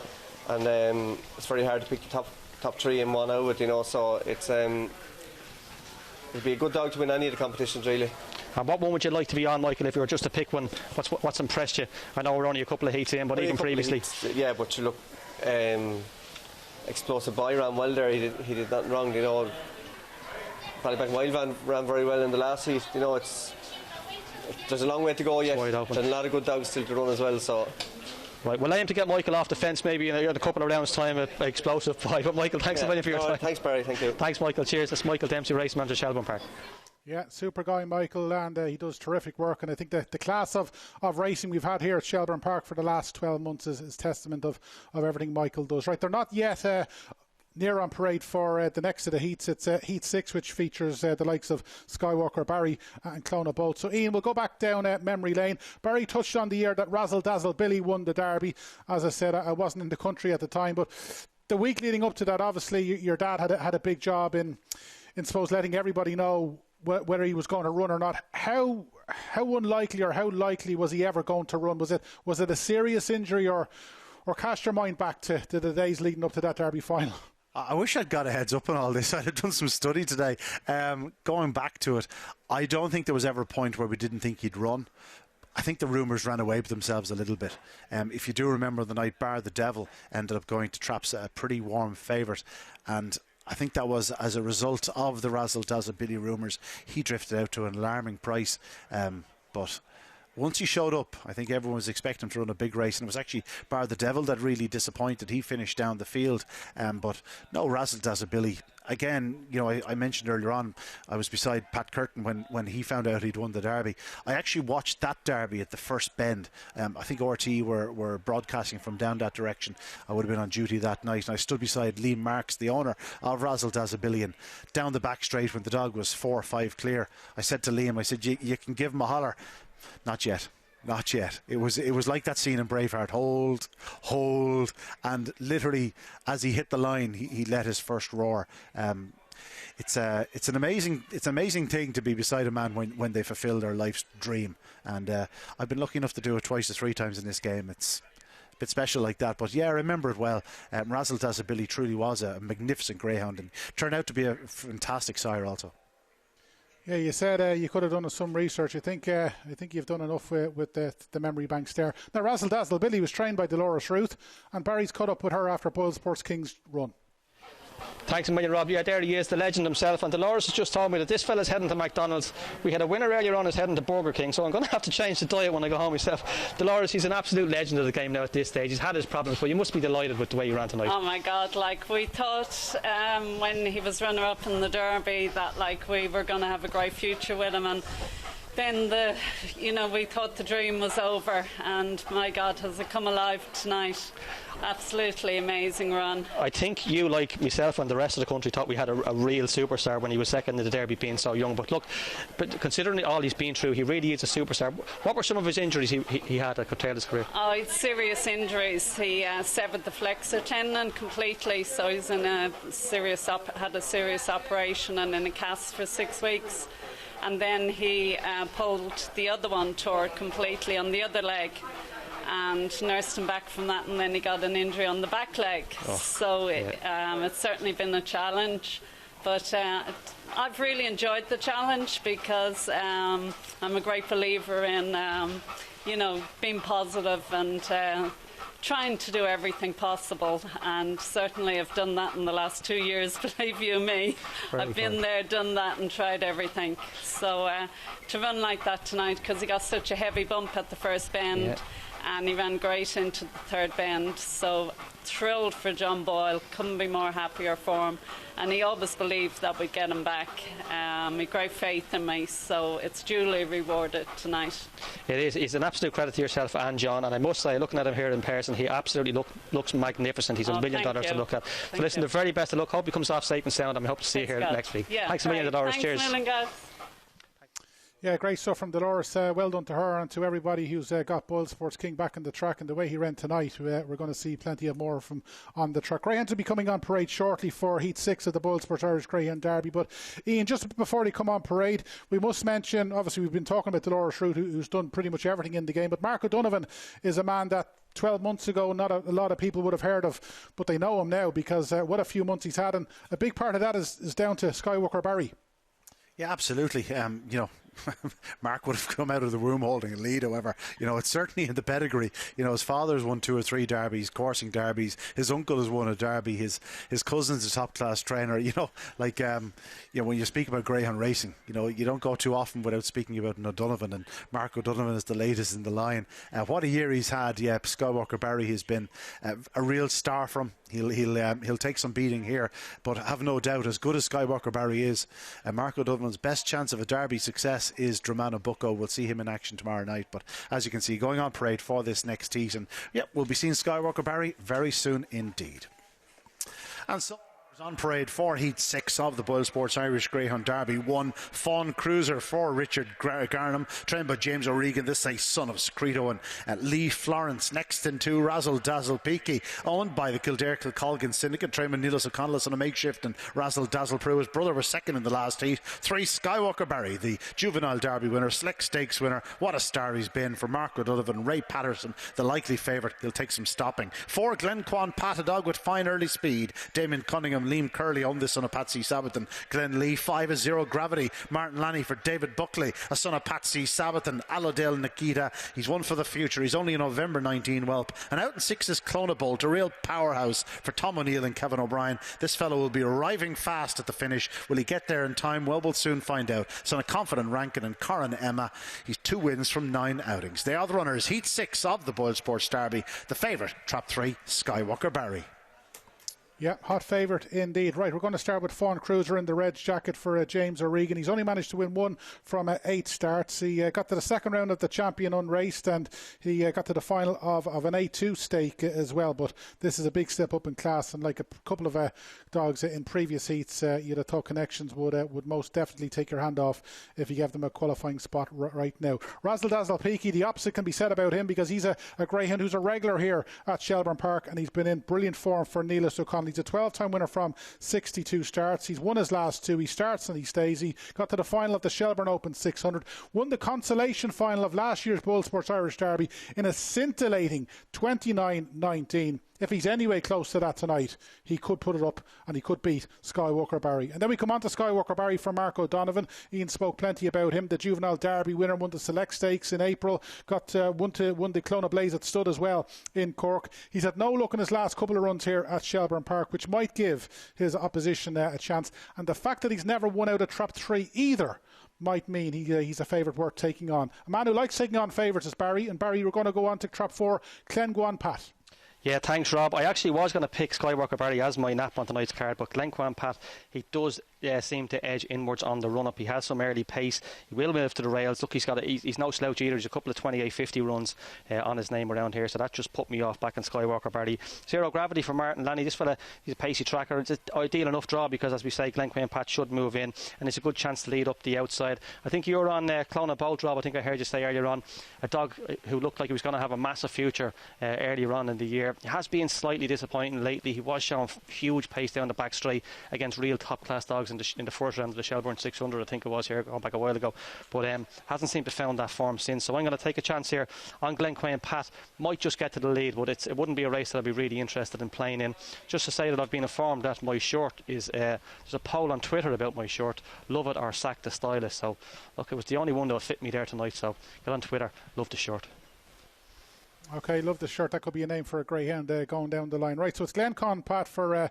and it's very hard to pick the top 3 in one out, you know. So it's it'd be a good dog to win any of the competitions, really. And what one would you like to be on, Michael, if you were just to pick one? What's impressed you? I know we're only a couple of heats in, but even previously. Yeah, but you look, Explosive Boy ran well there. He did nothing wrong, you know. Ballymacwild ran very well in the last heat. You know, there's a long way to go yet. There's a lot of good dogs still to run as well. So. Right, we'll aim to get Michael off the fence maybe in a couple of rounds' time at Explosive Boy. But Michael, thanks a million for your time. Thanks, Barry. Thank you. Thanks, Michael. Cheers. That's Michael Dempsey, race manager, Shelbourne Park. Yeah, super guy, Michael, and he does terrific work. And I think the class of racing we've had here at Shelbourne Park for the last 12 months is testament of everything Michael does. Right, they're not yet near on parade for the next of the heats. It's Heat 6, which features the likes of Skywalker, Barry and Clona Bolt. So Ian, we'll go back down memory lane. Barry touched on the year that Razzle, Dazzle, Billy won the Derby. As I said, I wasn't in the country at the time, but the week leading up to that, obviously your dad had a big job in suppose letting everybody know whether he was going to run or not. How unlikely or how likely was he ever going to run? Was it a serious injury, or cast your mind back to the days leading up to that Derby final? I wish I'd got a heads up on all this. I'd have done some study today. Going back to it, I don't think there was ever a point where we didn't think he'd run. I think the rumours ran away with themselves a little bit. If you do remember the night, Bar the Devil ended up going to Traps, a pretty warm favourite, and I think that was as a result of the Razzle Dazzle Billy rumours. He drifted out to an alarming price, but once he showed up, I think everyone was expecting him to run a big race, and it was actually Bar the Devil that really disappointed. He finished down the field, but no, Razzle Dazzle Billy. Again, you know, I mentioned earlier on, I was beside Pat Curtin when he found out he'd won the Derby. I actually watched that Derby at the first bend. I think RT were broadcasting from down that direction. I would have been on duty that night, and I stood beside Liam Marks, the owner of Razzle Dazzle Billy, and down the back straight when the dog was 4 or 5 clear, I said to Liam, I said, you can give him a holler. Not yet. Not yet. It was like that scene in Braveheart. Hold, and literally as he hit the line, he let his first roar. It's an amazing thing to be beside a man when they fulfil their life's dream. And I've been lucky enough to do it twice or 3 times in this game. It's a bit special like that, but yeah, I remember it well. Razzle Dazzle Billy truly was a magnificent greyhound, and turned out to be a fantastic sire also. Yeah, you said you could have done some research. I think you've done enough with the memory banks there. Now, Razzle Dazzle Billy was trained by Dolores Ruth, and Barry's caught up with her after BoyleSports King's run. Thanks a million, Rob. Yeah, there he is, the legend himself. And Dolores has just told me that this fella's heading to McDonald's. We had a winner earlier on who's heading to Burger King, so I'm going to have to change the diet when I go home myself. Dolores, he's an absolute legend of the game now at this stage. He's had his problems, but you must be delighted with the way you ran tonight. Oh my God, like we thought when he was runner-up in the Derby that like we were going to have a great future with him, and then we thought the dream was over, and my God, has it come alive tonight. Absolutely amazing run. I think you, like myself and the rest of the country, thought we had a real superstar when he was second in the Derby, being so young. But look, considering all he's been through, he really is a superstar. What were some of his injuries he had that could tail his career? Oh, it's serious injuries. He severed the flexor tendon completely, so he's in had a serious operation and in a cast for 6 weeks. And then he pulled the other one, tore it completely on the other leg. and nursed him back from that, and then he got an injury on the back leg. It's certainly been a challenge, but I've really enjoyed the challenge because I'm a great believer in being positive and trying to do everything possible, and certainly have done that in the last 2 years, believe you me. I've been there, done that, and tried everything. So to run like that tonight, because he got such a heavy bump at the first bend, and he ran great into the third bend, so thrilled for John Boyle, couldn't be more happier for him, and he always believed that we'd get him back. He had great faith in me, so it's duly rewarded tonight. It is. It's an absolute credit to yourself and John, and I must say, looking at him here in person, he absolutely looks magnificent. He's $1 million to look at. So listen, the very best of luck. Hope he comes off safe and sound, and we hope to see you here next week. Thanks $1 million. Thanks Cheers. a million, guys. Yeah, great stuff from Dolores. Well done to her and to everybody who's got BoyleSports King back in the track, and the way he ran tonight, we're going to see plenty of more from on the track. Greyhounds will be coming on parade shortly for Heat 6 of the BoyleSports Irish Greyhound Derby. But Ian, just before they come on parade, we must mention, obviously we've been talking about Dolores Root, who's done pretty much everything in the game, but Mark O'Donovan is a man that 12 months ago not a lot of people would have heard of, but they know him now because what a few months he's had, and a big part of that is down to Skywalker Barry. Yeah, absolutely. Mark would have come out of the room holding a lead, however, it's certainly in the pedigree. His father's won 2 or 3 derbies, coursing derbies. His uncle has won a derby. His cousin's a top class trainer. When you speak about greyhound racing, you don't go too often without speaking about an O'Donovan, and Mark O'Donovan is the latest in the line. What a year he's had. Yeah, Skywalker Barry has been a real star from. He'll take some beating here, but have no doubt, as good as Skywalker Barry is, Mark O'Donovan's best chance of a derby success is Dramana Bucco. We'll see him in action tomorrow night, but as you can see, going on parade for this next heat, and we'll be seeing Skywalker Barry very soon indeed. And so on parade for Heat 6 of the BoyleSports Irish Greyhound Derby. 1 Fawn Cruiser for Richard Garnham, trained by James O'Regan, this is son of Secreto, and Lee Florence. Next in 2 Razzle, Dazzle, Peaky, owned by the Kildare Kilcolgan Syndicate, trained by Neelis O'Connell on a makeshift, and Razzle, Dazzle Prue, his brother, was second in the last heat. 3 Skywalker Barry, the juvenile derby winner, Slick Stakes winner. What a star he's been for Mark O'Donovan. Ray Patterson, the likely favourite, he'll take some stopping. 4 Glenquan Pat, a dog with fine early speed. Damien Cunningham, Liam Curley on this son of Patsy Sabaton. Glenn Lee. 5 is Zero Gravity, Martin Lanny for David Buckley, a son of Patsy Sabaton. Allodale Nikita, he's one for the future, he's only a November 19 whelp. And out in 6 is Clonabolt, a real powerhouse for Tom O'Neill and Kevin O'Brien. This fellow will be arriving fast at the finish. Will he get there in time? Well, we'll soon find out. Son of Confident Rankin and Corin Emma, he's 2 wins from 9 outings. They are the runners. Heat 6 of the BoyleSports Derby. The favourite, Trap 3, Skywalker Barry. Yeah, hot favourite indeed. Right, we're going to start with Fawn Cruiser in the red jacket for James O'Regan. He's only managed to win 1 from 8 starts. He got to the second round of the Champion Unraced, and he got to the final of an A2 stake as well. But this is a big step up in class, and like a couple of dogs in previous heats, you'd have thought Connections would most definitely take your hand off if you gave them a qualifying spot right now. Razzle Dazzle Peaky, the opposite can be said about him, because he's a greyhound who's a regular here at Shelbourne Park, and he's been in brilliant form for Neelis O'Connell. He's a 12-time winner from 62 starts. He's won his last 2. He starts and he stays. He got to the final of the Shelbourne Open 600, won the consolation final of last year's BoyleSports Irish Derby in a scintillating 29-19. If he's anyway close to that tonight, he could put it up and he could beat Skywalker Barry. And then we come on to Skywalker Barry for Mark O'Donovan. Ian spoke plenty about him. The juvenile derby winner, won the select stakes in April, won the Clona Blaze at Stud as well in Cork. He's had no luck in his last couple of runs here at Shelbourne Park, which might give his opposition a chance. And the fact that he's never won out of Trap 3 either might mean he's a favourite worth taking on. A man who likes taking on favourites is Barry. And Barry, we're going to go on to Trap 4, Glenquan Pat. Yeah, thanks, Rob. I actually was going to pick Skywalker Barry as my nap on tonight's card, but Glenquan Pat, he does seem to edge inwards on the run-up. He has some early pace. He will move to the rails. Look, he's no slouch either. There's a couple of 28.50 runs on his name around here, so that just put me off back in Skywalker Barry. Zero Gravity for Martin Lanny. This fella, he's a pacey tracker. It's an ideal enough draw because, as we say, Glenquan Pat should move in, and it's a good chance to lead up the outside. I think you're on Clonabolt, Rob. I think I heard you say earlier on, a dog who looked like he was going to have a massive future earlier on in the year. He has been slightly disappointing lately. He was showing huge pace down the back straight against real top class dogs dogs in the first round of the Shelbourne 600, I think it was here, going back a while ago, but hasn't seemed to found that form since. So I'm going to take a chance here on Glenquain Pat. Might just get to the lead, but it wouldn't be a race that I'd be really interested in playing in. Just to say that I've been informed that my shirt is there's a poll on Twitter about my shirt, love it or sack the stylist. So look, it was the only one that would fit me there tonight, so get on Twitter, love the shirt. Okay, love the shirt. That could be a name for a greyhound going down the line. Right, so it's Glencairn Pat for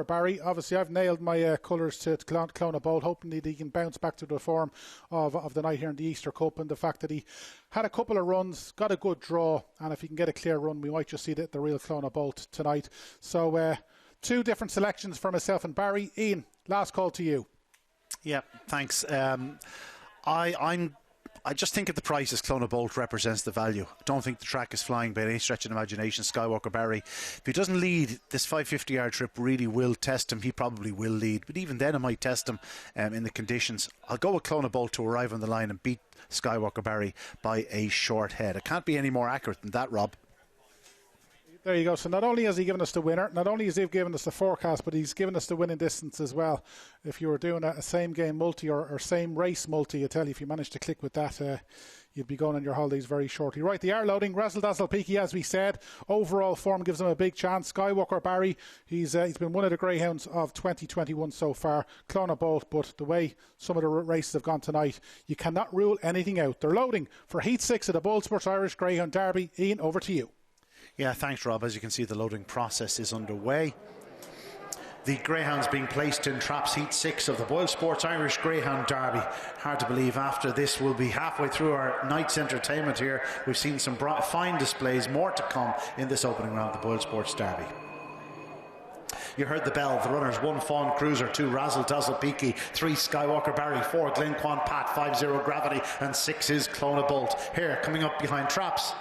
Barry. Obviously, I've nailed my colours to Clona Bolt, hoping that he can bounce back to the form of the night here in the Easter Cup, and the fact that he had a couple of runs, got a good draw, and if he can get a clear run, we might just see the real Clona Bolt tonight. So, two different selections for myself and Barry. Ian, last call to you. Yeah, thanks. I just think at the prices, Clona Bolt represents the value. I don't think the track is flying by any stretch of imagination. Skywalker Barry, if he doesn't lead, this 550-yard trip really will test him. He probably will lead, but even then it might test him in the conditions. I'll go with Clona Bolt to arrive on the line and beat Skywalker Barry by a short head. It can't be any more accurate than that, Rob. There you go. So not only has he given us the winner, not only has he given us the forecast, but he's given us the winning distance as well. If you were doing a same game multi or same race multi, I tell you, if you managed to click with that, you'd be going on your holidays very shortly. Right, they are loading. Razzle Dazzle Peaky, as we said, overall form gives him a big chance. Skywalker Barry, he's been one of the greyhounds of 2021 so far. Clona Bolt, but the way some of the races have gone tonight, you cannot rule anything out. They're loading for Heat 6 of the BoyleSports Irish Greyhound Derby. Ian, over to you. Yeah, thanks, Rob. As you can see, the loading process is underway. The greyhounds being placed in traps Heat 6 of the BoyleSports Irish Greyhound Derby. Hard to believe after this we'll be halfway through our night's entertainment here. We've seen some fine displays, more to come in this opening round of the BoyleSports Derby. You heard the bell. The runners: 1 Fawn Cruiser, 2 Razzle Dazzle Peaky, 3 Skywalker Barry, 4 Glenquain Pat, 5-0 Gravity, and 6 is Clona Bolt. Here, coming up behind traps.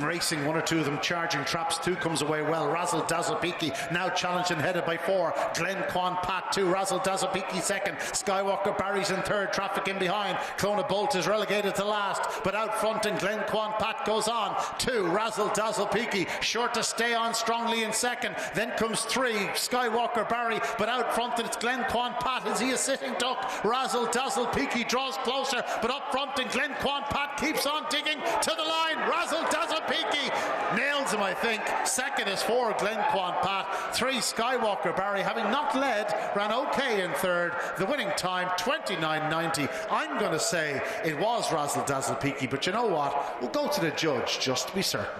Racing, 1 or 2 of them charging traps. 2 comes away well. Razzle Dazzle Peaky now challenged and headed by 4. Glenquain Pat 2. Razzle Dazzle Peaky second. Skywalker Barry's in third. Traffic in behind. Clona Bolt is relegated to last, but out front and Glenquain Pat goes on. 2 Razzle Dazzle Peaky sure to stay on strongly in second. Then comes 3 Skywalker Barry, but out front and it's Glenquain Pat. Is he a sitting duck? Razzle Dazzle Peaky draws closer, but up front and Glenquain Pat keeps on digging to the line. Razzle Dazzle Peaky nails him, I think. Second is 4 Glenquain Pat. 3 Skywalker Barry, having not led, ran okay in third. The winning time 29.90. I'm going to say it was Razzle Dazzle Peaky, but you know what? We'll go to the judge just to be certain.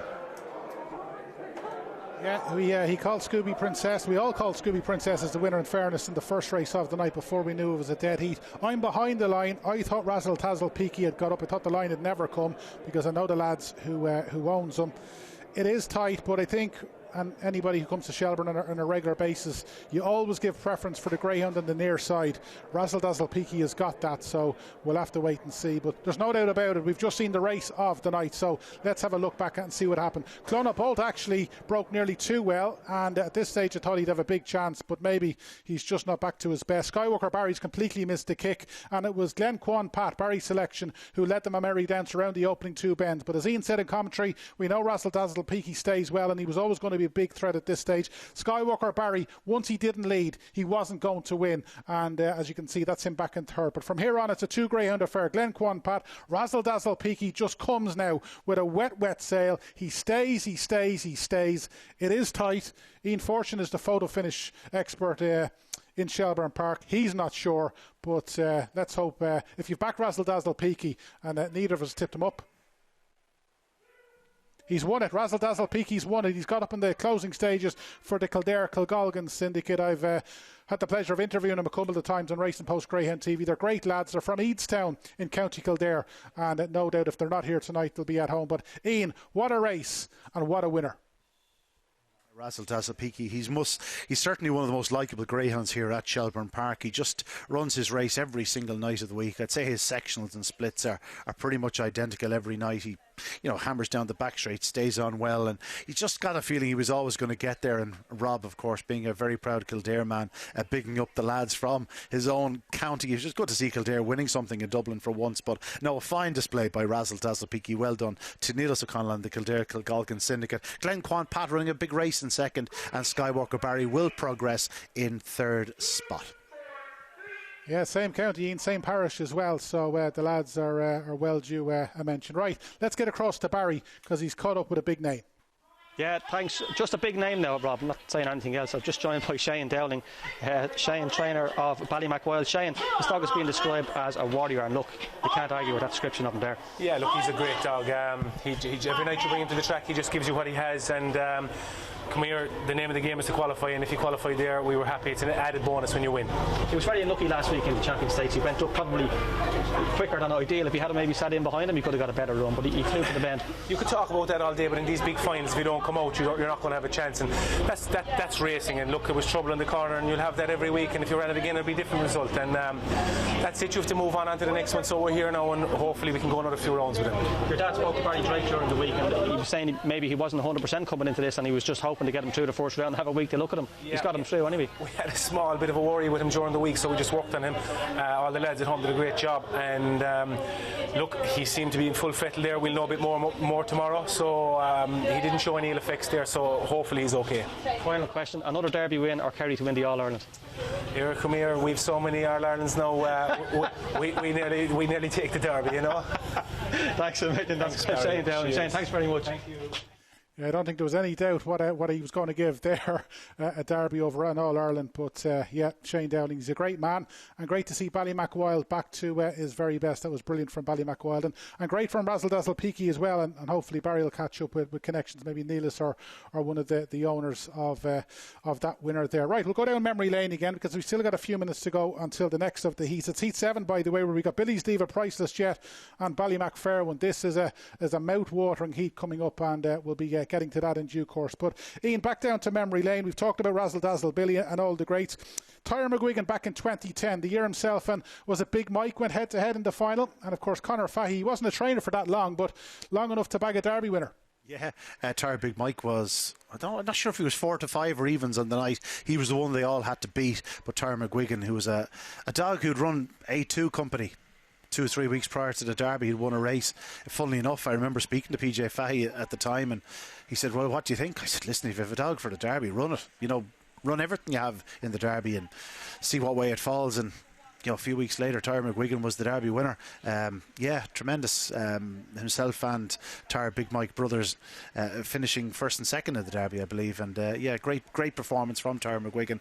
Yeah, he called Scooby Princess. We all called Scooby Princess as the winner, in fairness, in the first race of the night before we knew it was a dead heat. I'm behind the line. I thought Razzle Dazzle Peaky had got up. I thought the line had never come, because I know the lads who owns them. It is tight, but I think, and anybody who comes to Shelbourne on a regular basis, you always give preference for the greyhound on the near side. Razzle Dazzle Peaky has got that, so we'll have to wait and see. But there's no doubt about it, we've just seen the race of the night, so let's have a look back and see what happened. Clona Bolt actually broke nearly too well, and at this stage I thought he'd have a big chance, but maybe he's just not back to his best. Skywalker Barry's completely missed the kick, and it was Glenquain Pat, Barry's selection, who led them a merry dance around the opening 2 bends. But as Ian said in commentary, we know Razzle Dazzle Peaky stays well, and he was always going to be a big threat at this stage. Skywalker Barry, once he didn't lead, he wasn't going to win, and as you can see, that's him back in third. But from here on, it's a 2 greyhound affair. Glenquain Pat, Razzle Dazzle Peaky just comes now with a wet sail. He stays. It is tight. Ian Fortune is the photo finish expert in Shelbourne Park. He's not sure, but let's hope. If you've backed Razzle Dazzle Peaky and neither of us tipped him up, he's won it. Razzle Dazzle Peaky's won it. He's got up in the closing stages for the Kildare-Kilgalgan syndicate. I've had the pleasure of interviewing him a couple of times on Racing Post Greyhound TV. They're great lads. They're from Eadstown in County Kildare, and no doubt if they're not here tonight, they'll be at home. But Ian, what a race and what a winner. Razzle Dazzle Peaky, he's certainly one of the most likeable greyhounds here at Shelbourne Park. He just runs his race every single night of the week. I'd say his sectionals and splits are pretty much identical every night. He hammers down the back straight, stays on well, and he just got a feeling he was always going to get there. And Rob, of course, being a very proud Kildare man, bigging up the lads from his own county. It was just good to see Kildare winning something in Dublin for once. But no, a fine display by Razzle, Dazzle, Peaky. Well done to Neelis O'Connell and the Kildare-Kilgalgan syndicate. Glenn Quan Pat running a big race in second, and Skywalker Barry will progress in third spot. Yeah, same county, Ian, same parish as well. So the lads are well due a mention. Right, let's get across to Barry because he's caught up with a big name. Yeah, thanks. Just a big name now, Rob. I'm not saying anything else. I've just joined by Shane Dowling, Shane, trainer of BallymacWild. Shane, this dog has been described as a warrior, and look, you can't argue with that description of him there. Yeah, look, he's a great dog. He every night you bring him to the track, he just gives you what he has, and come here, the name of the game is to qualify, and if you qualify there, we were happy. It's an added bonus when you win. He was very unlucky last week in the Champion Stakes. He went up probably quicker than ideal. If he had maybe sat in behind him, he could have got a better run, but he flew to the bend. You could talk about that all day, but in these big finals, if you don't come out, you're not going to have a chance, and that's racing. And look, it was trouble in the corner, and you'll have that every week, and if you ran it again, it'll be a different result, and that's it. You have to move on to the next one, so we're here now, and hopefully we can go another few rounds with him. Your dad spoke to Barry Drake during the week, and he was saying maybe he wasn't 100% coming into this, and he was just hoping to get him through the first round and have a week to look at him. He's got him through anyway. We had a small bit of a worry with him during the week, so we just worked on him. All the lads at home did a great job, and look, he seemed to be in full fettle there. We'll know a bit more tomorrow, so he didn't show any ill effects there, so hopefully he's okay. Final question, another Derby win or Kerry to win the All-Ireland? Here, come here, we've so many All-Irelands now, we nearly take the Derby, you know. Thanks a million. That's Shane Dowling. Shane, thanks very much. Thank you. Yeah, I don't think there was any doubt what he was going to give there, a Derby over an All-Ireland. But yeah, Shane Dowling, he's a great man, and great to see BallymacWild back to his very best. That was brilliant from BallymacWild, and great from Razzle Dazzle Peaky as well, and hopefully Barry will catch up with connections, maybe Neelis or one of the owners of that winner there. Right, we'll go down memory lane again because we've still got a few minutes to go until the next of the heats. It's Heat 7, by the way, where we got Billy's Diva, Priceless Jet, and Ballymac Fairwin. This is a mouth-watering heat coming up, and we'll be getting to that in due course. But Ian, back down to memory lane. We've talked about Razzle Dazzle, Billy and all the greats. Tyre McGuigan back in 2010, the year himself, and was it Big Mike went head to head in the final, and of course Conor Fahey. He wasn't a trainer for that long, but long enough to bag a Derby winner. Yeah, Tyre Big Mike was, I'm not sure if he was 4 to 5 or evens on the night. He was the one they all had to beat. But Tyre McGuigan, who was a dog who'd run A2 company 2 or 3 weeks prior to the Derby, he'd won a race. Funnily enough, I remember speaking to PJ Fahey at the time, and he said, well, what do you think? I said, listen, if you have a dog for the Derby, run it. Run everything you have in the Derby and see what way it falls. And a few weeks later, Tyre McGuigan was the Derby winner. Yeah, tremendous. Himself and Tyre Big Mike brothers finishing first and second in the Derby, I believe. And yeah, great performance from Tyre McGuigan.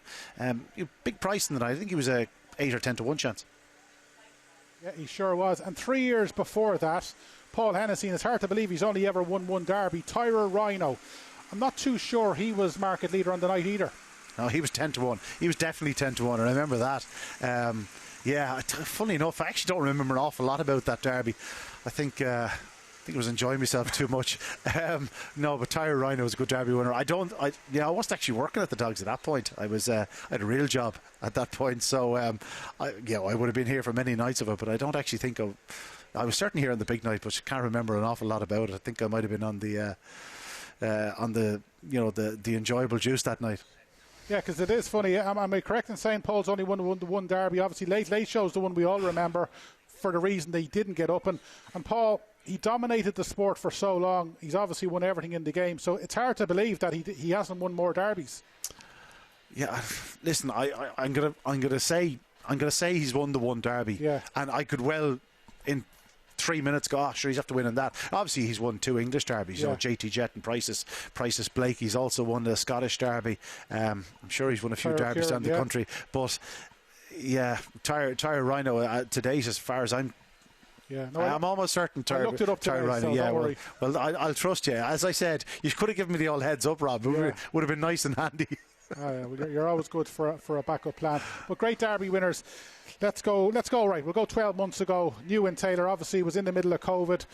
Big price in the night. I think he was a 8 or 10 to 1 chance. Yeah, he sure was. And 3 years before that, Paul Hennessy, and it's hard to believe he's only ever won one Derby, Tyra Rhino. I'm not too sure he was market leader on the night either. No, he was 10 to 1. He was definitely 10 to 1. I remember that. Yeah, funny enough, I actually don't remember an awful lot about that Derby. I think I was enjoying myself too much. No, but Tyra Rhino was a good Derby winner. I wasn't actually working at the dogs at that point. I had a real job at that point, so I would have been here for many nights of it. But I don't actually think I was certainly here on the big night, but I can't remember an awful lot about it. I think I might have been on the enjoyable juice that night. Yeah, because it is funny. Am I correct in saying Paul's only won one Derby? Obviously, Late Show's the one we all remember for the reason they didn't get up. And Paul, he dominated the sport for so long. He's obviously won everything in the game. So it's hard to believe that he hasn't won more Derbies. Yeah, listen, I'm gonna say he's won the one Derby. Yeah, and I could well in 3 minutes go, sure, he's have to win in that. Obviously, he's won 2 English derbies, JT Jet and Prices Blake. He's also won the Scottish Derby. I'm sure he's won a few derbies down the country. But yeah, Tyre Rhino to date, as far as I'm almost certain I looked it up today, Rhino. So yeah, don't worry. Well, I'll trust you. As I said, you could have given me the old heads up, Rob. It would have been nice and handy. Well, you're always good for a backup plan. But great Derby winners. Let's go. Right, we'll go 12 months ago. New and Taylor obviously was in the middle of COVID.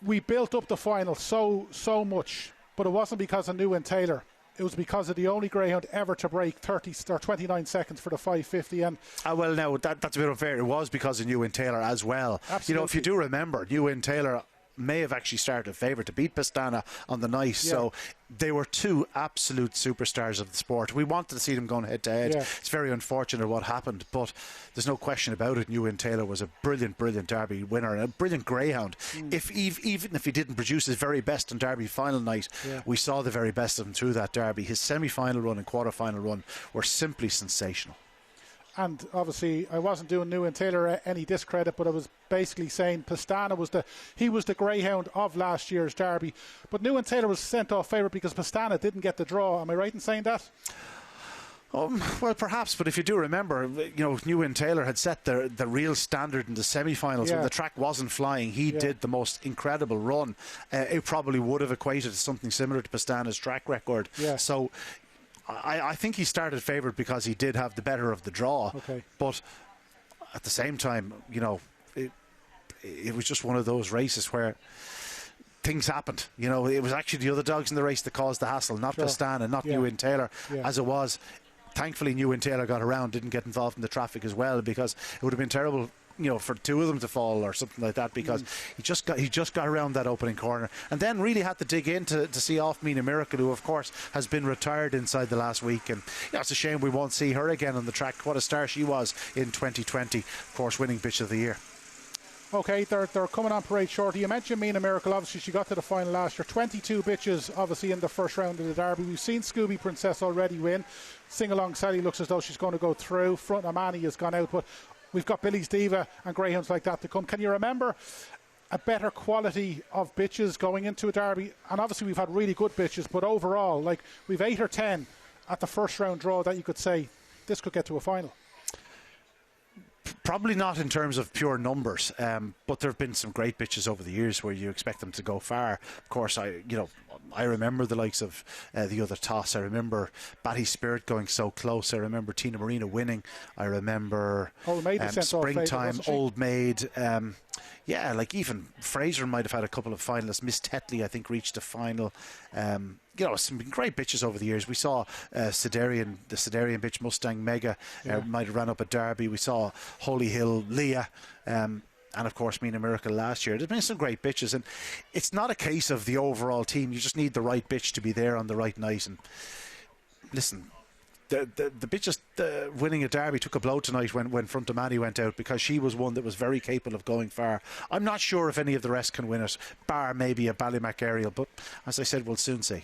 We built up the final so much, but it wasn't because of New and Taylor. It was because of the only greyhound ever to break 30 or 29 seconds for the 550. And well, now that's a bit unfair. It was because of New and Taylor as well. Absolutely. If you do remember, New and Taylor may have actually started favourite to beat Pastana on the night. So they were two absolute superstars of the sport. We wanted to see them going head to head. It's very unfortunate what happened, but there's no question about it. Ewan Taylor was a brilliant Derby winner and a brilliant greyhound. Even if he didn't produce his very best on Derby final night, we saw the very best of him through that Derby. His semi-final run and quarter-final run were simply sensational. And obviously, I wasn't doing Ewan Taylor any discredit, but I was basically saying Pastana was the greyhound of last year's Derby. But Ewan Taylor was sent off favourite because Pastana didn't get the draw. Am I right in saying that? Well, perhaps, but if you do remember, Ewan Taylor had set the real standard in the semi-finals when the track wasn't flying. He did the most incredible run. It probably would have equated to something similar to Pastana's track record. So I think he started favourite because he did have the better of the draw. But at the same time, it was just one of those races where things happened. It was actually the other dogs in the race that caused the hassle, not Pastana, not Ewan Taylor, as it was. Thankfully, Ewan Taylor got around, didn't get involved in the traffic as well, because it would have been terrible, for two of them to fall or something like that, because he just got around that opening corner and then really had to dig in to see off Mina Miracle, who of course has been retired inside the last week, and it's a shame we won't see her again on the track. What a star she was in 2020, of course, winning Bitch of the Year. Okay, they're coming on parade shortly. You mentioned Mina Miracle. Obviously, she got to the final last year. 22 bitches, obviously, in the first round of the Derby. We've seen Scooby Princess already win. Sing Along Sally looks as though she's going to go through. Front Amani has gone out, but we've got Billy's Diva and greyhounds like that to come. Can you remember a better quality of bitches going into a Derby? And obviously, we've had really good bitches, but overall, like, we've 8 or 10 at the first round draw that you could say this could get to a final. Probably not in terms of pure numbers, but there have been some great bitches over the years where you expect them to go far. Of course, I remember the likes of the other toss. I remember Batty Spirit going so close. I remember Tina Marina winning. I remember Springtime, Old Maid. Like even Fraser might have had a couple of finalists. Miss Tetley, I think, reached a final. Some great bitches over the years. We saw the Sedarian bitch Mustang Mega might have ran up at Derby. We saw Holy Hill Leah, and of course Mina Miracle last year. There's been some great bitches, and it's not a case of the overall team. You just need the right bitch to be there on the right night. And listen, the bitches winning a Derby took a blow tonight when Front Amani went out, because she was one that was very capable of going far. I'm not sure if any of the rest can win it, bar maybe a Ballymac Ariel, but as I said, we'll soon see.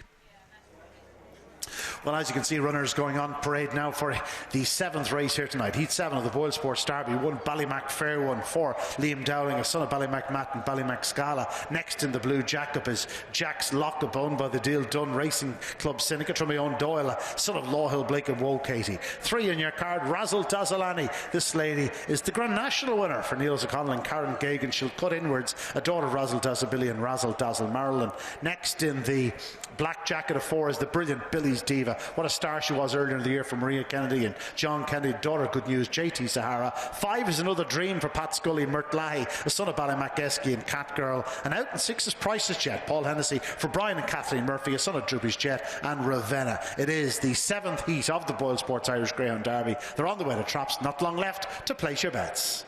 Well, as you can see, runners going on parade now for the 7th race here tonight. Heat 7 of the BoyleSports Derby. 1 Ballymac Fair 1 for Liam Dowling, a son of Ballymac Matt and Ballymac Scala. Next in the blue jacket is Jack's Lockup, owned by the Deal Done Racing Club Syndicate. From my own Doyle, son of Law Hill Blake and Woe Katie. 3 in your card, Razzle Dazzle Annie. This lady is the Grand National winner for Niels O'Connell and Karen Gagan. She'll cut inwards, a daughter of Razzle Dazzle Billy and Razzle Dazzle Marilyn. Next in the black jacket of 4 is the brilliant Billy's Diva. What a star she was earlier in the year for Maria Kennedy and John Kennedy, daughter Good News, JT Sahara. 5 is Another Dream for Pat Scully and Mert Lahy, a son of Ballymac Esky and Cat Girl. And out in 6 is Priceless Jet, Paul Hennessy for Brian and Kathleen Murphy, a son of Droopy's Jet and Ravenna. It is the 7th heat of the BoyleSports Irish Greyhound Derby. They're on the way to Traps, not long left to place your bets.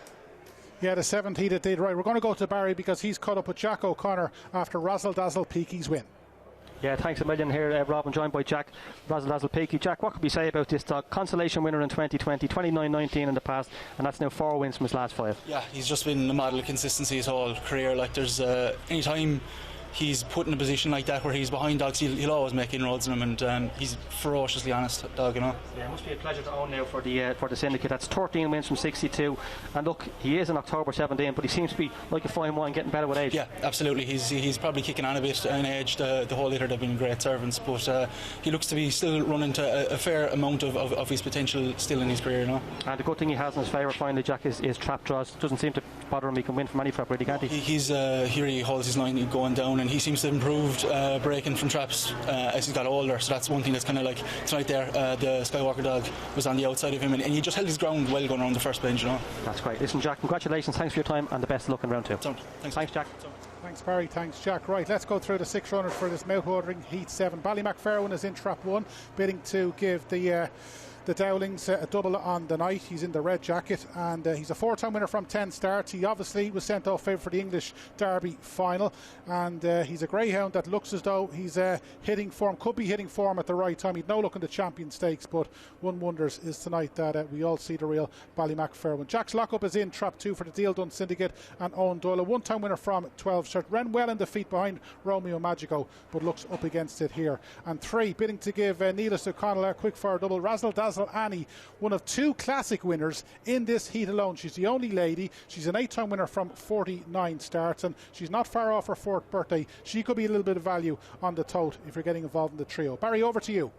Yeah, the 7th heat it did. Right, we're going to go to Barry because he's caught up with Jack O'Connor after Razzle Dazzle Peaky's win. Yeah, thanks a million here, Rob. I'm joined by Jack, Razzle Dazzle Peaky. Jack, what could we say about this dog? Consolation winner in 2020, 29-19 in the past, and that's now 4 wins from his last 5. Yeah, he's just been a model of consistency his whole career. Like, there's any time he's put in a position like that where he's behind dogs, he'll always make inroads in them, and he's ferociously honest dog, Yeah, it must be a pleasure to own now for the syndicate. That's 13 wins from 62, and look, he is in October 17, but he seems to be like a fine wine, getting better with age. Yeah, absolutely. He's probably kicking on a bit in age. The whole litter, they've been great servants, but he looks to be still running to a fair amount of his potential still in his career, And the good thing he has in his favour finally, Jack, is trap draws. Doesn't seem to bother him. He can win from any trap, really, can't he? Here he holds his line going down, and he seems to have improved breaking from traps as he's got older, so that's one thing that's kind of like tonight there. The Skywalker dog was on the outside of him, and he just held his ground well going around the first bench. That's great. Listen, Jack, congratulations, thanks for your time, and the best of luck in round 2. Thanks, Jack. Thanks, Barry. Thanks, Jack. Right, let's go through the 6 runners for this mouthwatering Heat 7. Ballymac Fairwin is in Trap 1, bidding to give the the Dowlings, a double on the night. He's in the red jacket, and he's a 4-time winner from 10 starts. He obviously was sent off favourite for the English Derby final, and he's a greyhound that looks as though he's hitting form, could be hitting form at the right time. He'd no look in the Champion Stakes, but one wonders is tonight that we all see the real Ballymac Fairwind. Jack's Lockup is in trap 2 for the Deal Done Syndicate, and Owen Doyle, a 1-time winner from 12 start, ran well in defeat behind Romeo Magico, but looks up against it here. And 3, bidding to give Neelis O'Connell a quick fire double. Razzle, Dazzle, Annie, one of 2 classic winners in this heat alone. She's the only lady. She's an 8-time winner from 49 starts, and she's not far off her 4th birthday. She could be a little bit of value on the tote if you're getting involved in the trio. Barry, over to you.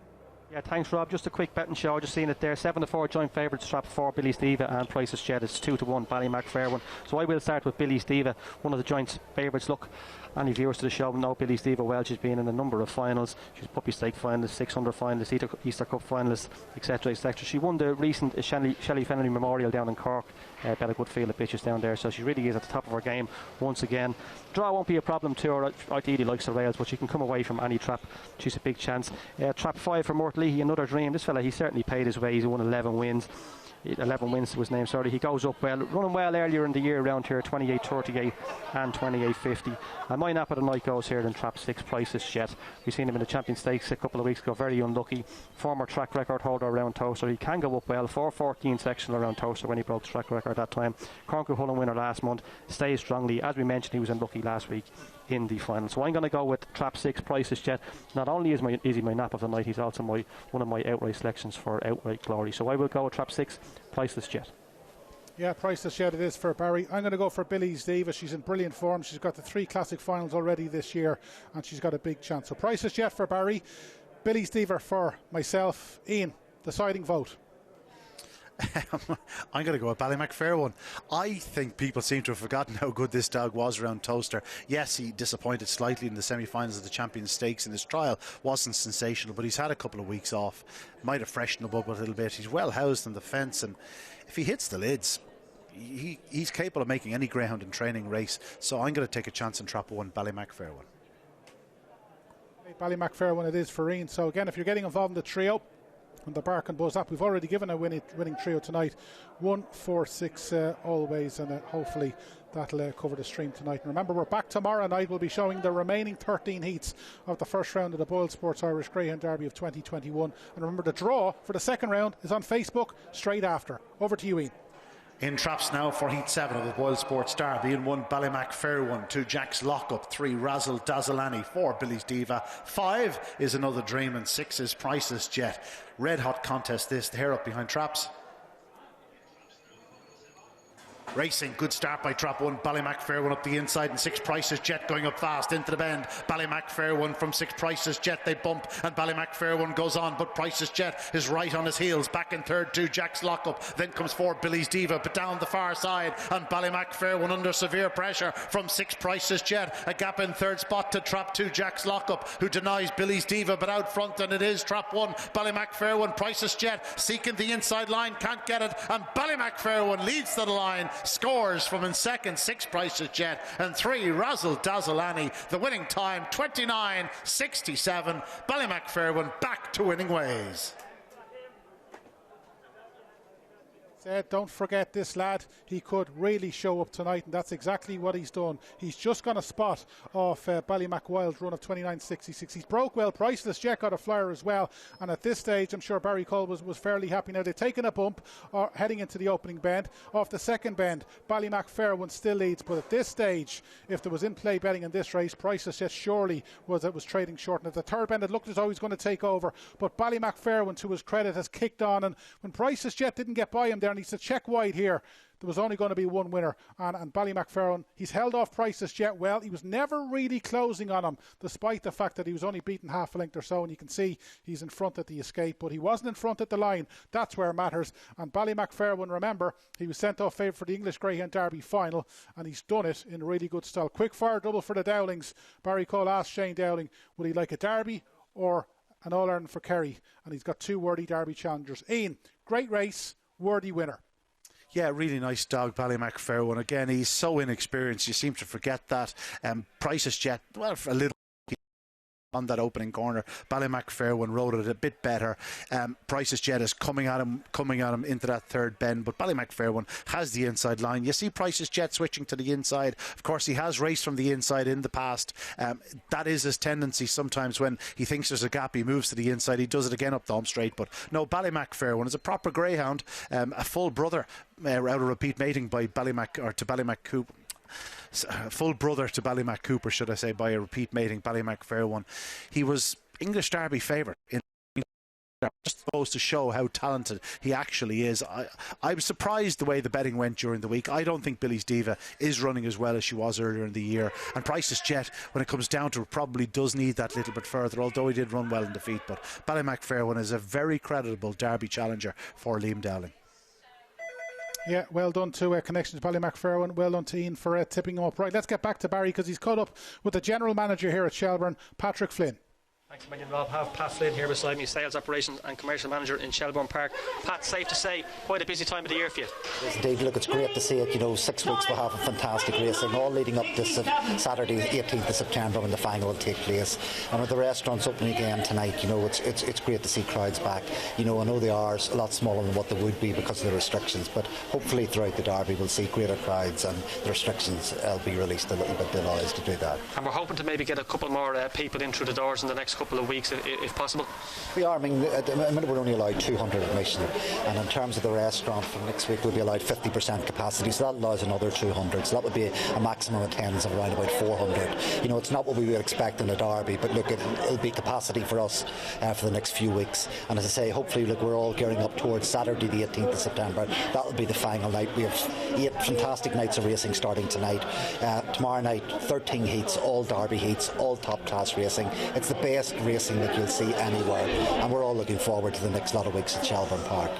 Yeah, thanks, Rob. Just a quick betting show. Just seeing it there. 7-4 joint favourites, trap 4, Billy's Diva, and Price's Jet is 2-1, Ballymac Fairwind. So I will start with Billy's Diva, one of the joint favourites. Look, any viewers to the show know Billy's Diva well. She's been in a number of finals. She's Puppy Stake finalist, 600 finalist, Easter Cup finalist, etc., etc. She won the recent Shelley Fennery Memorial down in Cork. Bet a good field of bitches down there, so she really is at the top of her game once again. Draw won't be a problem to her. Ideally likes the rails, but she can come away from any trap. She's a big chance. Trap 5 for Mort Leahy, another dream. This fella, he certainly paid his way. He's won 11 wins. 11 wins was named, sorry. He goes up well, running well earlier in the year around here, 28.38 and 28.50. And my nap of the night goes here in trap 6, Price's Jet. We've seen him in the Champion Stakes a couple of weeks ago, very unlucky. Former track record holder around Toaster. He can go up well, 4.14 sectional around Toaster when he broke the track record that time. Cornwall Hullen winner last month, stays strongly. As we mentioned, he was unlucky last week in the final. So I'm going to go with trap 6, Price's Jet. Not only is he my nap of the night, he's also one of my outright selections for outright glory. So I will go with trap 6, Price's Jet. Yeah, Price's Jet it is for Barry. I'm going to go for Billy's Diva. She's in brilliant form. She's got the 3 classic finals already this year, and she's got a big chance. So Price's Jet for Barry, Billy's Diva for myself. Ian, deciding vote. I'm going to go with Ballymac Fairwind. I think people seem to have forgotten how good this dog was around Toaster. Yes, he disappointed slightly in the semi-finals of the Champions Stakes in his trial. Wasn't sensational, but he's had a couple of weeks off. Might have freshened him up a little bit. He's well housed on the fence, and if he hits the lids, he's capable of making any greyhound in training race. So I'm going to take a chance in trap 1, Ballymac Fairwind. Ballymac Fairwind it is for Ian. So again, if you're getting involved in the trio on the Bark and Buzz app, we've already given a winning trio tonight, 1, 4, 6 always, and hopefully that'll cover the stream tonight. And remember, we're back tomorrow night. We'll be showing the remaining 13 heats of the first round of the BoyleSports Irish Greyhound Derby of 2021. And remember, the draw for the second round is on Facebook straight after. Over to you, Ian. In traps now for Heat 7 of the BoyleSports Derby. In 1, Ballymac Fairwind. 2, Jack's Lockup. 3, Razzle, Dazzle, Annie. 4, Billy's Diva. 5 is Another Dream, and 6 is Price's Jet. Red hot contest this. The hair up behind traps. Racing, good start by trap 1, Ballymac Fairwind up the inside, and 6 Price's Jet going up fast into the bend. Ballymac Fairwind from 6 Price's Jet, they bump, and Ballymac Fairwind goes on, but Price's Jet is right on his heels. Back in third, 2 Jack's Lockup, then comes 4 Billy's Diva, but down the far side, and Ballymac Fairwind under severe pressure from 6 Price's Jet. A gap in third spot to trap 2 Jack's Lockup, who denies Billy's Diva, but out front, and it is trap 1, Ballymac Fairwind. Price's Jet seeking the inside line, can't get it, and Ballymac Fairwind leads to the line. Scores from in second, 6 Price's Jet, and 3 Razzle, Dazzle, Annie. The winning time 29.67. Ballymac Fairwind back to winning ways. Don't forget this lad, he could really show up tonight, and that's exactly what he's done. He's just gone a spot off Ballymac Wild's run of 29.66. He's broke well. Priceless Jet got a flyer as well, and at this stage I'm sure Barry Cole was fairly happy. Now they've taken a bump heading into the opening bend. Off the second bend, Ballymac Fairwind still leads, but at this stage, if there was in-play betting in this race, Priceless Jet surely was trading short. And at the third bend it looked as though he was going to take over, but Ballymac Fairwind, to his credit, has kicked on, and when Priceless Jet didn't get by him there, and he's a check wide here, there was only going to be one winner, and Ballymac Fairwind, he's held off Price's Jet well. He was never really closing on him, despite the fact that he was only beaten half a length or so, and you can see he's in front at the escape, but he wasn't in front at the line. That's where it matters. And Ballymac Fairwind, remember, he was sent off favourite for the English Greyhound Derby final, and he's done it in really good style. Quick fire double for the Dowlings. Barry Cole asked Shane Dowling, would he like a Derby or an All-Ireland for Kerry? And he's got 2 worthy Derby challengers. Ian, great race, worthy winner. Yeah, really nice dog, Ballymac Fairwind. Again, he's so inexperienced, you seem to forget that. Price's Jet, well, for a little on that opening corner. Ballymacfairwan rode it a bit better. Price's Jet is coming at him into that third bend, but Ballymacfairwan has the inside line. You see Price's Jet switching to the inside. Of course, he has raced from the inside in the past. That is his tendency sometimes. When he thinks there's a gap, he moves to the inside. He does it again up the home straight. But no, Ballymacfairwan is a proper greyhound, a full brother out of repeat mating by Ballymac Cooper. Full brother to Ballymac Cooper, should I say, by a repeat mating, Ballymacfairwan. He was English Derby favourite in just supposed to show how talented he actually is. I was surprised the way the betting went during the week. I don't think Billy's Diva is running as well as she was earlier in the year, and Price's Jet, when it comes down to it, probably does need that little bit further, although he did run well in defeat. But Ballymacfairwan is a very creditable Derby challenger for Liam Dowling. Yeah, well done to Connection to Ballymacfairwan. Well done to Ian for tipping him up. Right, let's get back to Barry, because he's caught up with the general manager here at Shelbourne, Patrick Flynn. Thanks a million, Rob. Have Pat Flynn here beside me, Sales Operations and Commercial Manager in Shelbourne Park. Pat, safe to say, quite a busy time of the year for you. Yes, indeed. Look, it's great to see it. 6 weeks we'll have a fantastic racing, all leading up to Saturday, 18th of September, when the final will take place. And with the restaurants opening again tonight, it's great to see crowds back. I know they are a lot smaller than what they would be because of the restrictions, but hopefully throughout the Derby we'll see greater crowds, and the restrictions will be released a little bit to allow us to do that. And we're hoping to maybe get a couple more people in through the doors in the next couple of weeks, if possible. We are. At the minute we're only allowed 200 admission, and in terms of the restaurant, from next week we'll be allowed 50% capacity, so that allows another 200, so that would be a maximum attendance of around about 400. It's not what we would expect in a Derby, but look, it'll be capacity for us for the next few weeks. And as I say, hopefully, look, we're all gearing up towards Saturday the 18th of September. That'll be the final night. We have 8 fantastic nights of racing starting tonight. Tomorrow night, 13 heats, all Derby heats, all top class racing. It's the best racing that you'll see anywhere, and we're all looking forward to the next lot of weeks at Shelbourne Park.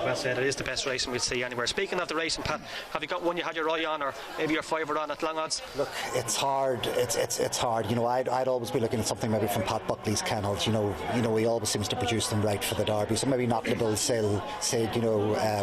Well said, it is the best racing we'll see anywhere. Speaking of the racing, Pat, have you got one you had your eye on, or maybe your fiver on at long odds? Look, it's hard. It's hard. I'd always be looking at something maybe from Pat Buckley's kennels. He always seems to produce them right for the Derby. So maybe Knockable Sill,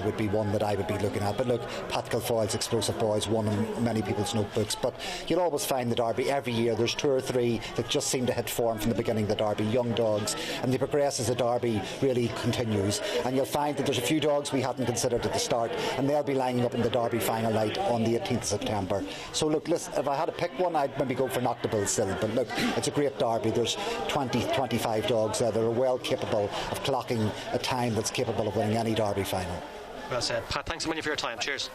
would be one that I would be looking at. But look, Pat Kilfoyle's Explosive Boys, one in many people's notebooks. But you'll always find the Derby every year. There's 2 or 3 that just seem to hit form from the beginning of the Derby, young dogs, and they progress as the Derby really continues. And you'll find that there's a few dogs we hadn't considered at the start, and they'll be lining up in the Derby final night on the 18th of September. So look, listen, if I had to pick one, I'd maybe go for Knockable Sill. But look, it's a great Derby. There's 20-25 dogs there that are well capable of clocking a time that's capable of winning any Derby final. Well said. Pat, thanks a million for your time. Cheers.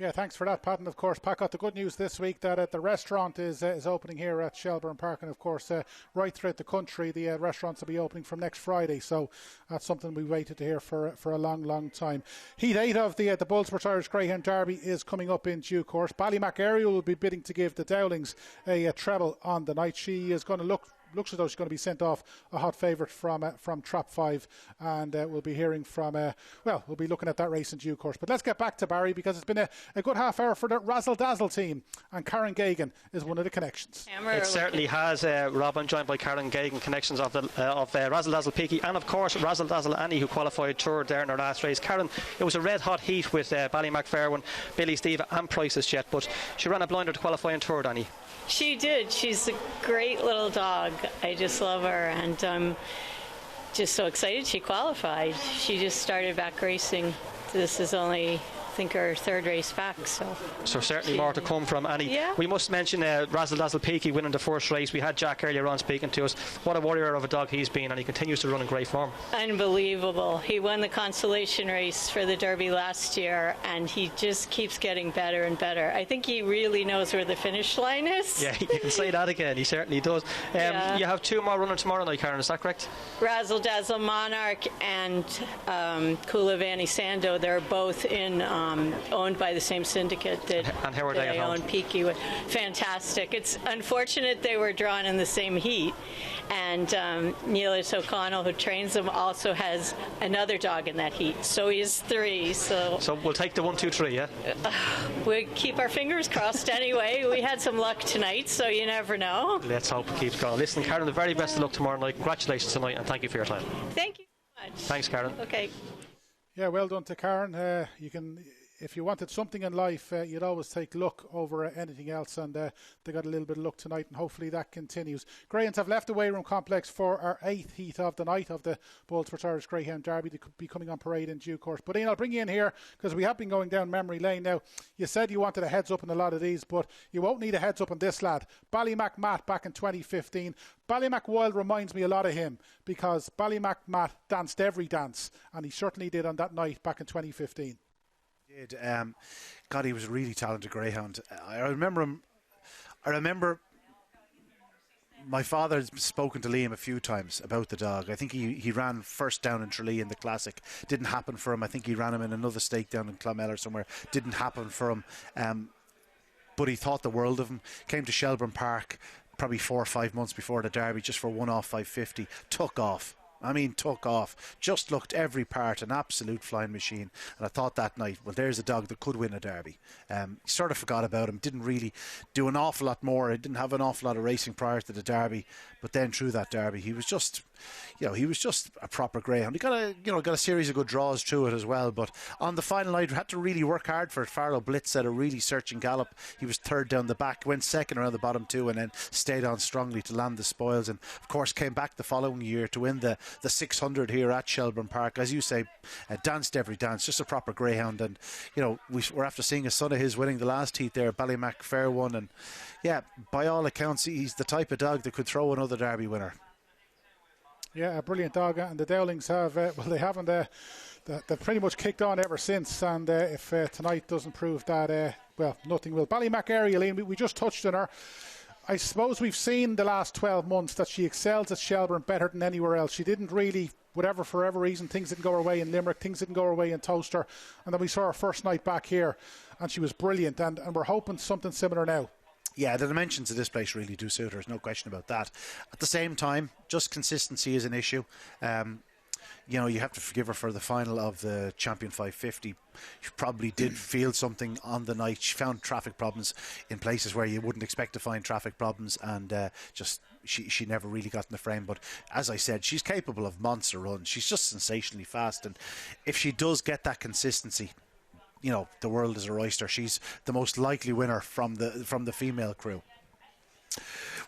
Yeah, thanks for that, Pat. And of course, Pat got the good news this week that the restaurant is opening here at Shelbourne Park, and of course, right throughout the country, the restaurants will be opening from next Friday. So that's something we waited to hear for a long time. Heat 8 of the BoyleSports Irish Greyhound Derby is coming up in due course. Ballymac Ariel will be bidding to give the Dowlings a treble on the night. She is going to looks as though she's going to be sent off a hot favourite from Trap 5, and we'll be hearing from we'll be looking at that race in due course. But let's get back to Barry, because it's been a good half hour for the Razzle Dazzle team, and Karen Gagan is one of the connections. It certainly has, Rob. I'm joined by Karen Gagan, connections of Razzle Dazzle Peaky, and of course Razzle Dazzle Annie, who qualified third there in her last race. Karen, it was a red hot heat with Ballymacfairwan, Billy's Diva and Price's Jet, but she ran a blinder to qualify in third, Annie. She did. She's a great little dog. I just love her, and I'm just so excited she qualified. She just started back racing. This is only, I think, her 3rd race back. So certainly more to come from Annie. Yeah. We must mention Razzle Dazzle Peaky winning the first race. We had Jack earlier on speaking to us. What a warrior of a dog he's been, and he continues to run in great form. Unbelievable. He won the consolation race for the Derby last year, and he just keeps getting better and better. I think he really knows where the finish line is. Yeah, you can say that again. He certainly does. Yeah. You have 2 more running tomorrow night, Karen, is that correct? Razzle Dazzle Monarch and Kula Vanny Sando. They're both owned by the same syndicate that I own Peaky with. Fantastic. It's unfortunate they were drawn in the same heat, and Neelis O'Connell, who trains them, also has another dog in that heat, so he has 3. So we'll take the 1, 2, 3, yeah? We keep our fingers crossed anyway. We had some luck tonight, so you never know. Let's hope it keeps going. Listen, Karen, the very best of luck tomorrow night. Congratulations tonight, and thank you for your time. Thank you so much. Thanks, Karen. Okay. Yeah, well done to Karen. if you wanted something in life, you'd always take luck over anything else, and they got a little bit of luck tonight, and hopefully that continues. Greyhounds have left the Weigh-Room Complex for our 8th heat of the night of the BoyleSports Irish Greyhound Derby. They could be coming on parade in due course. But Ian, I'll bring you in here because we have been going down memory lane now. You said you wanted a heads up in a lot of these, but you won't need a heads up on this lad. Ballymac Matt back in 2015. Ballymac Wild reminds me a lot of him because Ballymac Matt danced every dance, and he certainly did on that night back in 2015. God, he was a really talented greyhound. I remember my father has spoken to Liam a few times about the dog. I think he ran first down in Tralee in the Classic. Didn't happen for him. I think he ran him in another stake down in Clonmel or somewhere. Didn't happen for him. But he thought the world of him. Came to Shelbourne Park probably 4 or 5 months before the Derby, just for 1 off 550. Took off. Took off. Just looked every part, an absolute flying machine. And I thought that night, well, there's a dog that could win a Derby. Sort of forgot about him. Didn't really do an awful lot more. He didn't have an awful lot of racing prior to the Derby. But then through that Derby, he was just a proper greyhound. He got a series of good draws through it as well. But on the final night, had to really work hard for it. Farrell Blitz had a really searching gallop. He was third down the back, went second around the bottom 2, and then stayed on strongly to land the spoils. And of course, came back the following year to win the 600 here at Shelbourne Park. As you say, danced every dance. Just a proper greyhound. And we're after seeing a son of his winning the last heat there, Ballymac Fair one. And yeah, by all accounts, he's the type of dog that could throw another Derby winner. Yeah, a brilliant dog, and the Dowlings have, they haven't, they've pretty much kicked on ever since, and if tonight doesn't prove that, nothing will. Ballymac Ariel, Ian, we just touched on her. I suppose we've seen the last 12 months that she excels at Shelbourne better than anywhere else. She didn't really, for whatever reason, things didn't go her way in Limerick, things didn't go her way in Toaster, and then we saw her first night back here, and she was brilliant, and we're hoping something similar now. Yeah, the dimensions of this place really do suit her. There's no question about that. At the same time, just consistency is an issue. You have to forgive her for the final of the Champion 550. She probably did feel something on the night. She found traffic problems in places where you wouldn't expect to find traffic problems, and she never really got in the frame. But as I said, she's capable of monster runs. She's just sensationally fast, and if she does get that consistency, the world is her oyster. She's the most likely winner from the female crew.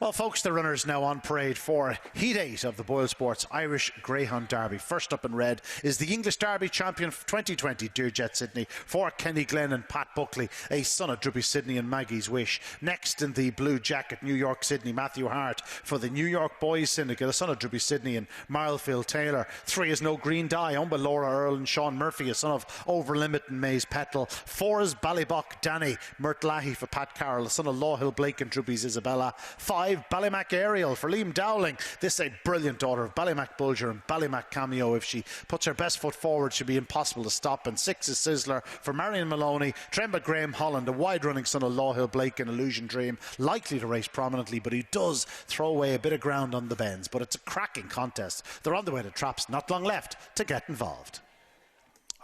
Well, folks, the runners now on parade for Heat 8 of the BoyleSports Irish Greyhound Derby. First up in red is the English Derby champion 2020, Dearjet Sydney, for Kenny Glenn and Pat Buckley, a son of Droopy Sydney and Maggie's Wish. Next in the blue jacket, New York Sydney, Matthew Hart for the New York Boys Syndicate, a son of Droopy Sydney and Marlfield Taylor. 3 is No Green Dye, owned by Laura Earl and Sean Murphy, a son of Overlimit and Maze Petal. 4 is Ballybock Danny, Mert Lahey for Pat Carroll, a son of Lawhill Blake and Droopy's Isabella. 5, Ballymac Ariel for Liam Dowling. This is a brilliant daughter of Ballymac Bulger and Ballymac Cameo. If she puts her best foot forward, she'll be impossible to stop. And 6 is Sizzler for Marion Maloney, trained by Graham Holland, a wide-running son of Lawhill Blake and Illusion Dream, likely to race prominently, but he does throw away a bit of ground on the bends. But it's a cracking contest. They're on the way to traps, not long left to get involved.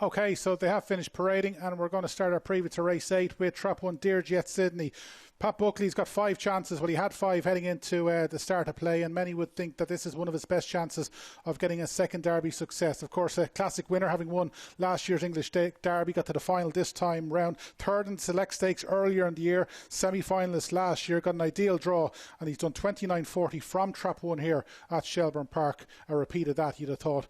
Okay, so they have finished parading, and we're going to start our preview to race 8 with Trap 1 Dearjet Sydney. Pat Buckley's got 5 chances. Well, he had 5 heading into the start of play, and many would think that this is one of his best chances of getting a second Derby success. Of course, a classic winner, having won last year's English Derby, got to the final this time round. 3rd in Select Stakes earlier in the year, semi-finalist last year, got an ideal draw, and he's done 29.40 from Trap 1 here at Shelbourne Park. A repeat of that, you'd have thought,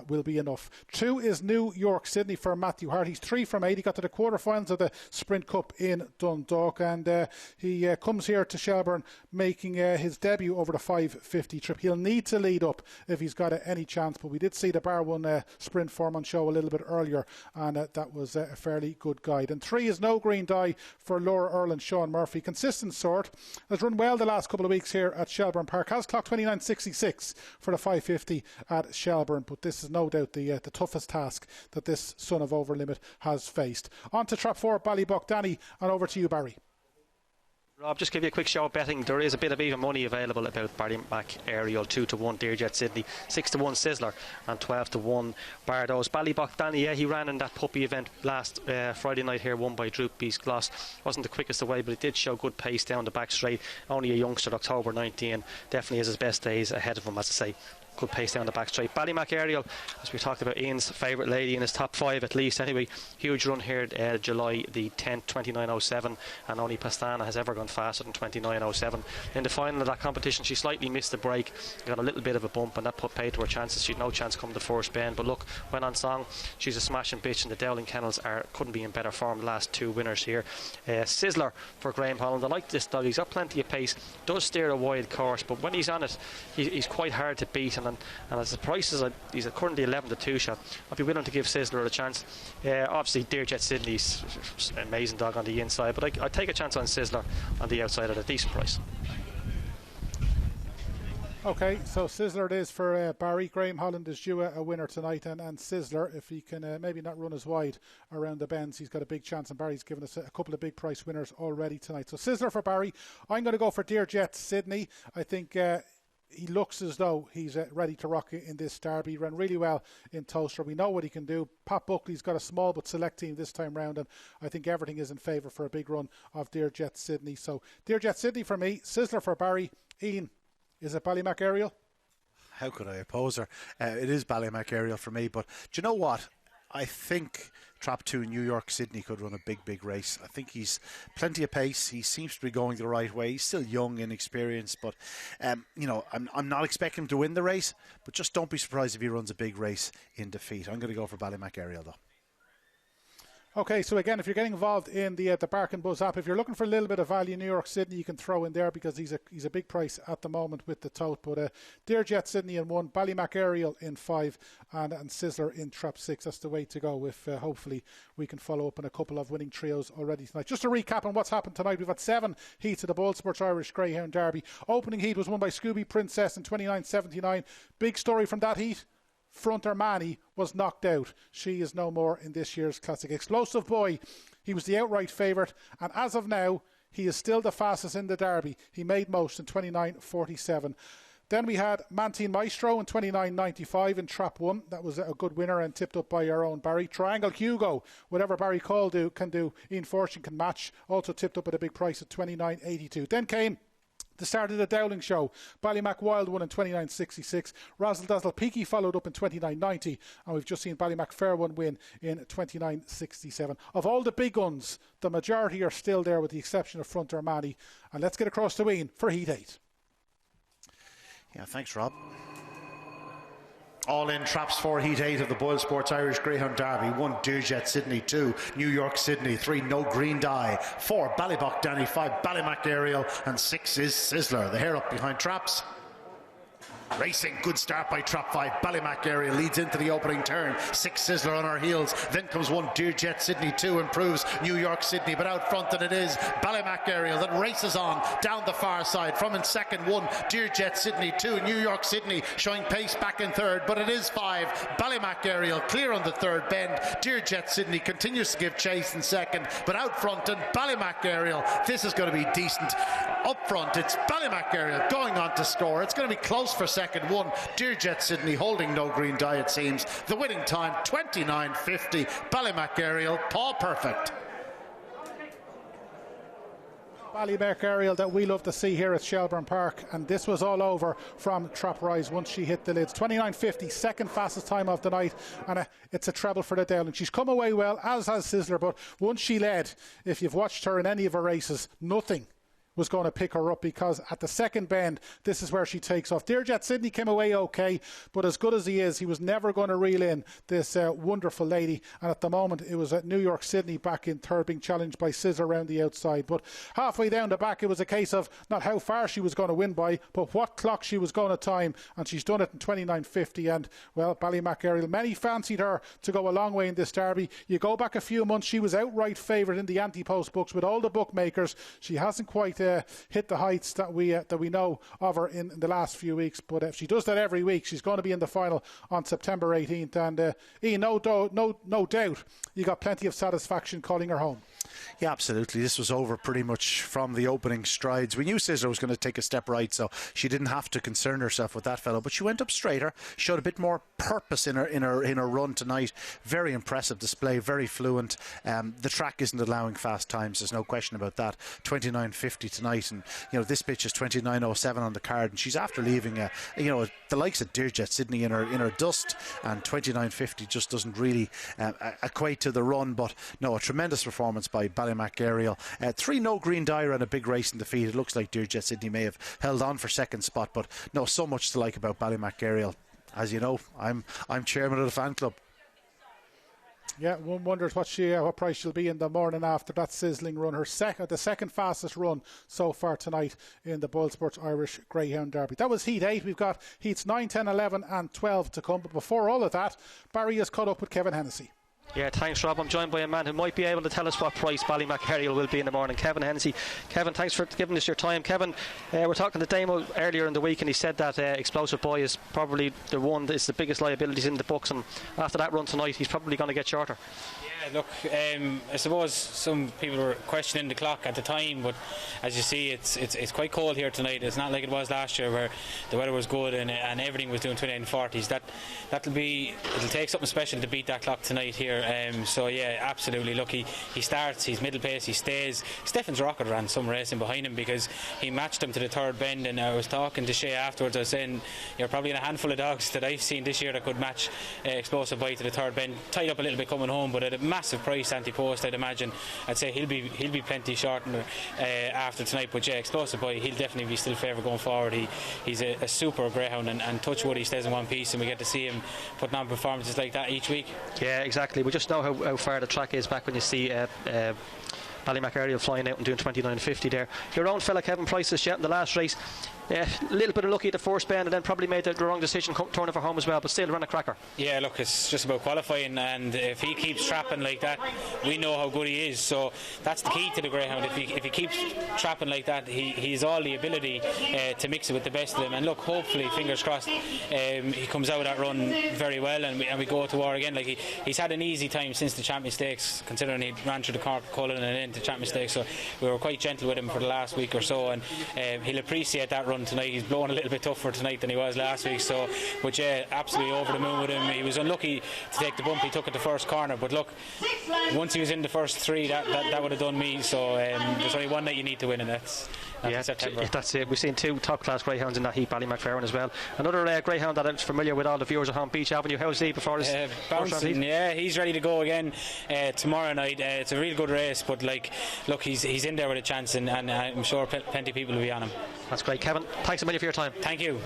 will be enough. 2 is New York Sydney for Matthew Hart. He's 3 from 8. He got to the quarterfinals of the Sprint Cup in Dundalk, and he comes here to Shelbourne making his debut over the 550 trip. He'll need to lead up if he's got any chance, but we did see the Bar 1 sprint form on show a little bit earlier, and that was a fairly good guide. And 3 is No Green Dye for Laura Earl and Sean Murphy. Consistent sort. Has run well the last couple of weeks here at Shelbourne Park. Has clocked 29.66 for the 550 at Shelbourne, but this is no doubt the toughest task that this son of Overlimit has faced. On to Trap 4, Ballybock Danny, and over to you, Barry. Rob, just give you a quick show of betting. There is a bit of even money available about Ballymac Ariel. 2-1 Dearjet Sydney, 6-1 Sizzler, and 12-1 Bardos. Ballybock Danny, yeah, he ran in that puppy event last Friday night here, won by Droopy's Gloss. Wasn't the quickest away, but it did show good pace down the back straight. Only a youngster, October 19. Definitely has his best days ahead of him, as I say. good pace down the back straight. Ballymac Ariel, as we talked about, Ian's favourite lady in his top 5 at least anyway. Huge run here July the 10th, 29.07, and only Pastana has ever gone faster than 29.07. In the final of that competition, she slightly missed the break, got a little bit of a bump, and that put paid to her chances. She had no chance come the first bend, but look, went on song. She's a smashing bitch, and the Dowling Kennels couldn't be in better form. The last 2 winners here. Sizzler for Graham Holland. I like this dog. He's got plenty of pace, does steer a wide course, but when he's on it, he's quite hard to beat, and as the prices, he's currently 11-2 shot. I'd be willing to give Sizzler a chance. Obviously Dearjet Sydney's an amazing dog on the inside, but I'd take a chance on Sizzler on the outside at a decent price. Okay, so Sizzler it is for Barry. Graham Holland is due a winner tonight, and Sizzler, if he can maybe not run as wide around the bends, he's got a big chance, and Barry's given us a couple of big price winners already tonight. So Sizzler for Barry. I'm going to go for Dearjet Sydney. I think he looks as though he's ready to rock in this derby. He ran really well in Toaster. We know what he can do. Pat Buckley's got a small but select team this time round, and I think everything is in favour for a big run of Dearjet Sydney. So Dearjet Sydney for me, Sizzler for Barry. Ian, is it Ballymac Ariel? How could I oppose her? It is Ballymac Ariel for me, but do you know what? I think Trap 2 New York Sydney could run a big race. I think he's plenty of pace. He seems to be going the right way. He's still young, inexperienced, but I'm not expecting him to win the race, but just don't be surprised if he runs a big race in defeat. I'm going to go for Ballymac Ariel though. Okay, so again, if you're getting involved in the Bark and Buzz app, if you're looking for a little bit of value, New York Sydney you can throw in there because he's a big price at the moment with the tote. But Dearjet Sydney in 1, Ballymac Ariel in 5, and Sizzler in Trap 6. That's the way to go. If hopefully we can follow up on a couple of winning trios already tonight. Just to recap on what's happened tonight, we've had 7 heats of the BoyleSports Irish Greyhound Derby. Opening heat was won by Scooby Princess in 29.79. Big story from that heat. Fronter Manny was knocked out. She is no more in this year's Classic. Explosive Boy, he was the outright favourite, and as of now, he is still the fastest in the Derby. He made most in 29.47. Then we had Mantine Maestro in 29.95 in Trap 1. That was a good winner and tipped up by our own Barry. Triangle Hugo, whatever Barry Cole can do, Ian Fortune can match. Also tipped up at a big price at 29.82. Then came the start of the Dowling show. Ballymac Wild won in 29.66. Razzle Dazzle Peaky followed up in 29.90. And we've just seen Ballymac Fair One win in 29.67. Of all the big guns, the majority are still there with the exception of Fronter Manny. And let's get across to Ian for Heat 8. Yeah, thanks, Rob. All in traps for Heat 8 of the BoyleSports Irish Greyhound Derby. 1 Dearjet Sydney, 2 New York Sydney, 3 No Green Die, 4 Ballybock Danny, 5 Ballymac Ariel, and 6 is Sizzler. The hair up behind traps. Racing, good start by Trap 5. Ballymac Ariel leads into the opening turn. 6 Sizzler on her heels. Then comes 1 Dearjet Sydney, 2 improves New York Sydney, but out front and it is Ballymac Ariel that races on down the far side. From in second, 1 Dearjet Sydney, 2 New York Sydney showing pace back in third, but it is 5 Ballymac Ariel clear on the third bend. Dearjet Sydney continues to give chase in second, but out front and Ballymac Ariel. This is going to be decent. Up front, it's Ballymac Ariel going on to score. It's going to be close for second. 1 Dearjet Sydney holding No Green Die, it seems. The winning time 29.50. Ballymac Ariel, Paul Perfect. Ballymac Ariel that we love to see here at Shelbourne Park, and this was all over from Trap Rise once she hit the lids. 29.50, second fastest time of the night, and it's a treble for the Dowling. She's come away well, as has Sizzler, but once she led, if you've watched her in any of her races, nothing was going to pick her up, because at the second bend, this is where she takes off. Dearjet Sydney came away okay, but as good as he is, he was never going to reel in this wonderful lady. And at the moment, it was at New York Sydney back in third, being challenged by Scissor around the outside. But halfway down the back, it was a case of not how far she was going to win by, but what clock she was going to time. And she's done it in 29.50. And, well, Ballymac Ariel, many fancied her to go a long way in this derby. You go back a few months, she was outright favourite in the anti-post books with all the bookmakers. She hasn't quite hit the heights that we know of her in the last few weeks, but if she does that every week, she's going to be in the final on September 18th. And Ian, no doubt you got plenty of satisfaction calling her home. Yeah, absolutely. This was over pretty much from the opening strides. We knew Scissor was going to take a step right, so she didn't have to concern herself with that fellow. But she went up straighter, showed a bit more purpose in her run tonight. Very impressive display, very fluent. The track isn't allowing fast times. There's no question about that. 29.50 tonight, and this pitch is 29.07 on the card, and she's after leaving the likes of Dearjet Sydney in her dust, and 29.50 just doesn't really equate to the run. But no, a tremendous performance by Ballymac Ariel. 3 no green Dyer and a big race in defeat. It looks like Dearjet Sydney may have held on for second spot, but no, so much to like about Ballymac Ariel. As you know, I'm chairman of the fan club. Yeah, one wonders what price she'll be in the morning after that sizzling run. The second fastest run so far tonight in the BoyleSports Irish Greyhound Derby. That was Heat 8. We've got Heats 9, 10, 11 and 12 to come. But before all of that, Barry has caught up with Kevin Hennessy. Yeah, thanks Rob. I'm joined by a man who might be able to tell us what price Ballymac Ariel will be in the morning, Kevin Hennessy. Kevin, thanks for giving us your time. Kevin, we're talking to Damo earlier in the week, and he said that Explosive Boy is probably the one that's the biggest liabilities in the books, and after that run tonight he's probably going to get shorter. Yeah, look, I suppose some people were questioning the clock at the time, but as you see, it's quite cold here tonight. It's not like it was last year where the weather was good and everything was doing 29-40s. It'll take something special to beat that clock tonight here. So yeah, absolutely. Look, he starts, he's middle pace, he stays. Stefan's Rocket ran some racing behind him because he matched him to the third bend, and I was talking to Shea afterwards. I was saying you're probably in a handful of dogs that I've seen this year that could match Explosive Boy to the third bend. Tied up a little bit coming home, but at a massive price anti-post, I'd imagine. I'd say he'll be plenty short after tonight, but yeah, Explosive Boy, he'll definitely be still favourite going forward. He's a super greyhound, and touch wood, he stays in one piece, and we get to see him putting on performances like that each week. Yeah, exactly. We just know how far the track is back when you see Ballymac Ariel flying out and doing 29.50 there. Your own fella Kevin Price is in the last race. A little bit of lucky at the first bend, and then probably made the wrong decision turning for home as well, but still ran a cracker. Yeah, look, it's just about qualifying, and if he keeps trapping like that, we know how good he is. So that's the key to the greyhound. If he keeps trapping like that, he has all the ability to mix it with the best of them. And look, hopefully, fingers crossed, he comes out of that run very well, and we go to war again. Like he's had an easy time since the Champion Stakes, considering he ran through the Cork, Cullen and into Champion Stakes. So we were quite gentle with him for the last week or so, and he'll appreciate that run tonight. He's blowing a little bit tougher tonight than he was last week, so, but yeah, absolutely over the moon with him. He was unlucky to take the bump he took at the first corner, but look, once he was in the first 3, that would have done me. So there's only one that you need to win, and that's September. That's it. We've seen 2 top class greyhounds in that heat, Ballymacfarren as well. Another greyhound that is familiar with all the viewers at home, Beach Avenue. How's he before his bouncing? Yeah, he's ready to go again tomorrow night. It's a real good race, but look, he's in there with a chance, and I'm sure plenty of people will be on him. That's great, Kevin. Thanks a million for your time. Thank you.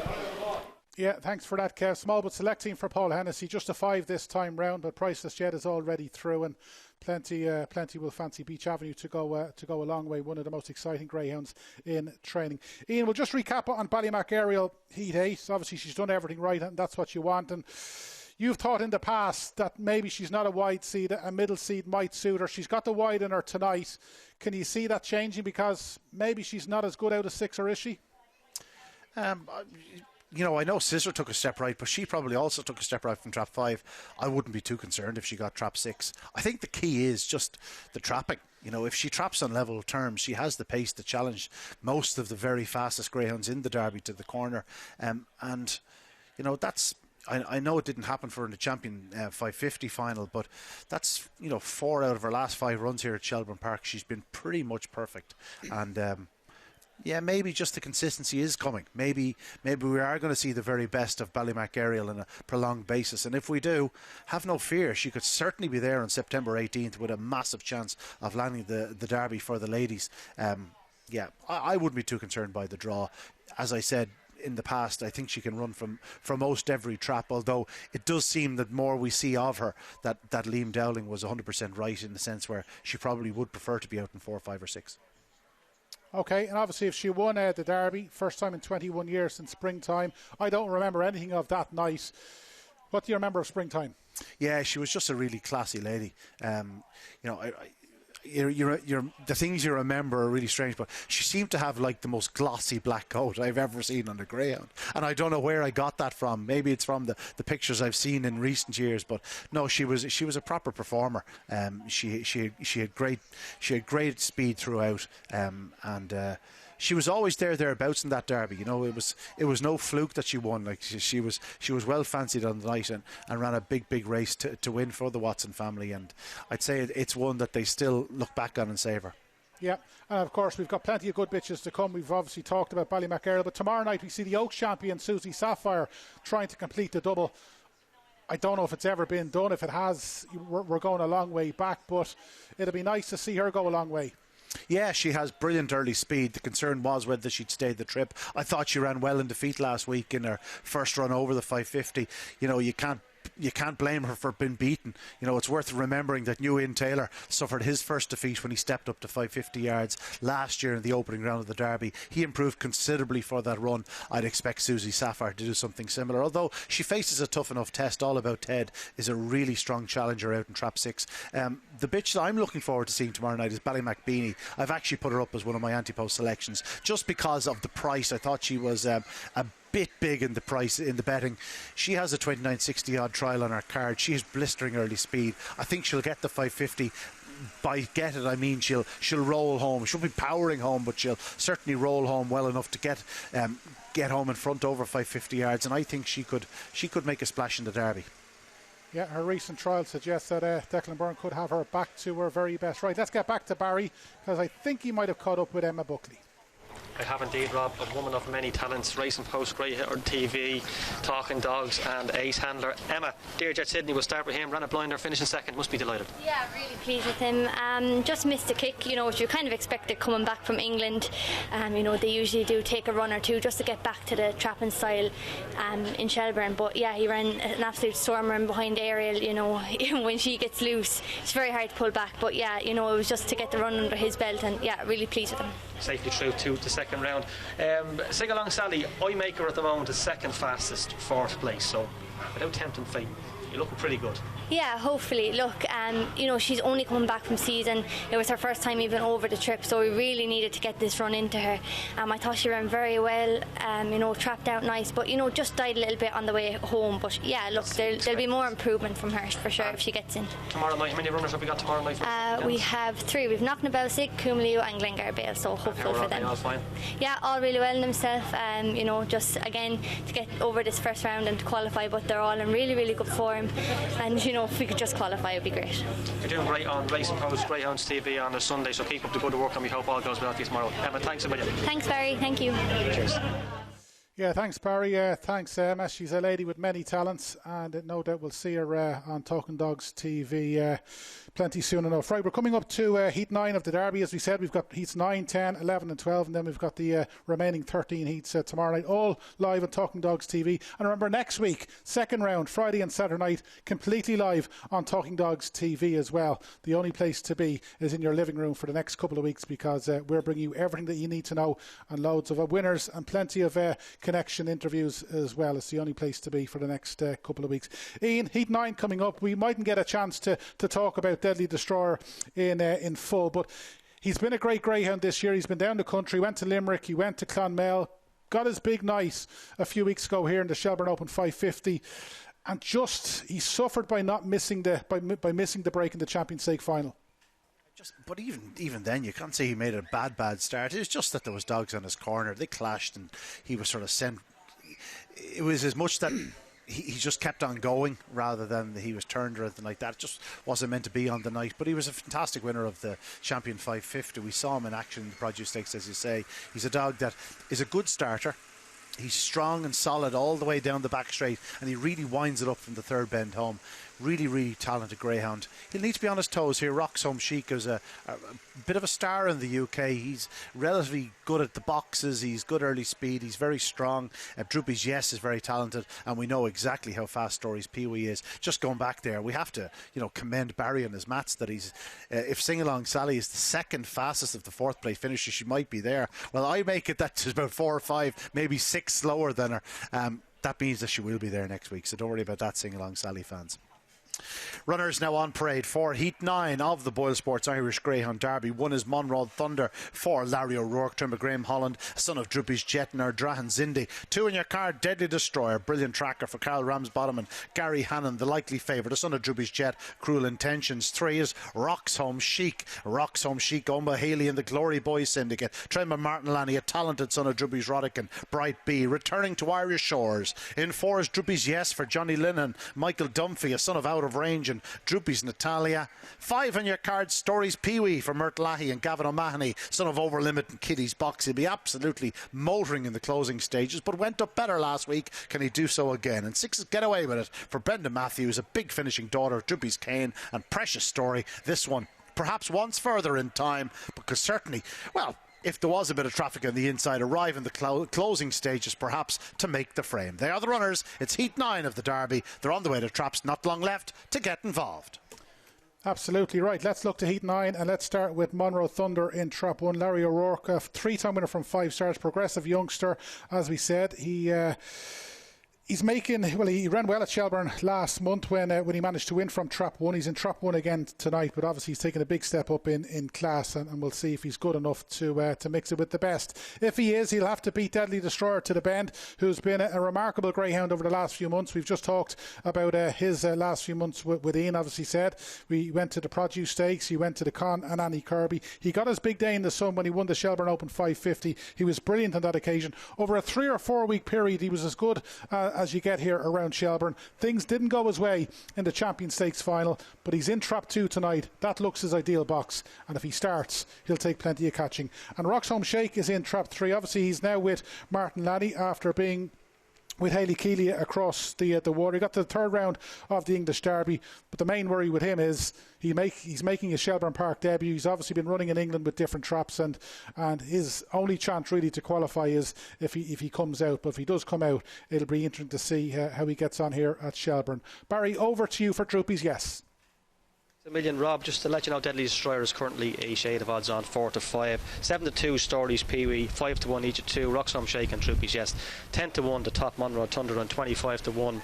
Yeah, thanks for that, Kev. Small but selecting for Paul Hennessy. Just a 5 this time round, but Priceless Jet is already through, and plenty will fancy Beach Avenue to go a long way. One of the most exciting greyhounds in training. Ian, we'll just recap on Ballymac Ariel Heat 8. Obviously, she's done everything right, and that's what you want. And you've thought in the past that maybe she's not a wide seed, a middle seed might suit her. She's got the wide in her tonight. Can you see that changing because maybe she's not as good out of 6, or is she? I know Scissor took a step right, but she probably also took a step right from trap 5. I wouldn't be too concerned if she got trap 6. I think the key is just the trapping. If she traps on level terms, she has the pace to challenge most of the very fastest greyhounds in the Derby to the corner. That's... I know it didn't happen for her in the Champion 550 final, but that's 4 out of her last 5 runs here at Shelbourne Park. She's been pretty much perfect, and maybe just the consistency is coming. Maybe we are going to see the very best of Ballymac Ariel on a prolonged basis, and if we do, have no fear. She could certainly be there on September 18th with a massive chance of landing the Derby for the ladies. I wouldn't be too concerned by the draw. As I said in the past, I think she can run from most every trap, although it does seem that more we see of her, that Liam Dowling was 100% right in the sense where she probably would prefer to be out in 4, 5 or 6. Okay, and obviously if she won the Derby, first time in 21 years since Springtime, I don't remember anything of that night. What do you remember of Springtime? Yeah, she was just a really classy lady. the things you remember are really strange, but she seemed to have like the most glossy black coat I've ever seen on a greyhound, and I don't know where I got that from. Maybe it's from the pictures I've seen in recent years, but no, she was a proper performer. She had great speed throughout, and she was always thereabouts in that derby. You know, it was no fluke that she won. Like she was well fancied on the night and ran a big race to win for the Watson family. And I'd say it's one that they still look back on and savour. Yeah, and of course we've got plenty of good bitches to come. We've obviously talked about Ballymacare, but tomorrow night we see the Oaks champion Susie Sapphire trying to complete the double. I don't know if it's ever been done. If it has, we're going a long way back, but it'll be nice to see her go a long way. Yeah, she has brilliant early speed. The concern was whether she'd stayed the trip. I thought she ran well in defeat last week in her first run over the 550. You know, you can't blame her for being beaten. You know, it's worth remembering that New Ian Taylor suffered his first defeat when he stepped up to 550 yards last year in the opening round of the Derby. He improved considerably for that run. I'd expect Susie Sapphire to do something similar, although she faces a tough enough test. All About Ted is a really strong challenger out in Trap 6. The bitch that I'm looking forward to seeing tomorrow night is Ballymacbeanie. I've actually put her up as one of my anti-post selections just because of the price. I thought she was a bit big in the price in the betting. She has a 29.60 odd trial on her card. She has blistering early speed. I think she'll get the 550. By get it, I mean she'll roll home. She'll be powering home, but she'll certainly roll home well enough to get home in front over 550 yards. And I think she could make a splash in the Derby. Yeah, her recent trial suggests that Declan Byrne could have her back to her very best. Right, let's get back to Barry, because I think he might have caught up with Emma Buckley. I have indeed, Rob, a woman of many talents, Racing Post, Greyhound TV, Talking Dogs and Ace Handler. Emma, Dearjet Sydney, we'll start with him, ran a blinder, finishing second, must be delighted. Yeah, really pleased with him. Just missed a kick, you know, which you kind of expected coming back from England. You know, they usually do take a run or two just to get back to the trapping style in Shelbourne. But yeah, he ran an absolute stormer in behind Ariel, you know, when she gets loose, it's very hard to pull back. But yeah, you know, it was just to get the run under his belt, and yeah, really pleased with him. Safely through to the second round. Sing Along Sally, I make her at the moment the second fastest, fourth place, so without tempting fate, you're looking pretty good. Yeah, hopefully. Look, you know, she's only coming back from season. It was her first time even over the trip, so we really needed to get this run into her. I thought she ran very well, you know, trapped out nice, but, you know, just died a little bit on the way home. But, yeah, look, there'll be more improvement from her, for sure, if she gets in. Tomorrow night, how many runners have we got tomorrow night? We have 3. We've Knocknabalsick, Coomaleo and Glengar Bale, so hopeful for them. All fine? Yeah, all really well in themselves. You know, just, again, to get over this first round and to qualify, but they're all in really, really good form. And, you know, if we could just qualify, it would be great. You're doing great on Racing Post Greyhounds TV on a Sunday, so keep up the good work, and we hope all goes well for you tomorrow. Emma, thanks a million. Thanks, Barry. Thank you. Cheers. Yeah, thanks, Barry. Thanks, Emma. She's a lady with many talents, and no doubt we'll see her on Talking Dogs TV plenty soon enough. Right, we're coming up to Heat 9 of the Derby. As we said, we've got Heats 9, 10, 11 and 12, and then we've got the remaining 13 heats tomorrow night, all live on Talking Dogs TV. And remember, next week, second round, Friday and Saturday night, completely live on Talking Dogs TV as well. The only place to be is in your living room for the next couple of weeks, because we're bringing you everything that you need to know, and loads of winners and plenty of connection interviews as well. It's the only place to be for the next couple of weeks. Ian, Heat 9 coming up. We mightn't get a chance to talk about Deadly Destroyer in full, but he's been a great greyhound this year. He's been down the country, went to Limerick, he went to Clonmel, got his big night a few weeks ago here in the Shelbourne Open 550, and just he suffered by not missing by missing the break in the Champions League final. But even then, you can't say he made a bad start. It was just that there was dogs on his corner. They clashed, and he was sort of sent. It was as much that he just kept on going rather than he was turned or anything like that. It just wasn't meant to be on the night. But he was a fantastic winner of the Champion 550. We saw him in action in the Produce Stakes, as you say. He's a dog that is a good starter. He's strong and solid all the way down the back straight, and he really winds it up from the third bend home. Really, really talented greyhound. He'll need to be on his toes here. Rocks Home Chic is a bit of a star in the UK. He's relatively good at the boxes. He's good early speed. He's very strong. Droopy's Yes is very talented, and we know exactly how fast Story's Pee-wee is. Just going back there, we have to, commend Barry and his mats that he's. If Sing Along Sally is the second fastest of the fourth place finishers, she might be there. Well, I make it that's about 4 or 5, maybe 6 slower than her. That means that she will be there next week. So don't worry about that, Sing Along Sally fans. Runners now on parade for Heat 9 of the BoyleSports Irish Greyhound Derby. One is Monrod Thunder for Larry O'Rourke, Trimmer Graham Holland, son of Droopy's Jet and Drahan Zindi. 2 in your card, Deadly Destroyer, brilliant tracker for Carl Ramsbottom and Gary Hannon, the likely favourite, a son of Droopy's Jet, Cruel Intentions. 3 is Roxholm Chic, Omba Haley and the Glory Boy Syndicate. Trimmer Martin Lanny, a talented son of Droopy's Roddick and Bright B, returning to Irish shores. In 4 is Droopy's Yes for Johnny Lennon, Michael Dunphy, a son of Out of Range and Droopy's Natalia. 5 on your card, Stories Pee-wee for Mert Lahey and Gavin O'Mahony, son of Overlimit and Kitty's Box. He'll be absolutely motoring in the closing stages, but went up better last week. Can he do so again? And 6 is Get Away With It for Brendan Matthews, a big finishing daughter of Droopy's Kane and Precious Story. This one perhaps once further in time, because certainly, well, if there was a bit of traffic on the inside, arrive in the closing stages perhaps to make the frame. They are the runners. It's Heat 9 of the Derby. They're on the way to traps. Not long left to get involved. Absolutely right. Let's look to Heat 9 and let's start with Monroe Thunder in Trap 1. Larry O'Rourke, a 3-time winner from 5 stars, progressive youngster. As we said, he's making, well, he ran well at Shelbourne last month when he managed to win from Trap 1. He's in Trap 1 again tonight, but obviously he's taken a big step up in class, and we'll see if he's good enough to mix it with the best. If he is, he'll have to beat Deadly Destroyer to the Bend, who's been a remarkable greyhound over the last few months. We've just talked about his last few months with Ian, obviously said. We went to the Produce Stakes, he went to the Con and Annie Kirby. He got his big day in the sun when he won the Shelbourne Open 550. He was brilliant on that occasion. Over a 3 or 4 week period, he was as good as you get here around Shelbourne. Things didn't go his way in the Champion Stakes final, but he's in Trap 2 tonight. That looks his ideal box, and if he starts, he'll take plenty of catching. And Roxholm Shake is in Trap 3. Obviously, he's now with Martin Lanny after being with Hayley Keeley across the water. He got to the 3rd round of the English Derby, but the main worry with him is he's making his Shelbourne Park debut. He's obviously been running in England with different traps, and his only chance really to qualify is if he comes out. But if he does come out, it'll be interesting to see how he gets on here at Shelbourne. Barry, over to you for Droopy's Yes. A million, Rob. Just to let you know, Deadly Destroyer is currently a shade of odds on 4-5, 7-2 Stories Pee-wee, 5-1 each at 2 Roxholm Shake and Droopy's Yes, 10-1 the top Monroe Thunder, and 25-1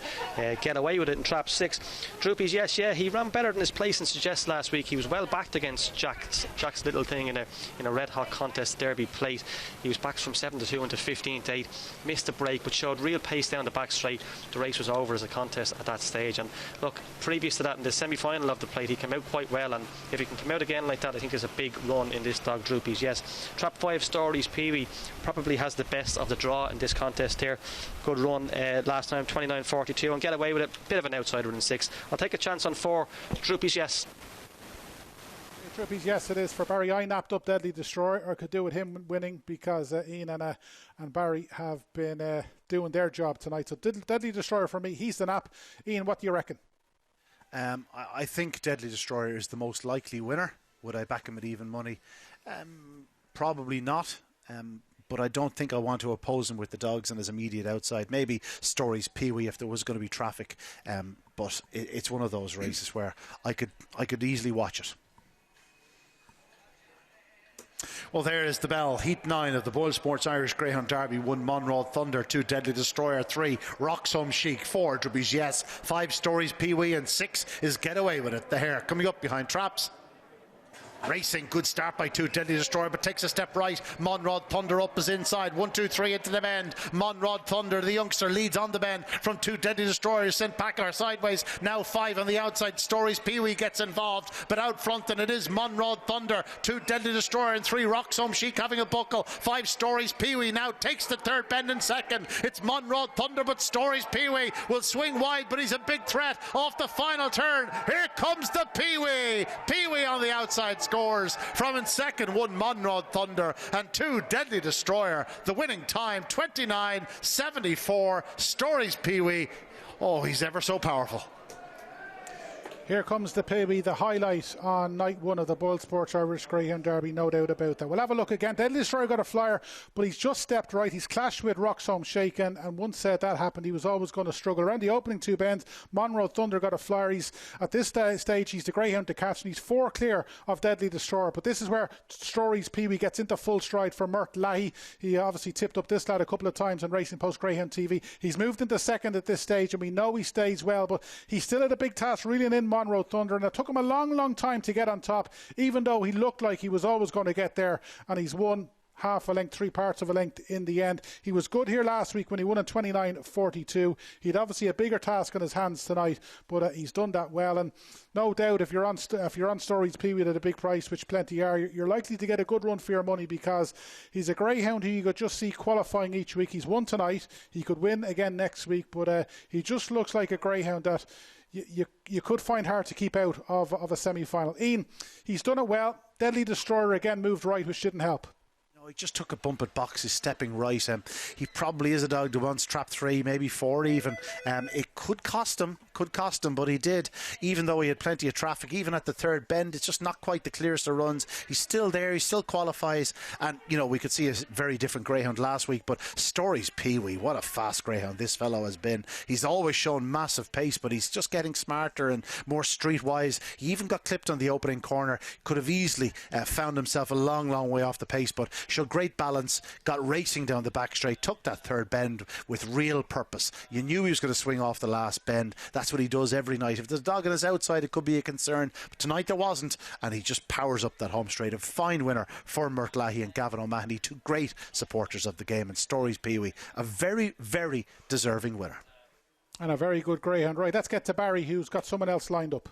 Get Away With It in Trap 6. Droopy's Yes, yeah, he ran better than his place and suggests last week. He was well backed against Jack's Little Thing in a red hot contest Derby plate. He was backed from 7-2 into 15-8, missed a break but showed real pace down the back straight. The race was over as a contest at that stage, and look, previous to that in the semi-final of the plate he came out quite well, and if he can come out again like that, I think there's a big run in this dog Droopy's Yes. Trap 5 Stories Pee-wee probably has the best of the draw in this contest here. Good run last time, 29.42, and Get Away With It, bit of an outsider in 6. I'll take a chance on 4 Droopy's Yes. Droopy's Yes it is for Barry. I napped up Deadly Destroyer, or could do with him winning, because Ian and Barry have been doing their job tonight. So Deadly Destroyer for me, he's the nap. Ian, what do you reckon? I think Deadly Destroyer is the most likely winner. Would I back him at even money? Probably not. But I don't think I want to oppose him with the dogs on his immediate outside. Maybe Stories Pee-wee if there was going to be traffic. But it's one of those races where I could easily watch it. Well, there is the bell. Heat 9 of the BoyleSports Irish Greyhound Derby. 1 Monroe Thunder, 2 Deadly Destroyer, 3 Roxholm Chic, 4 Droopy's Yes, 5 Stories Pee-wee, and 6 is Get Away With It. The hare coming up behind traps. Racing, good start by 2 Deadly Destroyer, but takes a step right. Monrod Thunder up is inside, 1, 2, 3 into the bend. Monrod Thunder, the youngster, leads on the bend from 2 Deadly Destroyers, sent back or sideways. Now 5 on the outside. Stories Pee-wee gets involved, but out front, and it is Monrod Thunder, 2 Deadly Destroyer and 3 Roxholm Chic having a buckle. 5 Stories Pee-wee now takes the 3rd bend in 2nd. It's Monrod Thunder, but Stories Pee-wee will swing wide, but he's a big threat off the final turn. Here comes the Pee-wee. Pee-wee on the outside scores from in 2nd, 1 Monrod Thunder and 2 Deadly Destroyer. The winning time 29.74. Stories Pee-wee, oh, he's ever so powerful. Here comes the Peaky, the highlight on night one of the BoyleSports Irish Greyhound Derby, no doubt about that. We'll have a look again. Deadly Destroyer got a flyer, but he's just stepped right. He's clashed with Roxholm Shaken, and once that happened, he was always going to struggle. Around the opening two bends, Monroe Thunder got a flyer. He's at this stage, he's the Greyhound to catch, and he's 4 clear of Deadly Destroyer. But this is where Stories Peaky gets into full stride for Mert Leahy. He obviously tipped up this lad a couple of times on Racing Post Greyhound TV. He's moved into second at this stage, and we know he stays well, but he's still at a big task reeling in Monroe Thunder, and it took him a long time to get on top, even though he looked like he was always going to get there, and he's won half a length, 3 parts of a length in the end. He was good here last week when he won at 29.42. He'd obviously a bigger task on his hands tonight, but he's done that well, and no doubt if you're on Stories Peaky at a big price, which plenty are, you're likely to get a good run for your money, because he's a greyhound who you could just see qualifying each week. He's won tonight, he could win again next week, but he just looks like a greyhound that you could find hard to keep out of a semi-final. Ian, he's done it well. Deadly Destroyer again moved right, which didn't help. He just took a bump at boxes, stepping right. He probably is a dog that wants trap 3, maybe 4 even. It could cost him, but he did. Even though he had plenty of traffic, even at the third bend, it's just not quite the clearest of runs. He's still there, he still qualifies. And, we could see a very different greyhound last week, but Stories Peaky, what a fast greyhound this fellow has been. He's always shown massive pace, but he's just getting smarter and more streetwise. He even got clipped on the opening corner. Could have easily found himself a long way off the pace, but showed great balance, got racing down the back straight, took that third bend with real purpose. You knew he was going to swing off the last bend. That's what he does every night. If there's a dog on his outside, it could be a concern, but tonight there wasn't, and he just powers up that home straight. A fine winner for Mert Leahy and Gavin O'Mahony, 2 great supporters of the game, and Stories Peaky, a very deserving winner. And a very good greyhound. Right, let's get to Barry, who's got someone else lined up.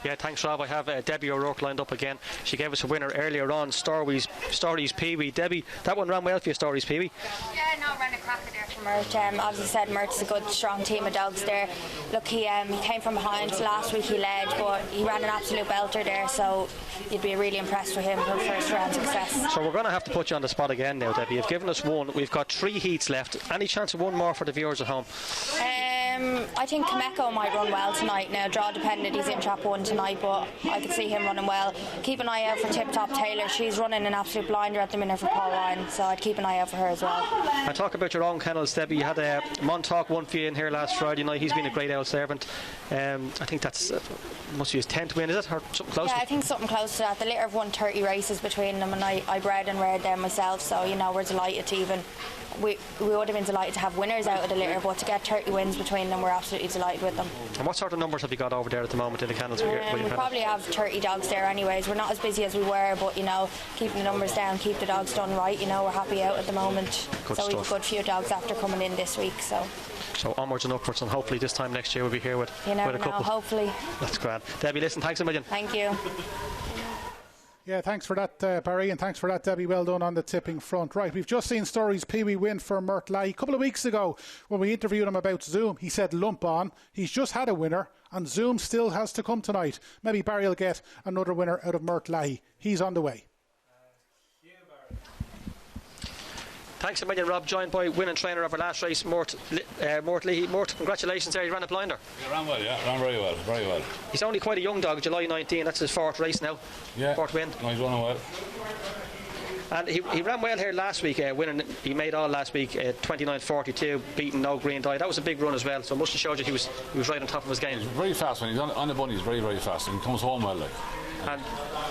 Yeah, thanks, Rob. I have Debbie O'Rourke lined up again. She gave us a winner earlier on, Stories Peaky. Debbie, that one ran well for you, Stories Peaky. Yeah, no, ran a cracker there for Mert. As I said, Mert's a good, strong team of dogs there. Look, he came from behind. Last week he led, but he ran an absolute belter there, so you'd be really impressed with him for first round success. So we're going to have to put you on the spot again now, Debbie. You've given us one. We've got 3 heats left. Any chance of one more for the viewers at home? I think Kameko might run well tonight. Now, draw dependent, he's in trap 1 tonight, but I could see him running well. Keep an eye out for Tip Top Taylor. She's running an absolute blinder at the minute for Paul Ryan, so I'd keep an eye out for her as well. And talk about your own kennels, Debbie. You had Montauk won for you in here last Friday night. He's been a great old servant. I think that's must be his 10th win, is it? Or something close? Yeah, I think something close to that. The litter have won 30 races between them, and I bred and reared them myself, so we're delighted to even. We would have been delighted to have winners out of the litter, but to get 30 wins between them, we're absolutely delighted with them. And what sort of numbers have you got over there at the moment in the kennels? We probably have 30 dogs there anyways. We're not as busy as we were, but keeping the numbers down, keep the dogs done right, we're happy out at the moment. Good so stuff. We've a good few dogs after coming in this week, so onwards and upwards, and hopefully this time next year we'll be here with a couple. Hopefully. That's grand. Debbie, listen, thanks a million. Thank you. Yeah, thanks for that, Barry, and thanks for that, Debbie. Well done on the tipping front. Right, we've just seen Stories Peaky win for Mert Leahy. A couple of weeks ago, when we interviewed him about Zoom, he said lump on. He's just had a winner, and Zoom still has to come tonight. Maybe Barry will get another winner out of Mert Leahy. He's on the way. Thanks a million, Rob. Joined by winning trainer of our last race, Mort Leahy. Mort, congratulations there. You ran a blinder. He ran well, yeah. Ran very well. He's only quite a young dog, July 19. That's his 4th race now. Yeah. 4th win. No, he's running well. And he ran well here last week, winning. He made all last week, 29.42, beating No Green Dye. That was a big run as well, so it must have showed you he was right on top of his game. He's very fast when he's on the bunny. He's very fast, and he comes home well. And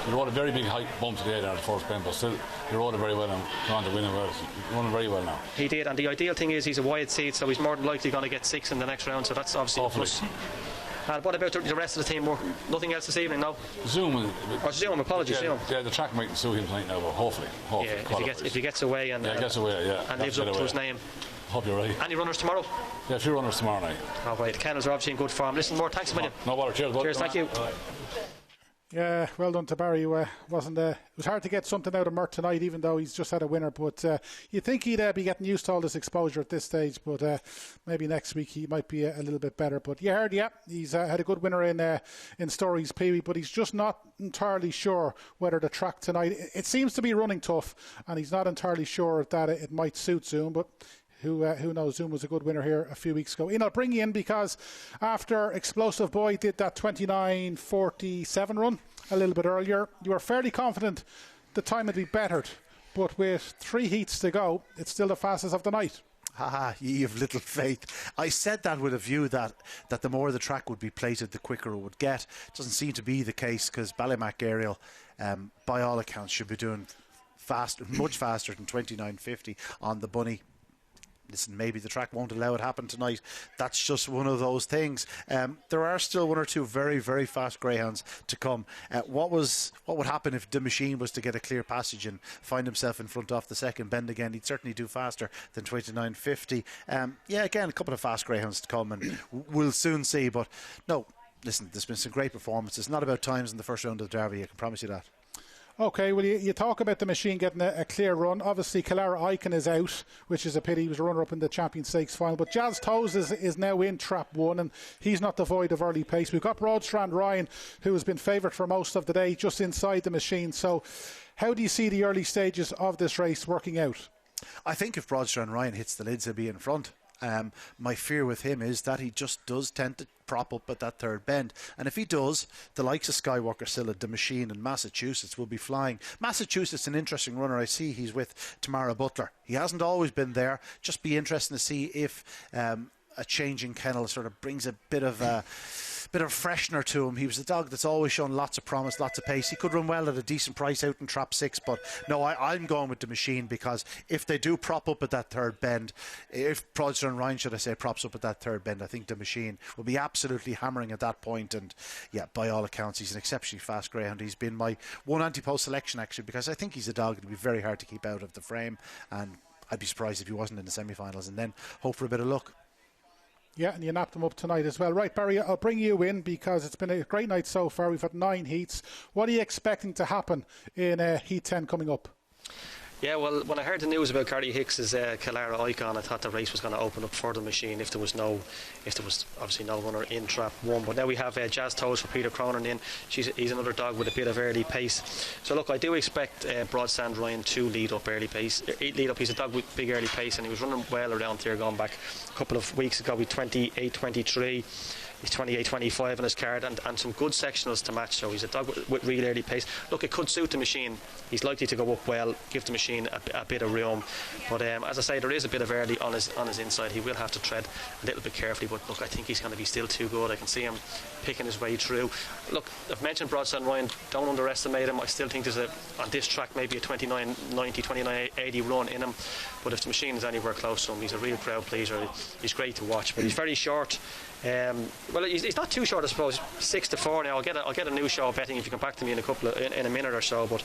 he rode a very big height bump today there at the first bend, but still he rode it very well and gone to win it well. He's running very well now. He did, and the ideal thing is he's a wide seed, so he's more than likely going to get 6 in the next round, so that's obviously a plus. And what about the rest of the team? Nothing else this evening, no? Zoom, apologies. Yeah, the track might suit him tonight now, but hopefully. If he gets away and lives up to his name. Hope you're right. Any runners tomorrow? Yeah, a few runners tomorrow night. All right, the kennels are obviously in good form. Listen, more, thanks a million. No bother, cheers, thank you. Yeah, well done to Barry. It was hard to get something out of Mert tonight, even though he's just had a winner. But you think he'd be getting used to all this exposure at this stage. But maybe next week he might be a little bit better. But you heard, he's had a good winner in Stories Peaky, but he's just not entirely sure whether the track tonight. It seems to be running tough, and he's not entirely sure that it might suit Zoom. But Who knows? Zoom was a good winner here a few weeks ago. Ian, I'll bring you in because after Explosive Boy did that 29.47 run a little bit earlier, you were fairly confident the time would be bettered. But with 3 heats to go, it's still the fastest of the night. Haha, ye of little faith. I said that with a view that the more the track would be plated, the quicker it would get. It doesn't seem to be the case because Ballymac Aerial, by all accounts, should be doing much faster than 29.50 on the bunny. Listen, maybe the track won't allow it happen tonight. That's just one of those things. There are still 1 or 2 very, very fast greyhounds to come. What would happen if the machine was to get a clear passage and find himself in front off the second bend again? He'd certainly do faster than 29.50. Again, a couple of fast greyhounds to come, and we'll soon see. But no, listen, there's been some great performances. Not about times in the first round of the Derby, I can promise you that. Okay, well, you talk about the machine getting a clear run. Obviously, Kalara Icon is out, which is a pity. He was a runner-up in the Champion Stakes final. But Jazz Toes is now in Trap 1, and he's not devoid of early pace. We've got Broadstrand Ryan, who has been favoured for most of the day, just inside the machine. So how do you see the early stages of this race working out? I think if Broadstrand Ryan hits the lids, he'll be in front. My fear with him is that he just does tend to prop up at that third bend, and if he does, the likes of Skywalker Silla, the machine, and Massachusetts will be flying. Massachusetts, an interesting runner. I see he's with Tamara Butler. He hasn't always been there. Just be interesting to see if a changing kennel sort of brings a bit of freshener to him. He was a dog that's always shown lots of promise, lots of pace. He could run well at a decent price out in Trap 6, but no, I'm going with the machine, because if they do prop up at that third bend, if Broadstone Ryan, should I say, props up at that third bend, I think the machine will be absolutely hammering at that point. And yeah, by all accounts, he's an exceptionally fast greyhound. He's been my one anti-post selection, actually, because I think he's a dog that will be very hard to keep out of the frame, and I'd be surprised if he wasn't in the semi-finals, and then hope for a bit of luck. Yeah, and you napped them up tonight as well. Right, Barry, I'll bring you in because it's been a great night so far. We've had 9 heats. What are you expecting to happen in Heat 10 coming up? Yeah, well, when I heard the news about Gary Hicks's Kalara Icon, I thought the race was going to open up for the machine if there was obviously no runner in Trap 1. But now we have Jazz Toes for Peter Cronin in. He's another dog with a bit of early pace. So look, I do expect Broadstand Ryan to lead up early pace. He's a dog with big early pace, and he was running well around here going back a couple of weeks ago with 28.23. He's 28.25 on his card, and some good sectionals to match. So he's a dog with real early pace. Look, it could suit the machine. He's likely to go up well, give the machine a bit of room. But as I say, there is a bit of early on his inside. He will have to tread a little bit carefully. But look, I think he's going to be still too good. I can see him picking his way through. Look, I've mentioned Broadstand Ryan. Don't underestimate him. I still think there's on this track maybe a 29.90, 29.80 run in him. But if the machine is anywhere close to him, he's a real crowd pleaser. He's great to watch, but he's very short. Well, he's not too short, I suppose. 6-4 now. I'll get a new show of betting if you come back to me in a minute or so. But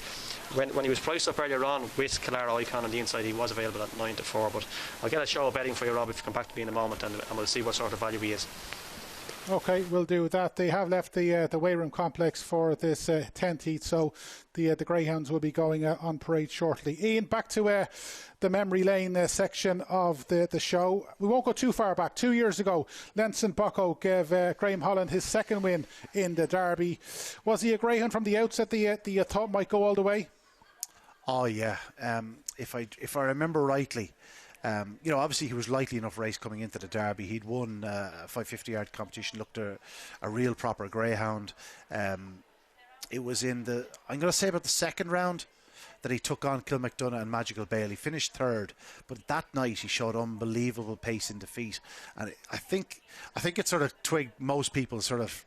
when he was priced up earlier on with Kalara Icon on the inside, he was available at 9-4. But I'll get a show of betting for you, Rob, if you come back to me in a moment, and we'll see what sort of value he is. Okay, we'll do that. They have left the weighroom complex for this 10th heat, so the Greyhounds will be going on parade shortly. Ian, back to the memory lane section of the show. We won't go too far back. 2 years ago, Lenson Bucko gave Graham Holland his second win in the Derby. Was he a Greyhound from the outset that you thought might go all the way? Oh yeah, if I remember rightly. Obviously he was likely enough race coming into the Derby. He'd won a 550-yard competition, looked a real proper greyhound. It was in I'm going to say about the second round that he took on Kilmacdonough and Magical Bale. He finished third, but that night he showed unbelievable pace in defeat. And I think it sort of twigged most people sort of,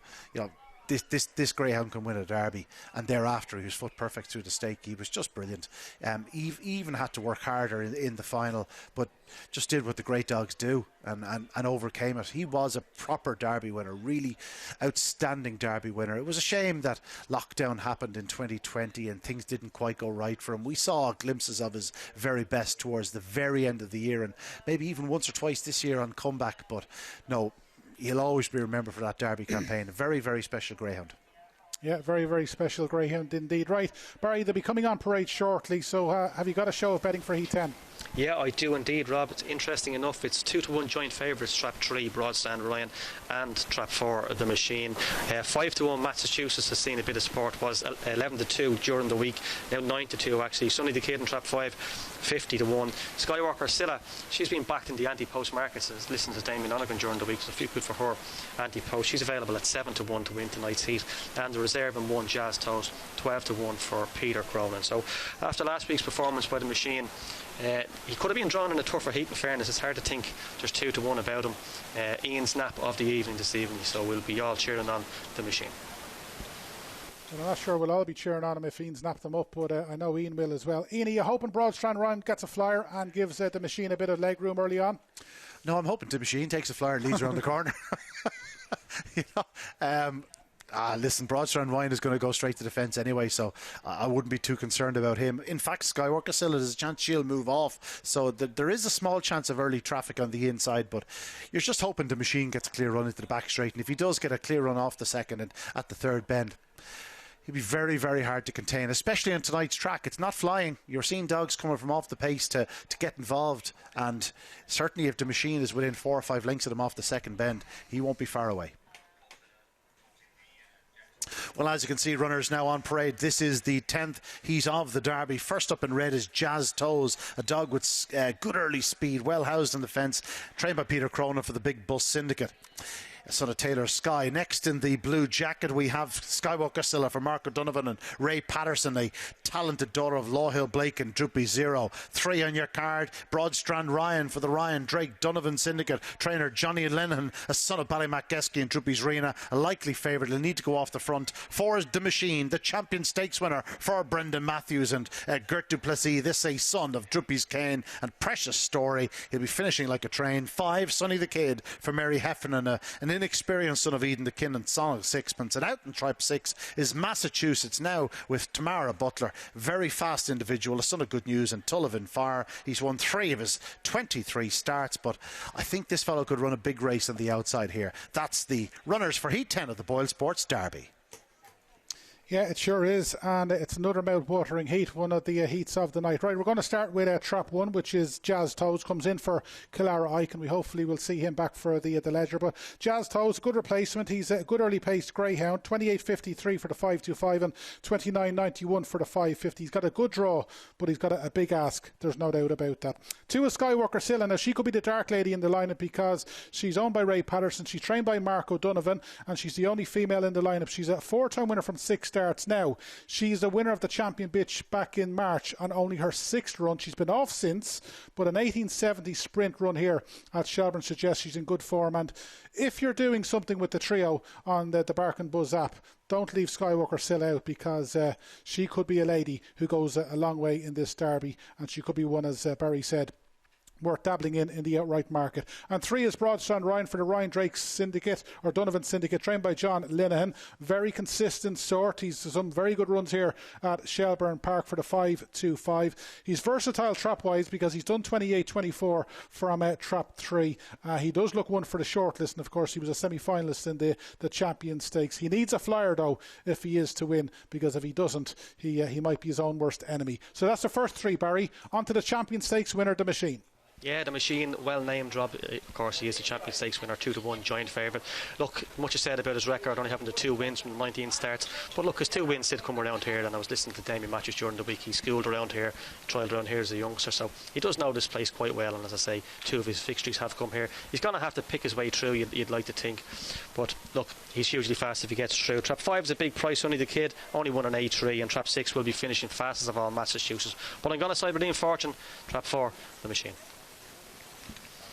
this greyhound can win a Derby, and thereafter he was foot perfect through the stake. He was just brilliant. He even had to work harder in the final, but just did what the great dogs do and overcame it. He was a proper Derby winner, really outstanding Derby winner. It was a shame that lockdown happened in 2020 and things didn't quite go right for him. We saw glimpses of his very best towards the very end of the year, and maybe even once or twice this year on comeback, but no, he'll always be remembered for that Derby campaign. A very, very special greyhound. Yeah, very, very special greyhound indeed. Right, Barry, they'll be coming on parade shortly, so have you got a show of betting for Heat 10? Yeah, I do indeed, Rob. It's interesting enough. It's 2-1 joint favourites, trap 3, Broadstand Ryan, and trap 4, The Machine. 5-1, Massachusetts has seen a bit of support, was 11-2 during the week, now 9-2 actually. Sunny the Kid in trap 5, 50-1. Skywalker Silla, she's been backed in the anti-post markets. Listen to Damien Onaghan during the week, so a few good for her anti-post. She's available at 7-1 to win tonight's heat. And the reserve in 1, Jazz Toes, 12-1 for Peter Cronin. So after last week's performance by The Machine, he could have been drawn in a tougher heat. In fairness, it's hard to think there's 2-1 about him. Ian's nap of the evening this evening, so we'll be all cheering on The Machine. Well, I'm not sure we'll all be cheering on him if Ian's napped them up, but I know Ian will as well. Ian, are you hoping Broadstrand Ryan gets a flyer and gives The Machine a bit of leg room early on? No, I'm hoping The Machine takes a flyer and leads around the corner. Listen, Broadstrand Ryan is going to go straight to the fence anyway, so I wouldn't be too concerned about him. In fact, Skywalker Silla, there's a chance she'll move off, so there is a small chance of early traffic on the inside, but you're just hoping The Machine gets a clear run into the back straight, and if he does get a clear run off the second and at the third bend, he'll be very, very hard to contain, especially on tonight's track. It's not flying. You're seeing dogs coming from off the pace to get involved, and certainly if The Machine is within 4 or 5 lengths of him off the second bend, he won't be far away. Well, as you can see, runners now on parade. This is the 10th heat of the Derby. First up in red is Jazz Toes, a dog with good early speed, well housed on the fence, trained by Peter Cronin for the Big Bus Syndicate. Son of Taylor Sky. Next in the blue jacket we have Skywalker Silla for Mark O'Donovan and Ray Patterson, a talented daughter of Lawhill Blake and Droopy Zero. 3 on your card, Broadstrand Ryan for the Ryan Drake Donovan Syndicate. Trainer Johnny Lennon, a son of Ballymackesky and Droopy's Rena, a likely favourite. He'll need to go off the front. 4 is The Machine, the champion stakes winner for Brendan Matthews and Gert Duplessis. This a son of Droopy's Kane and Precious Story. He'll be finishing like a train. 5, Sonny the Kid for Mary Heffernan, an inexperienced son of Eden the Kin and Sonic Sixpence. And out in Tribe 6 is Massachusetts now with Tamara Butler, very fast individual, a son of Good News and Tullivan Fire. He's won 3 of his 23 starts, but I think this fellow could run a big race on the outside here. That's the runners for Heat 10 of the BoyleSports Derby. Yeah, it sure is, and it's another mouth-watering heat, one of the heats of the night. Right, we're going to start with trap 1, which is Jazz Toes, comes in for Killara Ike, and we hopefully will see him back for the Ledger. But Jazz Toes, good replacement. He's a good early-paced greyhound, 28.53 for the 5.25 and 29.91 for the 5.50. He's got a good draw, but he's got a big ask. There's no doubt about that. 2 is Skywalker Silla. Now, she could be the dark lady in the lineup because she's owned by Ray Patterson. She's trained by Mark O'Donovan, and she's the only female in the lineup. She's a 4-time winner from 6 starts. Now, she's a winner of the Champion Bitch back in March on only her 6th run. She's been off since, but an 1870 sprint run here at Shelbourne suggests she's in good form. And if you're doing something with the trio on the Bark and Buzz app, don't leave Skywalker Silla out, because she could be a lady who goes a long way in this derby, and she could be one, as Barry said, worth dabbling in the outright market. And 3 is Broadstrand Ryan for the Ryan Drake Syndicate, or Donovan Syndicate, trained by John Linehan. Very consistent sort. He's some very good runs here at Shelbourne Park for the 5.25. He's versatile trap-wise because he's done 28.24 from trap 3. He does look one for the shortlist, and of course he was a semi-finalist in the Champion Stakes. He needs a flyer though if he is to win, because if he doesn't, he might be his own worst enemy. So that's the first 3, Barry. On to the Champion Stakes winner, The Machine. Yeah, The Machine, well named, Rob. Of course, he is the Champion Stakes winner, 2-1 joint favourite. Look, much is said about his record, only having the 2 wins from the 19 starts. But look, his 2 wins did come around here, and I was listening to Damien Matthews during the week. He schooled around here, trialled around here as a youngster, so he does know this place quite well. And as I say, 2 of his fixtures have come here. He's going to have to pick his way through, you'd like to think. But look, he's hugely fast if he gets through. Trap 5 is a big price, only the kid, only won an A3, and Trap 6 will be finishing fastest of all Massachusetts. But I'm going to side with Ian Fortune. Trap 4, The Machine.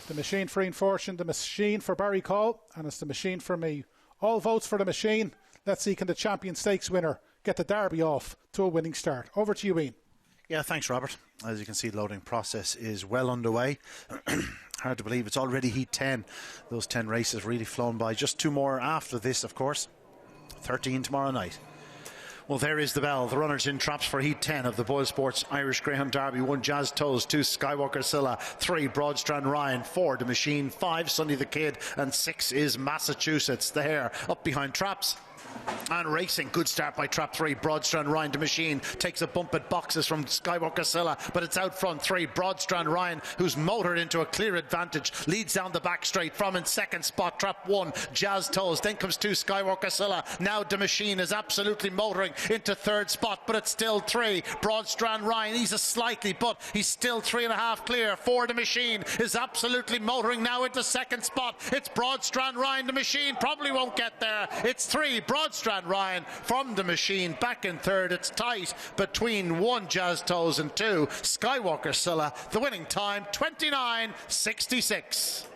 The Machine for Ian Fortune, The Machine for Barry Call, and it's The Machine for me. All votes for The Machine. Let's see, can the Champion Stakes winner get the Derby off to a winning start? Over to you, Ian. Yeah, thanks, Robert. As you can see, the loading process is well underway. Hard to believe it's already Heat 10. Those 10 races really flown by. Just 2 more after this, of course. 13 tomorrow night. Well, there is the bell. The runners in traps for Heat 10 of the BoyleSports Irish Greyhound Derby. 1 Jazz Toes, 2 Skywalker Silla, 3 Broadstrand Ryan, 4 The Machine, 5 Sonny the Kid, and 6 is Massachusetts. The hare up behind traps. And racing, good start by trap 3. Broadstrand Ryan, the machine, takes a bump at boxes from Skywalker Silla, but it's out front 3. Broadstrand Ryan, who's motored into a clear advantage, leads down the back straight from in second spot. Trap 1, Jazz Toes. Then comes 2, Skywalker Silla. Now the machine is absolutely motoring into third spot, but it's still 3. Broadstrand Ryan, he's a slightly, but he's still 3.5 clear. 4, the machine is absolutely motoring now into second spot. It's Broadstrand Ryan, the machine probably won't get there. It's 3, Broadstrand Ryan from the machine back in third. It's tight between 1, Jazz Toes, and 2, Skywalker Silla. The winning time 29.66.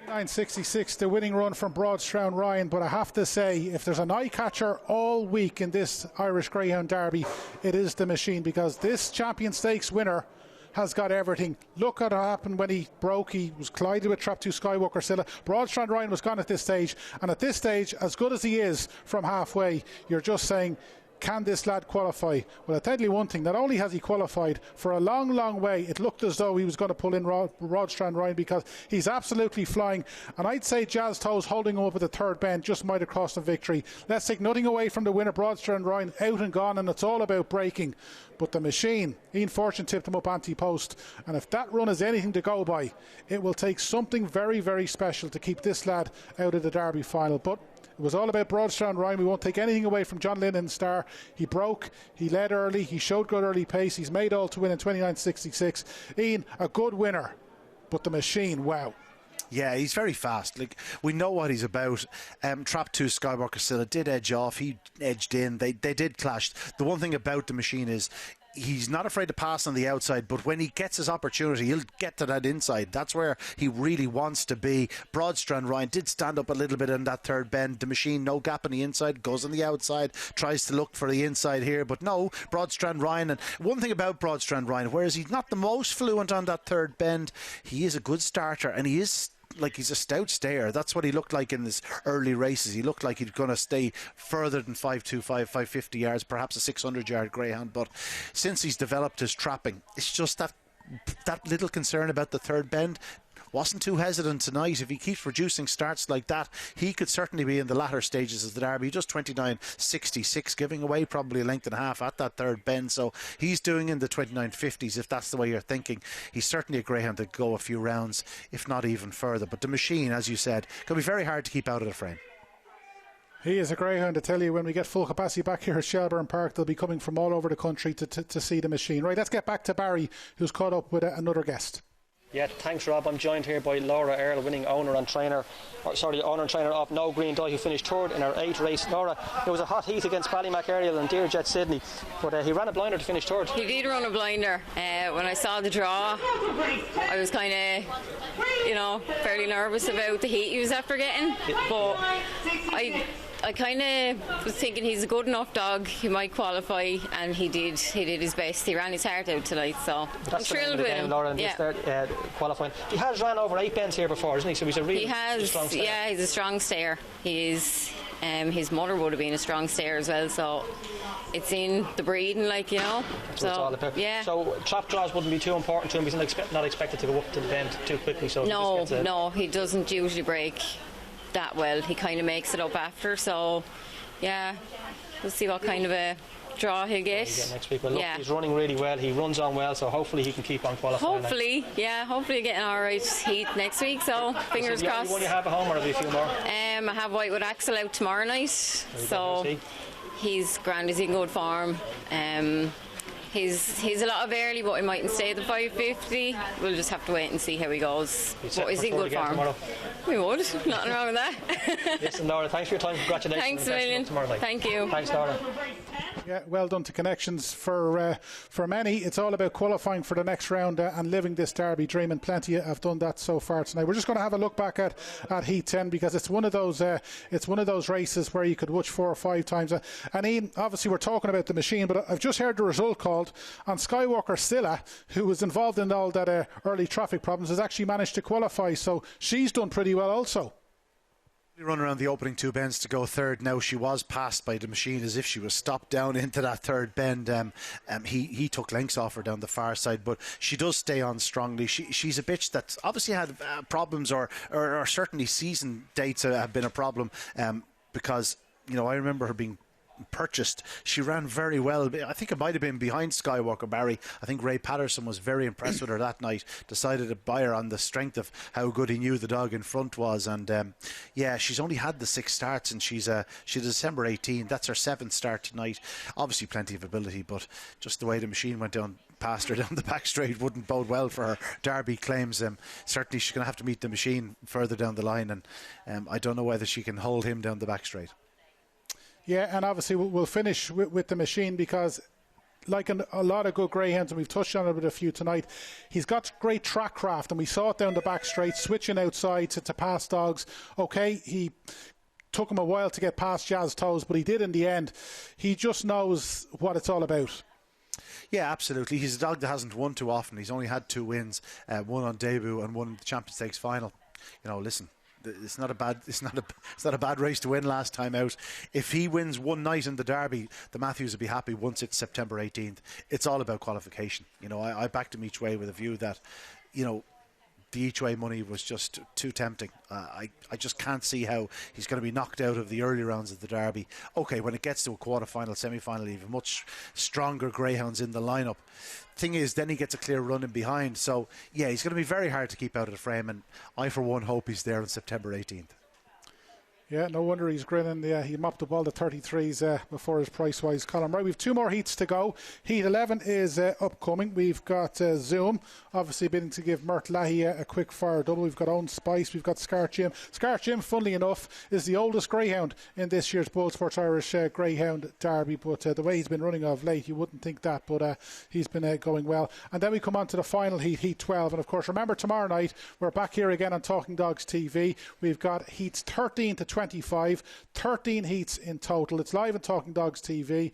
29.66, the winning run from Broadstrand Ryan. But I have to say, if there's an eye catcher all week in this Irish Greyhound Derby, it is the machine, because this Champion Stakes winner has got everything. Look at what happened when he broke. He was collided with trap 2, Skywalker Silla. Broadstrand Ryan was gone at this stage, and at this stage, as good as he is from halfway, you're just saying, can this lad qualify? Well, I'll tell you one thing, not only has he qualified, for a long, long way it looked as though he was going to pull in Broadstrand Ryan, because he's absolutely flying. And I'd say Jazz Toes holding him up at the third bend just might have cost him victory. Let's take nothing away from the winner, Broadstrand Ryan, out and gone, and it's all about breaking. But the machine, Ian Fortune tipped him up anti-post, and if that run is anything to go by, it will take something very, very special to keep this lad out of the Derby final. But it was all about Broadstrand Ryan. We won't take anything away from John Linnon's star. He broke, he led early, he showed good early pace, he's made all to win in 29.66. Ian, a good winner, but the machine, wow. Yeah, he's very fast. Like, we know what he's about. Trap 2, Skywalker Silla did edge off. He edged in. They did clash. The one thing about the machine is he's not afraid to pass on the outside, but when he gets his opportunity, he'll get to that inside. That's where he really wants to be. Broadstrand Ryan did stand up a little bit in that third bend. The machine, no gap on the inside, goes on the outside, tries to look for the inside here, but no, Broadstrand Ryan. And one thing about Broadstrand Ryan, whereas he's not the most fluent on that third bend, he is a good starter, and he is like, he's a stout stayer. That's what he looked like in his early races. He looked like he's going to stay further than 550 yards, perhaps a 600-yard greyhound. But since he's developed his trapping, it's just that little concern about the third bend. Wasn't too hesitant tonight. If he keeps reducing starts like that, he could certainly be in the latter stages of the Derby. Just 29.66, giving away probably a length and a half at that third bend. So he's doing in the 29.50s, if that's the way you're thinking. He's certainly a greyhound that go a few rounds, if not even further. But the machine, as you said, can be very hard to keep out of the frame. He is a greyhound, I tell you. When we get full capacity back here at Shelbourne Park, they'll be coming from all over the country to see the machine. Right, let's get back to Barry, who's caught up with another guest. Yeah, thanks Rob. I'm joined here by Laura Earle, winning owner and trainer of No Green Dye, who finished third in our 8th race. Laura, it was a hot heat against Ballymac Ariel and Dearjet Sydney, but he ran a blinder to finish third. He did run a blinder. When I saw the draw, I was kind of, fairly nervous about the heat he was after getting, but I kind of was thinking he's a good enough dog, he might qualify, and he did his best. He ran his heart out tonight, so I'm thrilled with him. Laura, qualifying. He has ran over 8 bends here before, isn't he? So he's a really strong stayer. Yeah, he's a strong stayer. He is. His mother would have been a strong stayer as well, so it's in the breeding, So it's all about. Yeah. So trap draws wouldn't be too important to him. He's not expected to go up to the bend too quickly. So no, he doesn't usually break that well. He kind of makes it up after, so yeah, we'll see what kind of a draw he'll get next week. Well, look, he's running really well. He runs on well, so hopefully he can keep on qualifying. Hopefully getting all right heat next week, so fingers crossed. One you have at home, or have you a few more? I have Whitewood Axel out tomorrow night, so he's grand, he's in good form. He's a lot of early, but he mightn't stay at the 550. We'll just have to wait and see how he goes. But he's in good form. Tomorrow. We would. Nothing wrong with that. Listen, Laura, thanks for your time. Congratulations. Thanks a million. Thank you. Thanks, Laura. Yeah, well done to Connections. For many, it's all about qualifying for the next round and living this Derby dream, and plenty have done that so far tonight. We're just going to have a look back at Heat 10, because it's one of those races where you could watch 4 or 5 times. And Ian, obviously we're talking about the machine, but I've just heard the result called, and Skywalker Silla, who was involved in all that early traffic problems, has actually managed to qualify, so she's done pretty well also. Run around the opening 2 bends to go third. Now, she was passed by the machine as if she was stopped down into that third bend. He took lengths off her down the far side, but she does stay on strongly. She's a bitch that's obviously had problems, or certainly season dates have been a problem, because I remember her being purchased. She ran very well. I think it might have been behind Skywalker Barry. I think Ray Patterson was very impressed with her that night, decided to buy her on the strength of how good he knew the dog in front was. And she's only had the 6 starts, and she's December 18. That's her 7th start tonight. Obviously plenty of ability, but just the way the machine went down past her down the back straight wouldn't bode well for her Derby claims. Certainly she's going to have to meet the machine further down the line, and I don't know whether she can hold him down the back straight. Yeah, and obviously we'll finish with the machine, because like a lot of good greyhounds, and we've touched on it with a few tonight, he's got great track craft, and we saw it down the back straight, switching outside to pass dogs. Okay, he took him a while to get past Jazz Toes, but he did in the end. He just knows what it's all about. Yeah, absolutely. He's a dog that hasn't won too often. He's only had 2 wins, one on debut and one in the Champion Stakes final. Listen, it's not a bad race to win last time out. If he wins one night in the Derby, the Matthews will be happy once it's September 18th. It's all about qualification. I backed him each way with a view that, the each way money was just too tempting. I just can't see how he's going to be knocked out of the early rounds of the Derby. Okay, when it gets to a quarter-final, semi-final, even much stronger greyhounds in the lineup. Thing is, then he gets a clear run in behind. So, yeah, he's going to be very hard to keep out of the frame, and I, for one, hope he's there on September 18th. Yeah, no wonder he's grinning. He mopped up all the 33s before his price-wise column. Right, we've 2 more heats to go. Heat 11 is upcoming. We've got Zoom, obviously bidding to give Mert Lahey a quick fire double. We've got Own Spice. We've got Scar Jim. Scar Jim, funnily enough, is the oldest greyhound in this year's BoyleSports Irish Greyhound Derby. But the way he's been running of late, you wouldn't think that. But he's been going well. And then we come on to the final heat, Heat 12. And of course, remember, tomorrow night, we're back here again on Talking Dogs TV. We've got heats 13 to 25, 13 heats in total. It's live on Talking Dogs TV.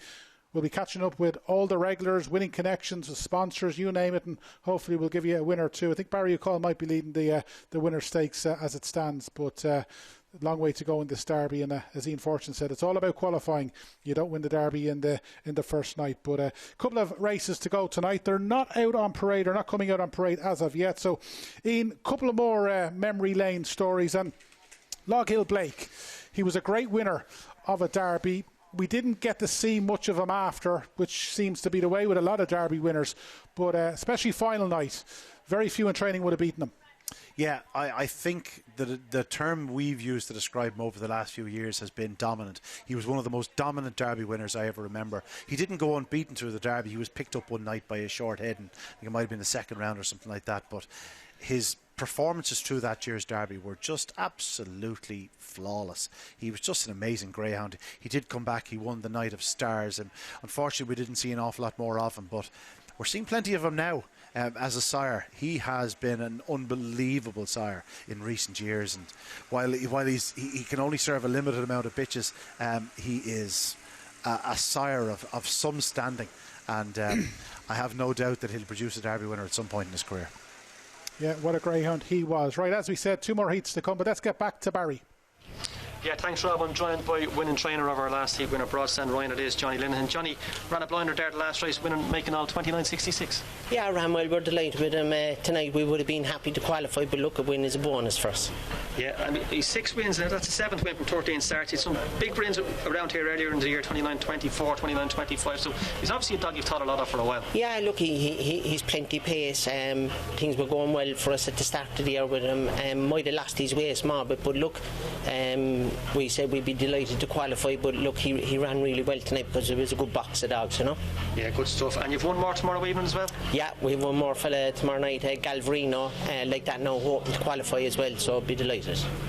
We'll be catching up with all the regulars, winning connections, the sponsors, you name it, and hopefully we'll give you a winner too. I think Barry O'Call might be leading the winner stakes as it stands, but long way to go in this Derby, and as Ian Fortune said, it's all about qualifying. You don't win the Derby in the first night. But a couple of races to go tonight. They're not out on parade, they're not coming out on parade as of yet. So Ian, a couple of more memory lane stories. And Log Hill Blake, he was a great winner of a Derby. We didn't get to see much of him after, which seems to be the way with a lot of Derby winners, but especially final night, very few in training would have beaten him. Yeah, I think that the term we've used to describe him over the last few years has been dominant. He was one of the most dominant Derby winners I ever remember. He didn't go unbeaten through the Derby. He was picked up one night by a short head, and I think it might have been the second round or something like that, but his performances through that year's Derby were just absolutely flawless. He was just an amazing greyhound. He did come back, he won the Night of Stars, and unfortunately we didn't see an awful lot more of him, but we're seeing plenty of him now. As a sire, he has been an unbelievable sire in recent years, and while he can only serve a limited amount of bitches, he is a sire of some standing, and I have no doubt that he'll produce a Derby winner at some point in his career. Yeah, what a greyhound he was. Right, as we said, 2 more heats to come, but let's get back to Barry. Yeah, thanks, Rob. I'm joined by winning trainer of our last heat winner, Broadstand Ryan. It is Johnny Linehan. Johnny ran a blinder there the last race, making all 29.66. Yeah, ran well. We're delighted with him tonight. We would have been happy to qualify, but look, a win is a bonus for us. Yeah, I mean, he's 6 wins now. That's a 7th win from 13 starts. He's some big wins around here earlier in the year, 29.24, 29.25. So he's obviously a dog you've thought a lot of for a while. Yeah, look, he's plenty pace. Things were going well for us at the start of the year with him. Might have lost his way small bit, but look, we said we'd be delighted to qualify, but look, he ran really well tonight because it was a good box of dogs, you know. Yeah, good stuff. And you've one more tomorrow evening as well? Yeah, we have one more fella tomorrow night, Galvarino, like that now, hoping to qualify as well, so be delighted.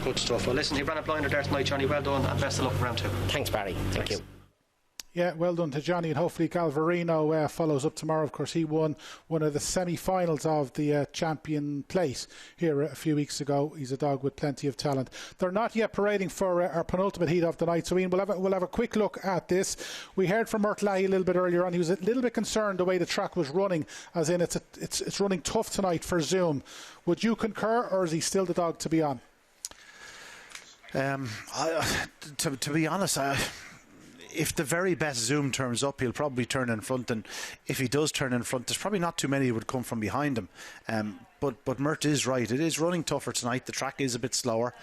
Good stuff. Well, listen, he ran a blinder there tonight, Johnny. Well done, and best of luck around 2. Thanks, Barry. Thank you. Yeah, well done to Johnny, and hopefully Galvarino follows up tomorrow. Of course, he won one of the semi-finals of the Champion Plate here a few weeks ago. He's a dog with plenty of talent. They're not yet parading for our penultimate heat of the night, so Ian, we'll have a quick look at this. We heard from Mert Lahey a little bit earlier on. He was a little bit concerned the way the track was running, as in it's running tough tonight for Zoom. Would you concur, or is he still the dog to be on? To be honest, if the very best Zoom turns up, he'll probably turn in front, and if he does turn in front, there's probably not too many who would come from behind him. But Mert is right. It is running tougher tonight. The track is a bit slower.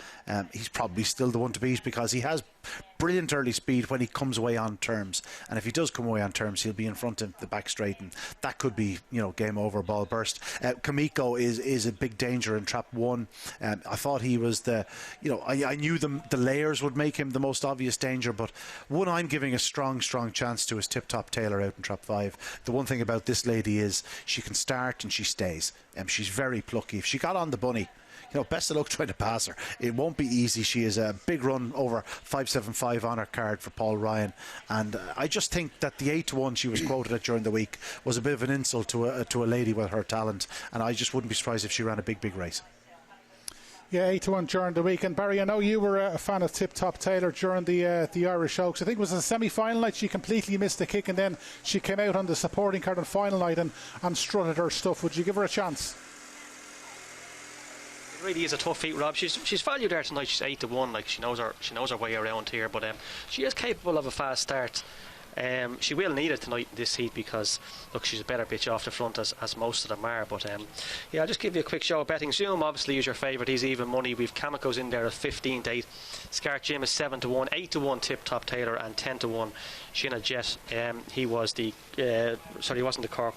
He's probably still the one to beat because he has brilliant early speed when he comes away on terms. And if he does come away on terms, he'll be in front of the back straight, and that could be, game over, ball burst. Kamiko is a big danger in trap 1. I thought he was I knew the layers would make him the most obvious danger, but one I'm giving a strong chance to is Tip Top Taylor out in trap 5. The one thing about this lady is she can start and she stays. She's very plucky. If she got on the bunny, best of luck trying to pass her. It won't be easy. She is a big run over 5.75 on her card for Paul Ryan, and I just think that the 8-1 she was quoted at during the week was a bit of an insult to a lady with her talent, and I just wouldn't be surprised if she ran a big race. Yeah, 8-1 during the week. And Barry, I know you were a fan of Tip Top Taylor during the Irish Oaks. I think it was a semi-final night. She completely missed the kick, and then she came out on the supporting card on final night and strutted her stuff. Would you give her a chance? It really is a tough feat, Rob. She's valued there tonight. She's 8-1. Like, she knows her way around here, but she is capable of a fast start. She will need it tonight in this heat because, look, she's a better bitch off the front as most of them are. But I'll just give you a quick show of betting. Zoom obviously is your favourite. He's even money. We've Kamiko's in there at 15-8. Scart Jim is 7-1, 8-1 Tip Top Taylor, and 10-1 Shinna Jet. He was he wasn't the Cork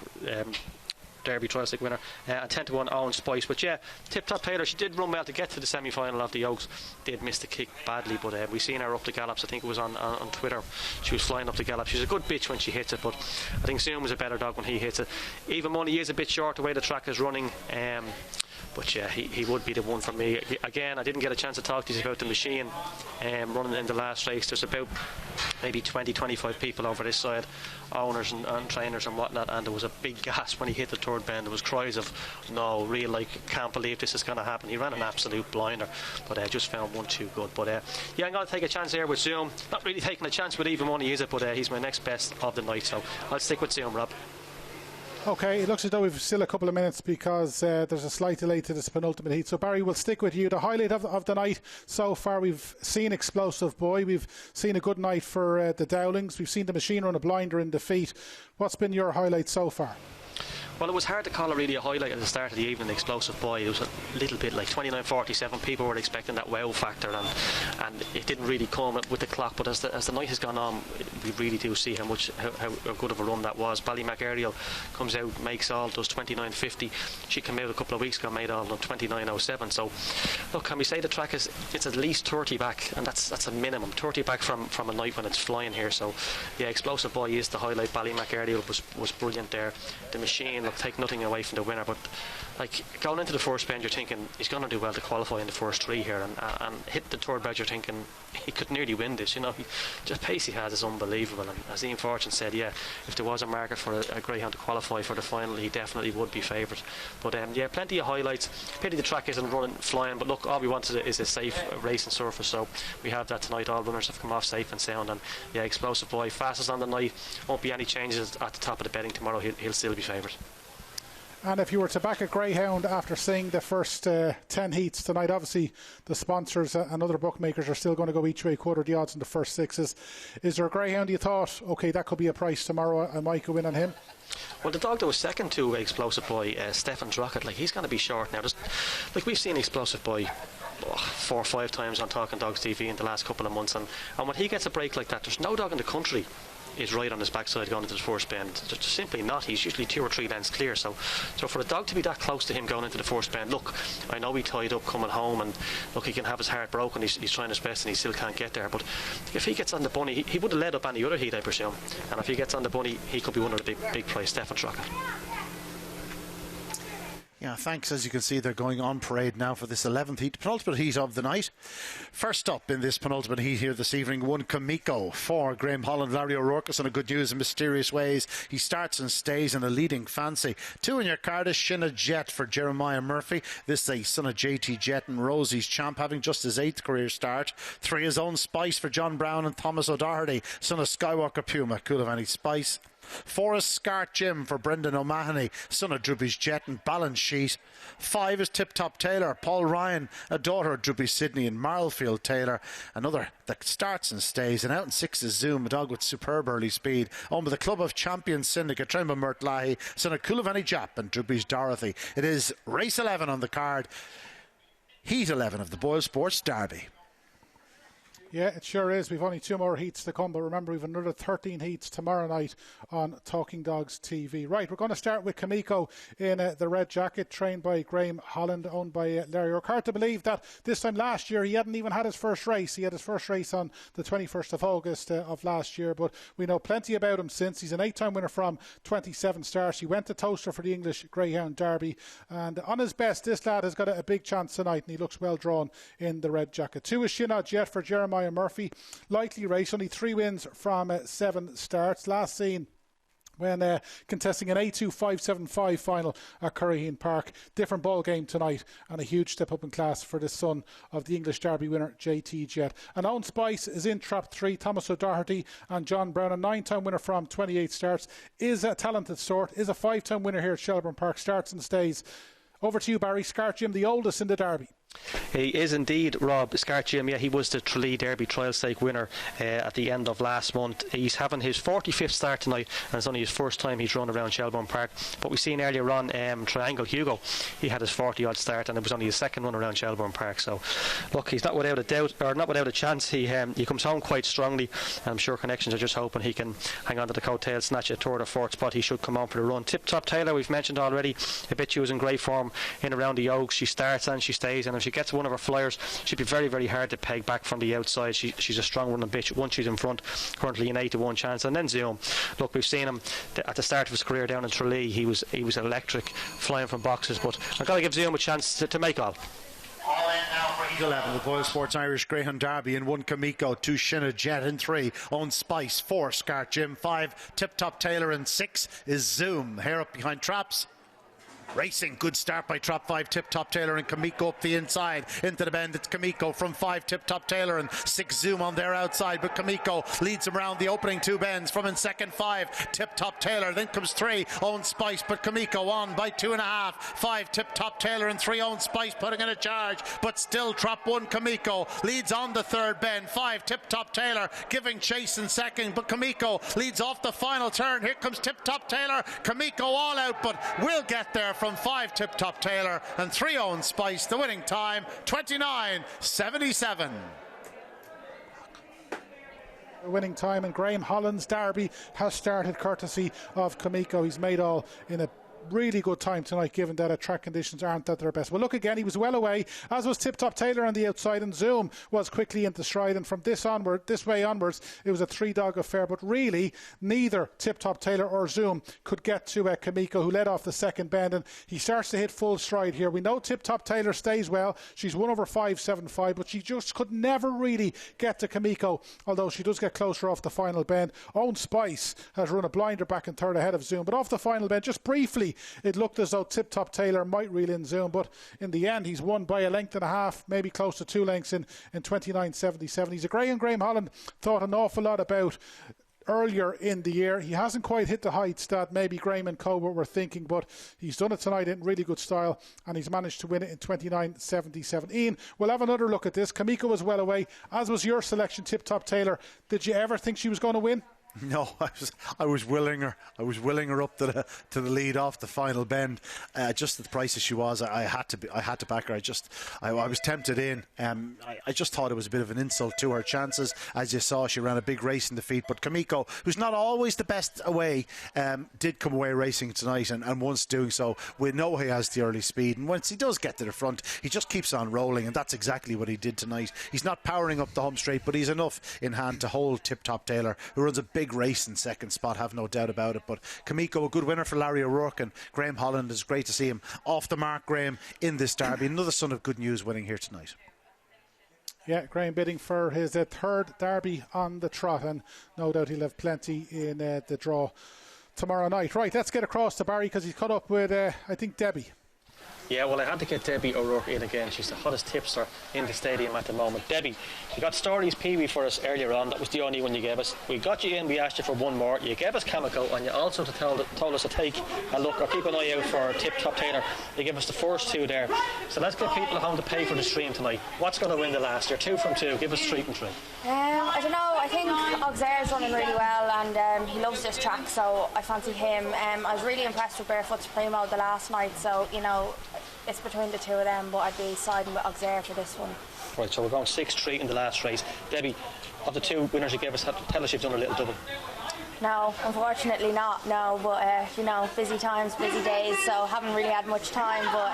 Derby Trial Stick winner, and 10-1 Owen Spice. But yeah, Tip Top Taylor, she did run well to get to the semi-final of the Oaks. Did miss the kick badly, but we've seen her up the gallops. I think it was on Twitter. She was flying up the gallop. She's a good bitch when she hits it, but I think Zoom was a better dog when he hits it. Even money is a bit short the way the track is running. But yeah, he would be the one for me. Again, I didn't get a chance to talk to you about the machine running in the last race. There's about maybe 20-25 people over this side, owners and trainers and whatnot, and there was a big gas when he hit the third bend. There was cries of no, real, like, can't believe this is going to happen. He ran an absolute blinder, but I just found one too good. But yeah, I'm going to take a chance here with Zoom. Not really taking a chance with even money, is it? But he's my next best of the night, so I'll stick with Zoom, Rob. Okay, it looks as though we've still a couple of minutes because there's a slight delay to this penultimate heat. So Barry, we'll stick with you. The highlight of the night so far, we've seen Explosive Boy, we've seen a good night for the Dowlings, we've seen the machine run a blinder in defeat. What's been your highlight so far? Well, it was hard to call it really a highlight at the start of the evening, Explosive Boy. It was a little bit like 29.47. People were expecting that wow factor, and it didn't really come with the clock. But as the night has gone on, we really do see how good of a run that was. Ballymac comes out, makes all, does 29.50. She came out a couple of weeks ago, made all, done 29.07. So, look, can we say the track it's at least 30 back, and that's a minimum 30 back from a night when it's flying here. So, yeah, Explosive Boy is the highlight. Ballymac was brilliant there. The machine, look, take nothing away from the winner, but like going into the first bend, you're thinking he's going to do well to qualify in the first three here, and hit the third bend, you're thinking he could nearly win this. Just pace he has is unbelievable. And as Ian Fortune said, yeah, if there was a market for a greyhound to qualify for the final, he definitely would be favoured. But yeah, plenty of highlights. Pity the track isn't running flying, but look, all we wanted is a safe racing surface, so we have that tonight. All runners have come off safe and sound, and yeah, Explosive Boy, fastest on the night. Won't be any changes at the top of the betting tomorrow. He'll still be favoured. And if you were to back a greyhound after seeing the first 10 heats tonight, obviously the sponsors and other bookmakers are still going to go each way, quarter the odds in the first sixes. Is there a greyhound you thought, okay, that could be a price tomorrow, I might go in on him? Well, the dog that was second to Explosive Boy, Stefan Drockett, like, he's going to be short now. Like, we've seen Explosive Boy 4 or 5 times on Talking Dogs TV in the last couple of months, and when he gets a break like that, there's no dog in the country is right on his backside going into the first bend. There's simply not. He's usually 2 or 3 lengths clear, so for a dog to be that close to him going into the first bend, look, I know he tied up coming home, and look, he can have his heart broken. He's trying his best and he still can't get there, but if he gets on the bunny, he would have led up any other heat, I presume, and if he gets on the bunny, he could be one of the big prize, Stefan Drockett. Yeah, thanks. As you can see, they're going on parade now for this 11th heat, penultimate heat of the night. First up in this penultimate heat here this evening, 1 Kamiko, 4 Graham Holland, Larry O'Rourke on a good news in mysterious ways. He starts and stays in a leading fancy. 2 in your card is Shinna Jet for Jeremiah Murphy. This is a son of JT Jet and Rosie's Champ, having just his 8th career start. 3 his own Spice for John Brown and Thomas O'Doherty, son of Skywalker Puma, Coolavani Spice. 4 is Scart Jim for Brendan O'Mahony, son of Droopy's Jet and Balance Sheet. 5 is Tip Top Taylor, Paul Ryan, a daughter of Droopy Sydney and Marlfield Taylor, another that starts and stays. And out in 6 is Zoom, a dog with superb early speed, owned by the Club of Champions Syndicate, trained by Mert Lahi, son of Coulivanny Jap and Droopy's Dorothy. It is race 11 on the card, heat 11 of the BoyleSports Derby. Yeah, it sure is. We've only 2 more heats to come, but remember we've another 13 heats tomorrow night on Talking Dogs TV. Right, we're going to start with Kamiko in the red jacket, trained by Graham Holland, owned by Larry O'Rourke. Hard to believe that this time last year he hadn't even had his first race. He had his first race on the 21st of August of last year, but we know plenty about him since. He's an 8-time winner from 27 starts. He went to Toaster for the English Greyhound Derby, and on his best, this lad has got a big chance tonight, and he looks well drawn in the red jacket. 2 is Shinod Jet for Jeremiah Murphy. Likely race, only 3 wins from 7 starts. Last seen when contesting an A2 575 final at Curraheen Park. Different ball game tonight, and a huge step up in class for the son of the English Derby winner JT Jet. And Own Spice is in trap 3. Thomas O'Doherty and John Brown, a 9-time winner from 28 starts, is a talented sort, is a 5-time winner here at Shelbourne Park, starts and stays. Over to you, Barry. Scart Jim, the oldest in the Derby. He is indeed, Rob. Scart Jim, yeah, he was the Tralee Derby Trial Stake winner at the end of last month. He's having his 45th start tonight, and it's only his first time he's run around Shelbourne Park. But we've seen earlier on Triangle Hugo, he had his 40-odd start, and it was only his second run around Shelbourne Park. So, look, he's not without a doubt, or not without a chance. He comes home quite strongly, and I'm sure Connections are just hoping he can hang on to the coattails, snatch a 3rd or 4th spot. He should come on for the run. Tip Top Taylor, we've mentioned already. I bet she was in great form in around the Oaks. She starts and she stays, and if she gets one of her flyers, she'd be very, very hard to peg back from the outside. She's a strong running bitch. Once she's in front, currently an 8-1 chance. And then Zoom. Look, we've seen him at the start of his career down in Tralee. He was electric, flying from boxes. But I've got to give Zoom a chance to make all. All in now for Heat 11, the BoyleSports Irish Greyhound Derby. In 1, Kamiko. 2, Shinna Jet. In 3, Own Spice. 4, Scart Jim. 5, Tip Top Taylor. And 6 is Zoom. Hair up behind traps. Racing, good start by trap 5, Tip Top Taylor, and Kamiko up the inside into the bend. It's Kamiko from 5, Tip Top Taylor, and 6 Zoom on their outside, but Kamiko leads him around the opening 2 bends. From in second 5, Tip Top Taylor, then comes 3, Own Spice, but Kamiko on by 2.5. 5, Tip Top Taylor, and 3, Own Spice putting in a charge, but still trap 1, Kamiko leads on the 3rd bend. 5, Tip Top Taylor giving chase in second, but Kamiko leads off the final turn. Here comes Tip Top Taylor, Kamiko all out, but will get there from 5, Tip Top Taylor, and 3, Own Spice. The winning time 29.77. Winning time, and Graham Holland's Derby has started courtesy of Kamiko. He's made all in a really good time tonight, given that track conditions aren't at their best. Well, look again, he was well away, as was Tip Top Taylor on the outside, and Zoom was quickly into stride, and from this way onwards it was a 3-dog affair, but really neither Tip Top Taylor or Zoom could get to Kamiko, who led off the second bend, and he starts to hit full stride here. We know Tip Top Taylor stays well. She's 1 over 5.75, but she just could never really get to Kamiko, although she does get closer off the final bend. Own Spice has run a blinder back in 3rd ahead of Zoom, but off the final bend, just briefly, it looked as though Tip Top Taylor might reel in Zoom, but in the end he's won by a length and a half, maybe close to 2 lengths in 29.77. He's a Graham Holland thought an awful lot about earlier in the year. He hasn't quite hit the heights that maybe Graham and Co were thinking, but he's done it tonight in really good style, and he's managed to win it in 29.77. Ian, we'll have another look at this. Kamiko was well away, as was your selection, Tip Top Taylor. Did you ever think she was going to win? No, I was willing her. I was willing her up to the lead off the final bend. Just at the price as she was, I had to back her. I was tempted in. I just thought it was a bit of an insult to her chances. As you saw, she ran a big race in defeat. But Kamiko, who's not always the best away, did come away racing tonight, and once doing so, we know he has the early speed. And once he does get to the front, he just keeps on rolling, and that's exactly what he did tonight. He's not powering up the home straight, but he's enough in hand to hold Tip Top Taylor, who runs a big race in second spot, have no doubt about it. But Kamiko, a good winner for Larry O'Rourke, and Graham Holland, is great to see him off the mark, Graham, in this derby. Another son of good news winning here tonight. Yeah, Graham bidding for his 3rd derby on the trot, and no doubt he'll have plenty in the draw tomorrow night. Right, let's get across to Barry, because he's caught up with I think Debbie. Yeah, well, I had to get Debbie O'Rourke in again. She's the hottest tipster in the stadium at the moment. Debbie, you got Stories Peewee for us earlier on. That was the only one you gave us. We got you in, we asked you for one more. You gave us Chemical, and you also told us to take a look or keep an eye out for Tip Top Taylor. You gave us the first two there. So let's get people at home to pay for the stream tonight. What's going to win the last? You're 2 from 2. Give us 3 from 3. I don't know. I think Auxerre's running really well, and he loves this track, so I fancy him. I was really impressed with Barefoot's Primo the last night, so you know it's between the two of them, but I'd be siding with Auxerre for this one. Right, so we're going 6-3 in the last race. Debbie, of the 2 winners you gave us, tell us you've done a little double. No, unfortunately not. No, but you know, busy times, busy days, so haven't really had much time. But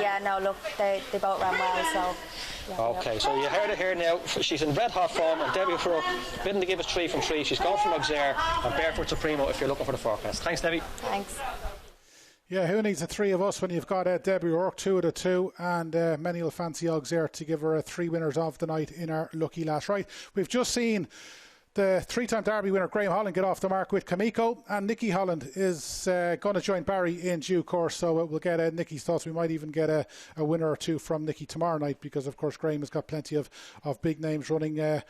yeah, no, look, they both ran well, so. Yeah, okay, so you heard it here now. She's in red hot form, and Debbie O'Rourke bidding to give us 3 from 3. She's gone from Auxerre and Barefoot Supremo if you're looking for the forecast. Thanks, Debbie. Thanks. Yeah, who needs the 3 of us when you've got Debbie O'Rourke, 2 out of 2, and many will fancy Auxerre to give her 3 winners of the night in our lucky last. Right, we've just seen the 3-time Derby winner Graham Holland get off the mark with Kamiko, and Nicky Holland is going to join Barry in due course, so we'll get Nicky's thoughts. We might even get a winner or 2 from Nicky tomorrow night, because of course Graham has got plenty of big names running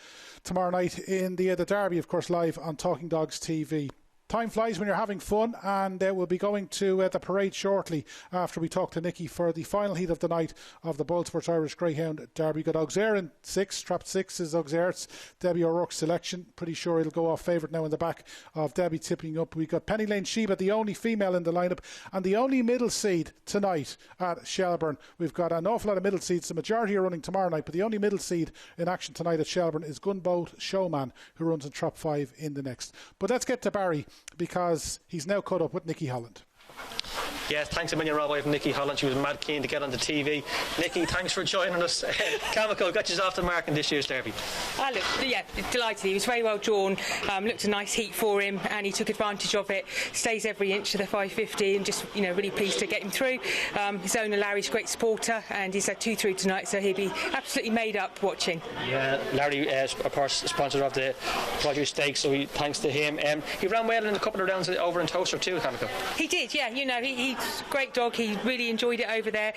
tomorrow night in the Derby, of course live on Talking Dogs TV. Time flies when you're having fun, and we'll be going to the parade shortly after we talk to Nicky for the final heat of the night of the BoyleSports Irish Greyhound Derby. Got Auxerre in 6, trapped 6 is Auxerre's Debbie O'Rourke's selection. Pretty sure it'll go off favourite now in the back of Debbie tipping up. We've got Penny Lane Sheba, the only female in the lineup, and the only middle seed tonight at Shelbourne. We've got an awful lot of middle seeds. The majority are running tomorrow night, but the only middle seed in action tonight at Shelbourne is Gunboat Showman, who runs in trap 5 in the next. But let's get to Barry, because he's now caught up with Nicky Holland. Yes, thanks a million, Rob. I have Nicky Holland. She was mad keen to get on the TV. Nicky, thanks for joining us. Chemical got you off the mark in this year's Derby. Look, yeah, delighted. He was very well drawn. Looked a nice heat for him, and he took advantage of it. Stays every inch of the 550, and just really pleased to get him through. His owner Larry's a great supporter, and he's had 2 through tonight, so he'll be absolutely made up watching. Yeah, Larry, of course, sponsor of the Produce Stakes, so thanks to him. He ran well in a couple of rounds over in Toaster too, Chemical. He did, yeah. He's a great dog. He really enjoyed it over there.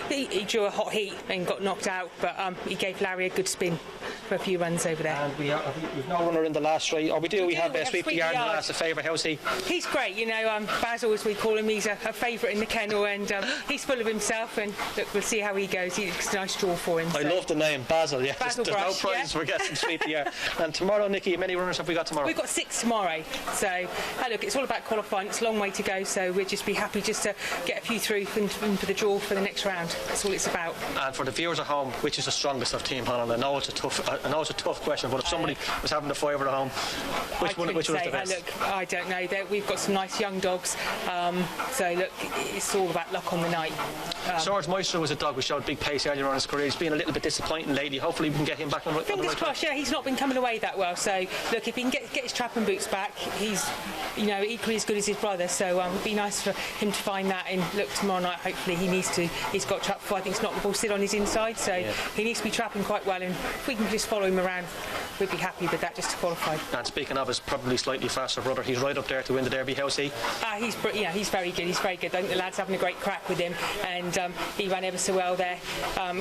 He drew a hot heat and got knocked out, but he gave Larry a good spin for a few runs over there. And we've no runner in the last race. We have Sweep the Yard in the last. A favourite. How's he? He's great. Basil, as we call him, he's a favourite in the kennel, and he's full of himself. And look, we'll see how he goes. It's a nice draw for him. I love the name Basil. Yeah, Basil there's no prizes for guessing Sweep the Yard. And tomorrow, Nicky, how many runners have we got tomorrow? We've got 6 tomorrow. So look, it's all about qualifying. It's a long way to go, so we'll just be happy just to get a few through for the draw for the next round. That's all it's about. And for the viewers at home, which is the strongest of Team Holland? I know it's a tough question, but if somebody was having the 5 at home, which one was the best? Look, I don't know. We've got some nice young dogs, so look, it's all about luck on the night. George Meister was a dog who showed big pace earlier on in his career. He's been a little bit disappointing lately. Hopefully we can get him back on the right track. Fingers crossed. Yeah, he's not been coming away that well, so look, if he can get his trapping boots back, he's equally as good as his brother, so it would be nice for him to find that. And look, tomorrow night hopefully he's got trap 5. I think it's not the ball sit on his inside, so he needs to be trapping quite well, and if we can just follow him around, we'd be happy with that just to qualify. And speaking of his probably slightly faster brother, he's right up there to win the Derby. How's he? He's very good. He's very good. I think the lad's having a great crack with him, and he ran ever so well there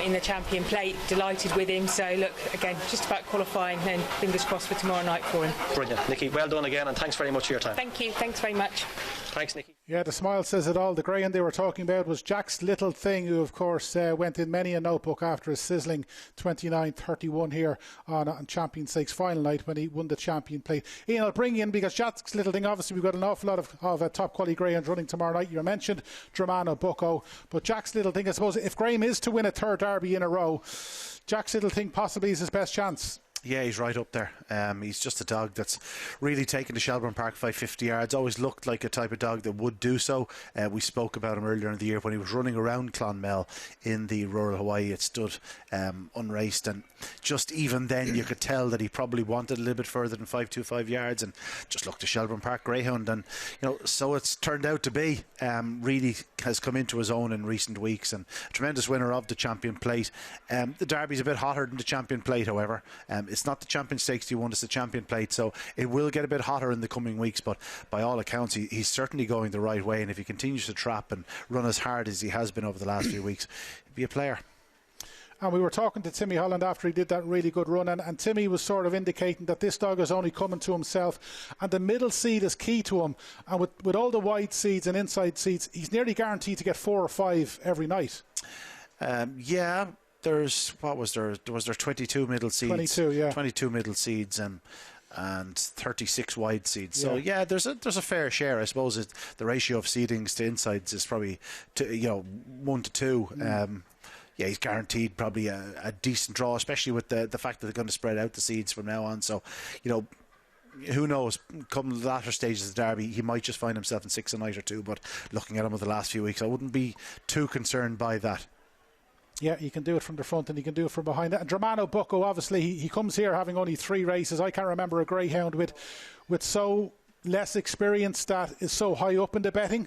in the champion plate. Delighted with him. So look, again, just about qualifying, and fingers crossed for tomorrow night for him. Brilliant, Nicky. Well done again, and thanks very much for your time. Thank you. Thanks very much. Thanks, Nicky. Yeah, the smile says it all. The greyhound they were talking about was Jack's Little Thing, who of course went in many a notebook after a sizzling 29-31 here on Champion Stakes final night when he won the champion plate. Ian, I'll bring you in because Jack's Little Thing, obviously we've got an awful lot of top quality greyhounds running tomorrow night. You mentioned Dramano, Bucko, but Jack's Little Thing, I suppose if Graham is to win a 3rd Derby in a row, Jack's Little Thing possibly is his best chance. Yeah, he's right up there. He's just a dog that's really taken to Shelbourne Park 550 yards. Always looked like a type of dog that would do so. We spoke about him earlier in the year when he was running around Clonmel in the rural Hawaii. It stood unraced, and just even then you could tell that he probably wanted a little bit further than 525 yards, and just looked a Shelbourne Park greyhound. And so it's turned out to be really has come into his own in recent weeks, and a tremendous winner of the Champion Plate. The Derby's a bit hotter than the Champion Plate, however. It's not the Champion Stakes he won, it's the Champion Plate, so it will get a bit hotter in the coming weeks, but by all accounts he's certainly going the right way, and if he continues to trap and run as hard as he has been over the last few weeks, he'll be a player. And we were talking to Timmy Holland after he did that really good run, and Timmy was sort of indicating that this dog is only coming to himself, and the middle seed is key to him, and with all the wide seeds and inside seeds, he's nearly guaranteed to get 4 or 5 every night. There was 22 middle seeds, 22 middle seeds, and 36 wide seeds. So there's a fair share. I suppose the ratio of seedings to insides is probably 1 to 2. He's guaranteed probably a decent draw, especially with the fact that they're going to spread out the seeds from now on. So, who knows, come the latter stages of the Derby, he might just find himself in 6 a night or 2, but looking at him over the last few weeks, I wouldn't be too concerned by that. Yeah, he can do it from the front and he can do it from behind. And Germano Bucco, obviously, he comes here having only 3 races. I can't remember a greyhound with so less experience that is so high up in the betting.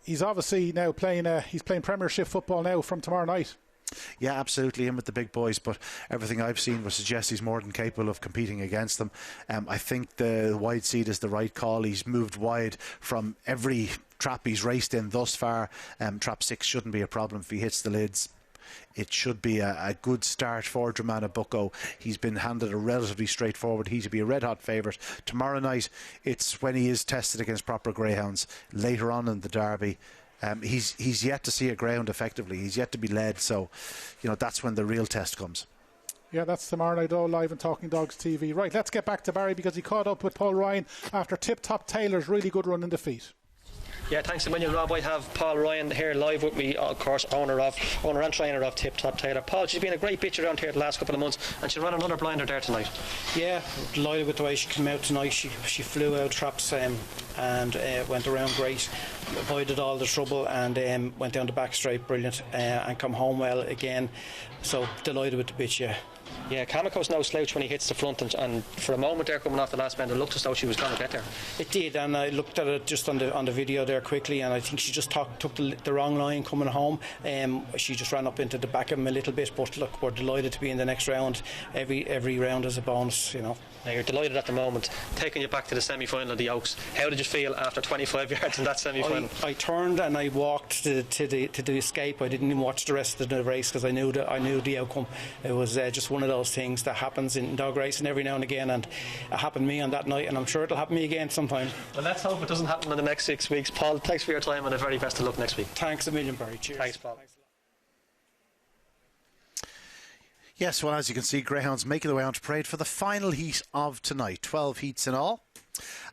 He's obviously now playing Premiership football now from tomorrow night. Yeah, absolutely, him with the big boys, but everything I've seen would suggest he's more than capable of competing against them. I think the wide seed is the right call. He's moved wide from every trap he's raced in thus far. Trap 6 shouldn't be a problem if he hits the lids. It should be a good start for Germano Bucco. He's been handed a relatively straightforward. He should be a red-hot favourite. Tomorrow night, it's when he is tested against proper greyhounds. Later on in the Derby, he's yet to see a greyhound effectively. He's yet to be led, so that's when the real test comes. Yeah, that's tomorrow night, all live on Talking Dogs TV. Right, let's get back to Barry, because he caught up with Paul Ryan after Tip Top Taylor's really good run in defeat. Yeah, thanks a million, Rob. I have Paul Ryan here live with me, of course, owner and trainer of Tip Top Taylor. Paul, she's been a great bitch around here the last couple of months, and she ran another blinder there tonight. Yeah, delighted with the way she came out tonight. She flew out traps and went around great, avoided all the trouble, and went down the back straight brilliant, and come home well again. So delighted with the bitch, yeah. Yeah, Kamiko's no slouch when he hits the front, and for a moment there coming off the last bend, it looked as though she was going to get there. It did, and I looked at it just on the video there quickly, and I think she just took the wrong line coming home. She just ran up into the back of him a little bit, but look, we're delighted to be in the next round. Every round is a bonus, Now, you're delighted at the moment. Taking you back to the semi-final of the Oaks, how did you feel after 25 yards in that semi-final? I turned and I walked to the escape. I didn't even watch the rest of the race because I knew the outcome. It was just one of those things that happens in dog racing every now and again, and it happened to me on that night, and I'm sure it'll happen to me again sometime. Well, let's hope it doesn't happen in the next 6 weeks. Paul, thanks for your time, and the very best of luck next week. Thanks a million, Barry. Cheers. Thanks, Paul. Yes, well, as you can see, greyhounds making the way onto parade for the final heat of tonight. 12 heats in all.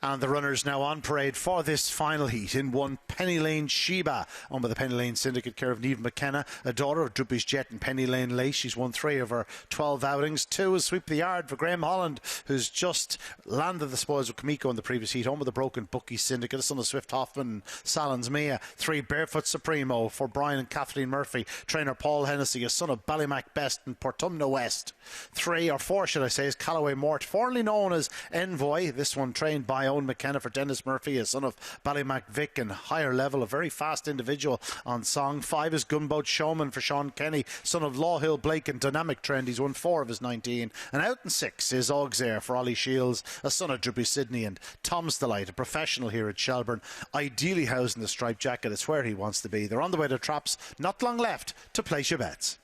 And the runners now on parade for this final heat. In one, Penny Lane Sheba, owned by the Penny Lane Syndicate, care of Niamh McKenna, a daughter of Droopy's Jet and Penny Lane Lace. She's won 3 of her 12 outings. 2 is Sweep the Yard for Graham Holland, who's just landed the spoils with Kamiko in the previous heat, owned by the Broken Bookie Syndicate, a son of Swift Hoffman and Salons Mia. 3, Barefoot Supremo for Brian and Kathleen Murphy, trainer Paul Hennessy, a son of Ballymac Best and Portumna West. 3 or 4, should I say, is Callaway Mort, formerly known as Envoy. This one trained by Owen McKenna for Dennis Murphy, a son of Ballymac Vic, and higher level, a very fast individual on song. 5 is Gunboat Showman for Sean Kenny, son of Law Hill Blake and Dynamic Trend. He's won 4 of his 19. And out in 6 is Auxerre for Ollie Shields, a son of Droopy Sydney and Tom's Delight, a professional here at Shelbourne, ideally housed in the striped jacket. It's where he wants to be. They're on the way to traps, not long left to place your bets.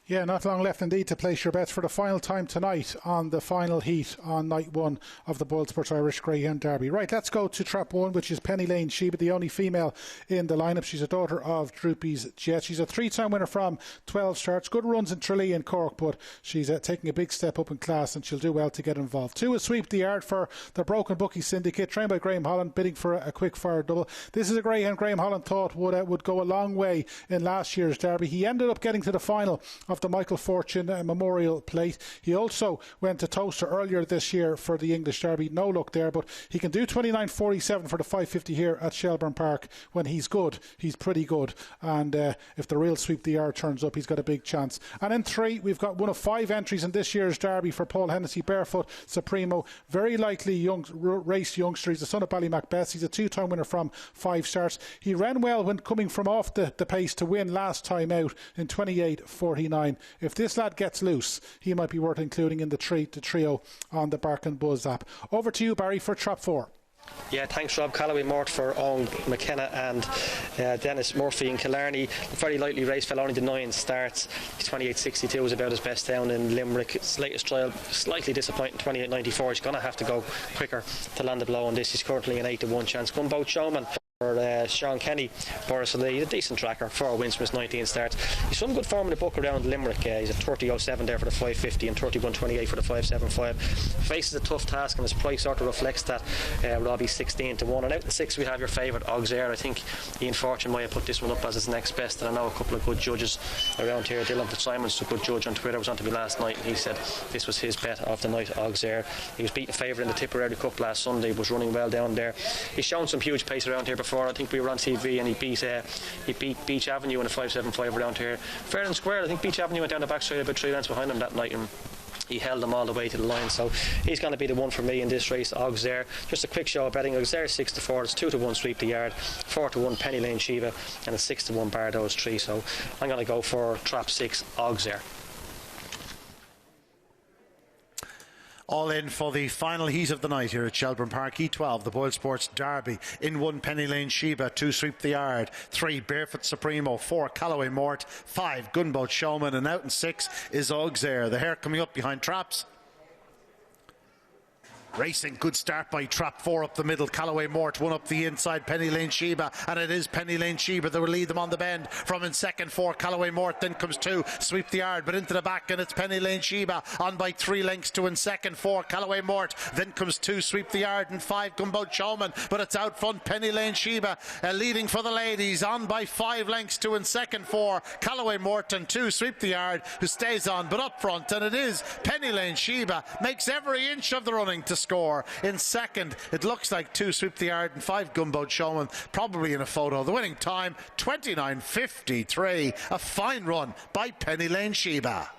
Yeah, not long left indeed to place your bets for the final time tonight on the final heat on night 1 of the BoyleSports Irish Greyhound Derby. Right, let's go to trap 1, which is Penny Lane Sheba, the only female in the lineup. She's a daughter of Droopy's Jet. She's a 3-time winner from 12 starts. Good runs in Tralee and Cork, but she's taking a big step up in class, and she'll do well to get involved. 2 is Sweep the Yard for the Broken Bookie Syndicate, trained by Graham Holland, bidding for a quick fire double. This is a greyhound Graham Holland thought would go a long way in last year's Derby. He ended up getting to the final of the Michael Fortune Memorial Plate. He also went to Toaster earlier this year for the English Derby. No luck there, but he can do 29.47 for the 550 here at Shelbourne Park. When he's good, he's pretty good. And if the real Sweep the Yard turns up, he's got a big chance. And in 3, we've got one of 5 entries in this year's Derby for Paul Hennessy. Barefoot Supremo, very likely race youngster. He's the son of Ballymacbeth. He's a 2-time winner from 5 starts. He ran well when coming from off the pace to win last time out in 28.49. If this lad gets loose, he might be worth including in the trio on the Bark and Buzz app. Over to you, Barry, for Trap 4. Yeah, thanks Rob. Callaway Mort for Owen McKenna and Dennis Murphy in Killarney. A very lightly race fell, only the 9 starts. 28.62 was about his best down in Limerick. His latest trial slightly disappointing, 28.94. He's going to have to go quicker to land a blow on this. He's currently an 8-1 chance. Gunboat Showman for Sean Kenny. Boris Lee, a decent tracker, 4 wins from his 19 starts. He's some good form in the book around Limerick. He's at 30.07 there for the 550 and 31.28 for the 575. Faces a tough task and his price sort of reflects that. Robbie's 16-1. And out in 6 we have your favourite Auxerre. I think Ian Fortune might have put this one up as his next best, and I know a couple of good judges around here. Dylan Fitzsimon's a good judge on Twitter, was on to me last night, and he said this was his bet of the night, Auxerre. He was beaten favourite in the Tipperary Cup last Sunday, was running well down there. He's shown some huge pace around here before. I think we were on TV and he beat Beach Avenue in a 5.75 around here fair and square. I think Beach Avenue went down the backside about 3 lengths behind him that night, and he held them all the way to the line, so he's going to be the one for me in this race, Auxerre. Just a quick show of betting. Auxerre 6-4, it's 2-1 Sweep the Yard, 4-1 Penny Lane Shiva, and a 6-1 Bardo's 3. So I'm going to go for Trap 6 Auxerre. All in for the final heat of the night here at Shelbourne Park. E12, the BoyleSports Derby. In 1, Penny Lane Sheba. 2, Sweep the Yard. 3, Barefoot Supremo. 4, Callaway Mort. 5, Gunboat Showman. And out in 6 is Auxerre. The hare coming up behind Traps. Racing, good start by Trap 4 up the middle. Callaway Mort, 1 up the inside. Penny Lane Sheba, and it is Penny Lane Sheba that will lead them on the bend. From in second, 4 Callaway Mort, then comes 2 Sweep the Yard, but into the back, and it's Penny Lane Sheba on by 3 lengths to in second, 4 Callaway Mort, then comes 2 Sweep the Yard and 5 Gunboat Showman, but it's out front Penny Lane Sheba leading for the ladies, on by 5 lengths to in second, 4 Callaway Mort and 2 Sweep the Yard, who stays on but up front, and it is Penny Lane Sheba makes every inch of the running to score. In second, it looks like 2 Sweep the Yard and 5 Gunboat Showman, probably in a photo. The winning time 29.53. A fine run by Penny Lane Sheba.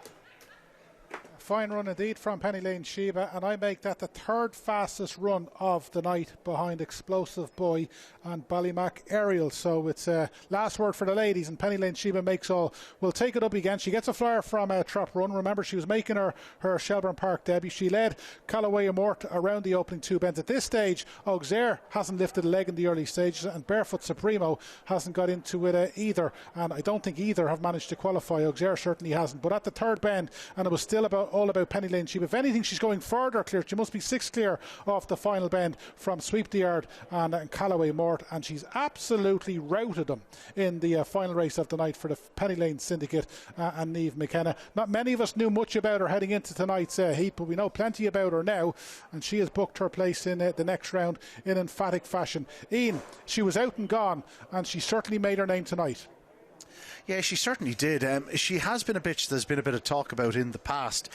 Fine run indeed from Penny Lane Sheba, and I make that the 3rd fastest run of the night behind Explosive Boy and Ballymac Aerial. So it's last word for the ladies, and Penny Lane Sheba makes all. We'll take it up again. She gets a flyer from Trap Run. Remember, she was making her Shelbourne Park debut. She led Callaway and Mort around the opening 2 bends. At this stage, Auxerre hasn't lifted a leg in the early stages, and Barefoot Supremo hasn't got into it either, and I don't think either have managed to qualify. Auxerre certainly hasn't, but at the 3rd bend, and it was still all about Penny Lane Sheba. If anything, she's going further clear. She must be 6 clear off the final bend from Sweep the Yard and Callaway Mort, and she's absolutely routed them in the final race of the night for the Penny Lane Syndicate and Niamh McKenna. Not many of us knew much about her heading into tonight's heat, but we know plenty about her now, and she has booked her place in the next round in emphatic fashion. Ian, she was out and gone, and she certainly made her name tonight. Yeah, she certainly did. She has been a bitch there's been a bit of talk about in the past.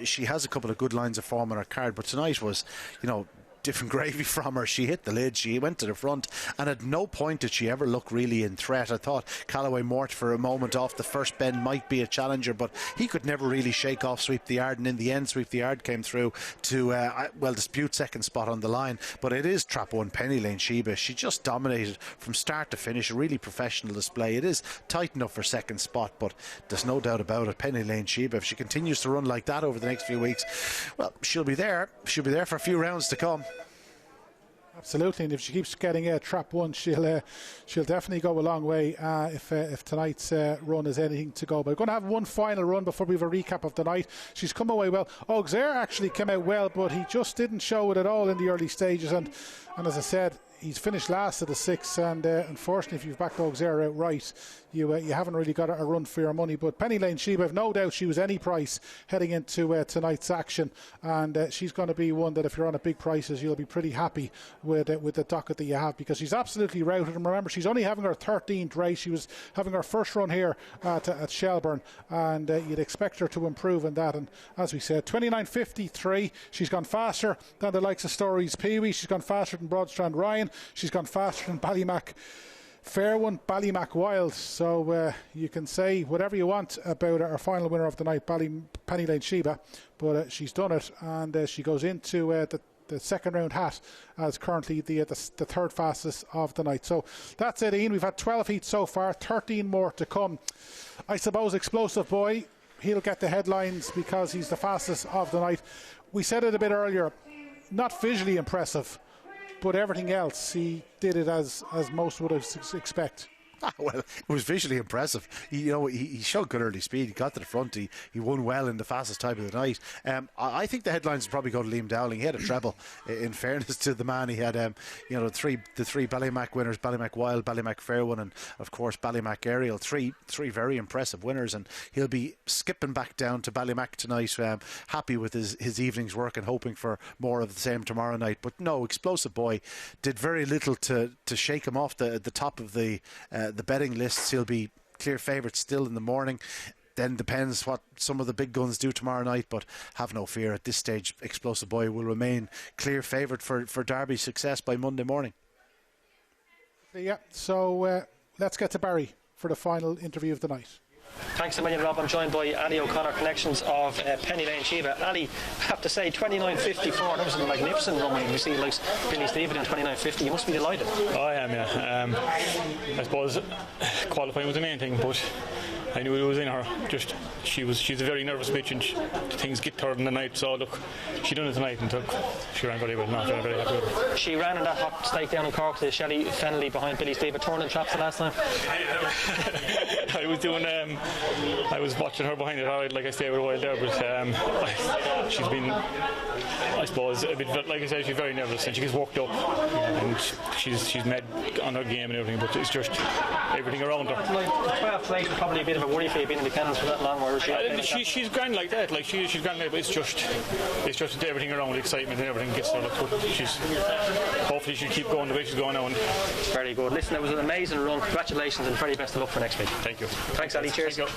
She has a couple of good lines of form on her card, but tonight was, different gravy from her. She hit the lid, she went to the front, and at no point did she ever look really in threat. I thought Callaway Mort for a moment off the first bend might be a challenger, but he could never really shake off Sweep the Yard, and in the end Sweep the Yard came through to dispute second spot on the line. But it is Trap 1 Penny Lane Sheba. She just dominated from start to finish, a really professional display. It is tight enough for second spot, but there's no doubt about it, Penny Lane Sheba, if she continues to run like that over the next few weeks, well, she'll be there for a few rounds to come. Absolutely, and if she keeps getting Trap 1, she'll definitely go a long way if tonight's run is anything to go. But we're going to have one final run before we have a recap of the night. She's come away well. Auxerre actually came out well, but he just didn't show it at all in the early stages, and as I said, he's finished last of the 6, and unfortunately, if you've backed Auxerre outright, you haven't really got a run for your money. But Penny Lane Sheba, I've no doubt she was any price heading into tonight's action, and she's going to be one that if you're on a big prices, you'll be pretty happy with the docket that you have, because she's absolutely routed. And remember, she's only having her 13th race. She was having her first run here at Shelbourne, and you'd expect her to improve in that. And as we said, 29.53. She's gone faster than the likes of Stories Peewee. She's gone faster than Broadstrand Ryan. She's gone faster than Ballymac Fair One, Ballymac Wild. So you can say whatever you want about our final winner of the night, Penny Lane Sheba, but she's done it, and she goes into the second round hat as currently the third fastest of the night. So that's it, Ian. We've had 12 heats so far, 13 more to come. I suppose Explosive Boy, he'll get the headlines because he's the fastest of the night. We said it a bit earlier, not visually impressive, but everything else, he did it as most would expect. Well, it was visually impressive. He showed good early speed. He got to the front. He won well in the fastest time of the night. I think the headlines would probably go to Liam Dowling. He had a treble. In fairness to the man, he had the three Ballymac winners: Ballymac Wild, Ballymac Fair One, and of course Ballymac Aerial. Three very impressive winners, and he'll be skipping back down to Ballymac tonight. Happy with his evening's work and hoping for more of the same tomorrow night. But no, Explosive Boy did very little to shake him off the top of the betting lists. He'll be clear favourite still in the morning. Then depends what some of the big guns do tomorrow night, but have no fear at this stage. Explosive Boy will remain clear favourite for Derby success by Monday morning. Yeah, so let's get to Barry for the final interview of the night. Thanks a million, Rob. I'm joined by Ali O'Connor, connections of Penny Lane Sheba. Ali, I have to say, 29.54. That was a magnificent run when you see like Billy Stephen in 29.50. You must be delighted. Oh, I am, yeah. I suppose qualifying was the main thing, but I knew it was in her. She's a very nervous bitch, and things get to her in the night. So look, she done it tonight, and she ran very well. No, I'm very happy with her. She ran in that hot stake down in Cork to Shelley Fennelly behind Billy Stephen, turning traps the last time. I was watching her behind it. All right, like I stayed with a while there, but she's been, I suppose, a bit. Like I said, she's very nervous and she gets worked up, and she's mad on her game and everything. But it's just everything around her. Like the 12th place was probably a bit of a worry for you being in the kennels for that long. Where she's grand like that. Like she's grand like, but it's just everything around, the excitement and everything gets her. Like, hopefully she'll keep going the way she's going now. Very good. Listen, it was an amazing run. Congratulations and very best of luck for next week. Thank you. Thanks, Ali. Cheers. Thank you.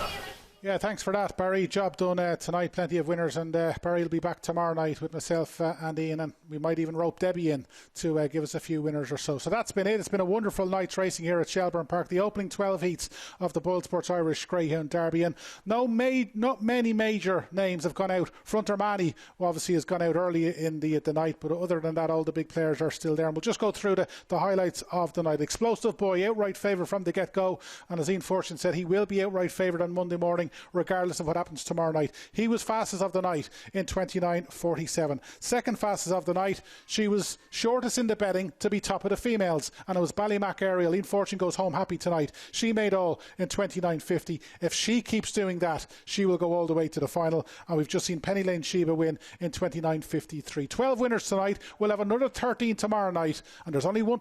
Yeah, thanks for that, Barry. Job done tonight. Plenty of winners, and Barry will be back tomorrow night with myself and Ian, and we might even rope Debbie in to give us a few winners or so. So that's been it. It's been a wonderful night's racing here at Shelbourne Park. The opening 12 heats of the BoyleSports Irish Greyhound Derby, and not many major names have gone out. Fronter Manny obviously has gone out early in the night, but other than that, all the big players are still there. And we'll just go through the highlights of the night. Explosive Boy, outright favourite from the get-go, and as Ian Fortune said, he will be outright favourite on Monday morning, regardless of what happens tomorrow night. He was fastest of the night in 29.47. Second fastest of the night, she was shortest in the betting to be top of the females, and it was Ballymac Aerial. Ian Fortune goes home happy tonight. She made all in 29.50. If she keeps doing that, she will go all the way to the final, and we've just seen Penny Lane Sheba win in 29.53. 12 winners tonight. We'll have another 13 tomorrow night, and there's only one